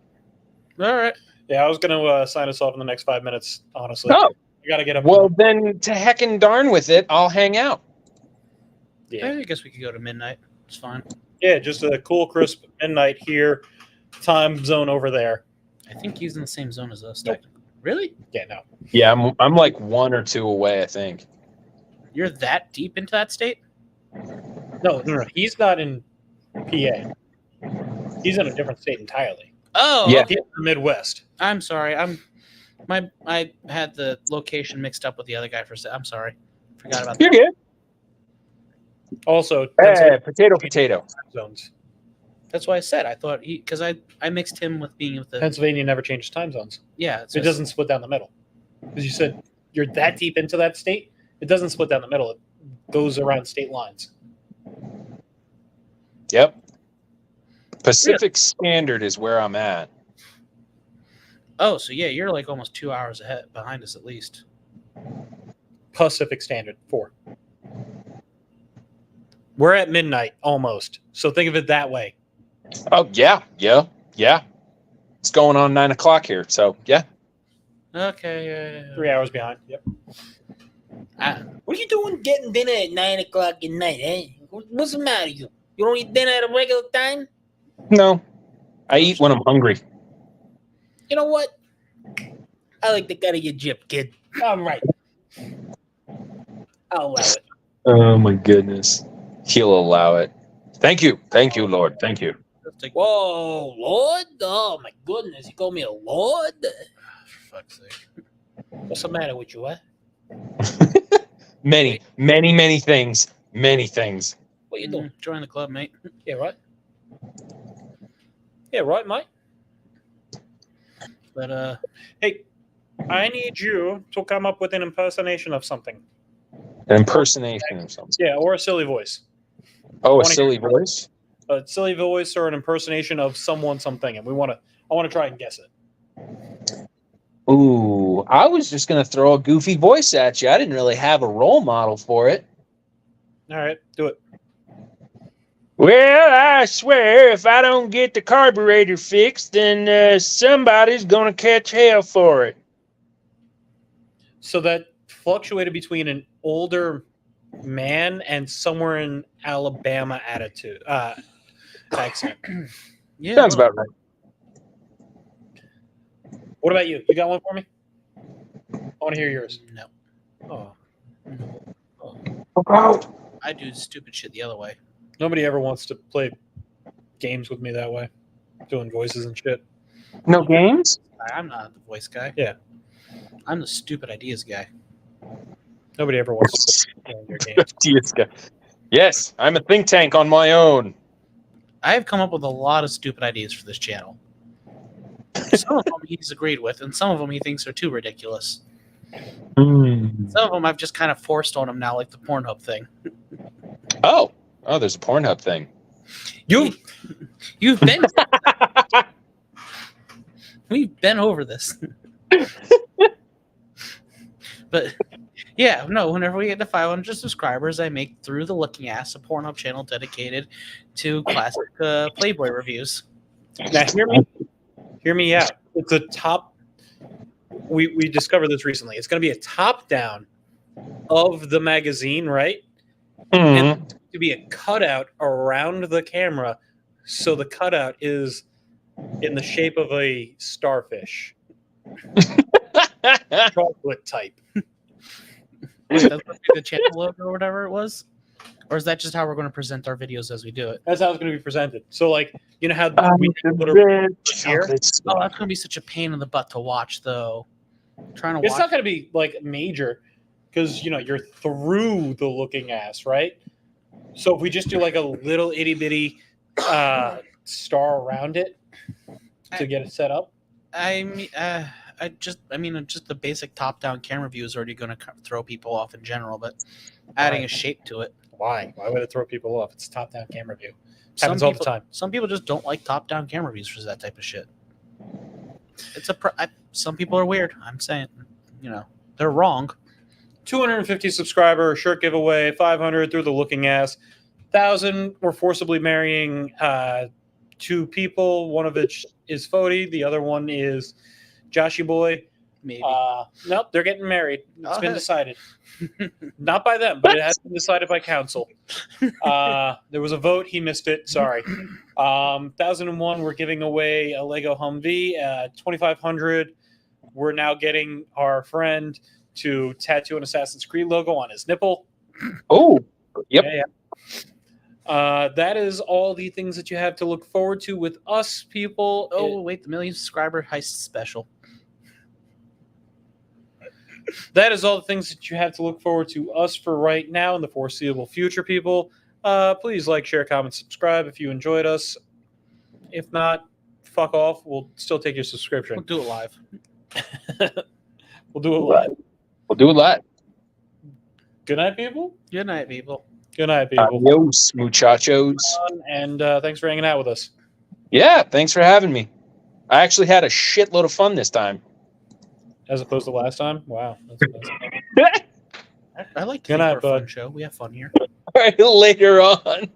All right. Yeah, I was going to sign us off in the next 5 minutes, honestly. Oh. I got to get up. Well, then to heck and darn with it, I'll hang out. Yeah. I guess we could go to midnight. It's fine. Yeah, just a cool, crisp midnight here, time zone over there. I think he's in the same zone as us. Nope. Really? Yeah, no. Yeah, I'm like 1 or 2 away, I think. You're that deep into that state? No. He's not in PA. He's in a different state entirely. Oh, Yeah. okay. He's in the Midwest. I'm sorry. I had the location mixed up with the other guy for a second. I'm sorry. Forgot about You're that. good. Also, Hey, potato. zones. That's why I said I thought because I mixed him with being with the Pennsylvania never changes time zones. yeah. It doesn't split down the middle. Because you said you're that deep into that state, it doesn't split down the middle. It goes around state lines. Yep. Pacific Standard is where I'm at. Oh, so yeah, you're like almost 2 hours ahead behind us at least. Pacific Standard 4. We're at midnight almost. So think of it that way. Oh, yeah. It's going on 9 o'clock here, so yeah. Okay. 3 hours behind. Yep. What are you doing getting dinner at 9 o'clock at night, eh? What's the matter with you? You don't eat dinner at a regular time? No. I eat when I'm hungry. You know what? I like the cut of your jib, kid. All right. I'll allow it. Oh, my goodness. He'll allow it. Thank you, Lord. Thank you. It's like, Whoa, Lord? Oh, my goodness. You call me a Lord? for fuck's sake. What's the matter with you, huh? Many things. Many things. What you doing? Join the club, mate. Yeah, right? Yeah, right, Mike? But Hey, I need you to come up with an impersonation of something. An impersonation of something. Yeah, or a silly voice. Oh, a Wanna silly hear- voice? A silly voice or an impersonation of someone, something, and I want to try and guess it. Ooh, I was just going to throw a goofy voice at you. I didn't really have a role model for it. All right, do it. Well, I swear, if I don't get the carburetor fixed, then somebody's gonna catch hell for it. So that fluctuated between an older man and somewhere in Alabama accent. Yeah, Sounds well, about right. What about you? You got one for me? I want to hear yours. no. Oh, I do stupid shit the other way. nobody ever wants to play games with me that way, doing voices and shit. No games? I'm not the voice guy. Yeah. I'm the stupid ideas guy. Nobody ever wants to play your games. Yes, I'm a think tank on my own. I have come up with a lot of stupid ideas for this channel. Some of them he's agreed with, and some of them he thinks are too ridiculous. Some of them I've just kind of forced on him now, like the Pornhub thing. Oh, there's a Pornhub thing. You've been we've been over this. But yeah, no, whenever we get to 500 subscribers, I make Through the Looking Ass, a Pornhub channel dedicated to classic Playboy reviews. Now hear me out. It's a top. We discovered this recently. It's going to be a top down of the magazine, right? And to be a cutout around the camera, so the cutout is in the shape of a starfish, chocolate type. Wait, that's gonna be the channel logo or whatever it was, or is that just how we're going to present our videos as we do it? That's how it's going to be presented. So, like, you know how we The put a red here? chocolate Oh, that's going to be such a pain in the butt to watch, though. Trying to It's watch. not going to be like major because you're through the looking ass, right? So if we just do like a little itty bitty star around it to get it set up, just the basic top-down camera view is already going to throw people off in general, but adding a shape to it. why? Why would it throw people off? It's a top-down camera view. Some Happens all the people- time. Some people just don't like top-down camera views for that type of shit. Some people are weird. I'm saying, they're wrong. 250 subscriber shirt giveaway, 500 through the looking ass, 1,000. We're forcibly marrying 2 people. One of which is Fody. The other one is Joshy Boy. Maybe. Nope, they're getting married. It's been Okay. decided. Not by them, but it has been decided by council. There was a vote. He missed it. Sorry. 1,001, we're giving away a Lego Humvee. 2,500, we're now getting our friend to tattoo an Assassin's Creed logo on his nipple. Oh, yep. Yeah. That is all the things that you have to look forward to with us, people. Wait, the million subscriber heist special. That is all the things that you have to look forward to us for right now and the foreseeable future, people. Please like, share, comment, subscribe if you enjoyed us. If not, fuck off. We'll still take your subscription. We'll do it live. We'll do it live. We'll do it live. Good night, people. Good night, people. Good night, people. Adios, muchachos. And thanks for hanging out with us. Yeah, thanks for having me. I actually had a shitload of fun this time. As opposed to last time? Wow. That's I like to Good think night, we're a fun bud. show. We have fun here. All right, later on.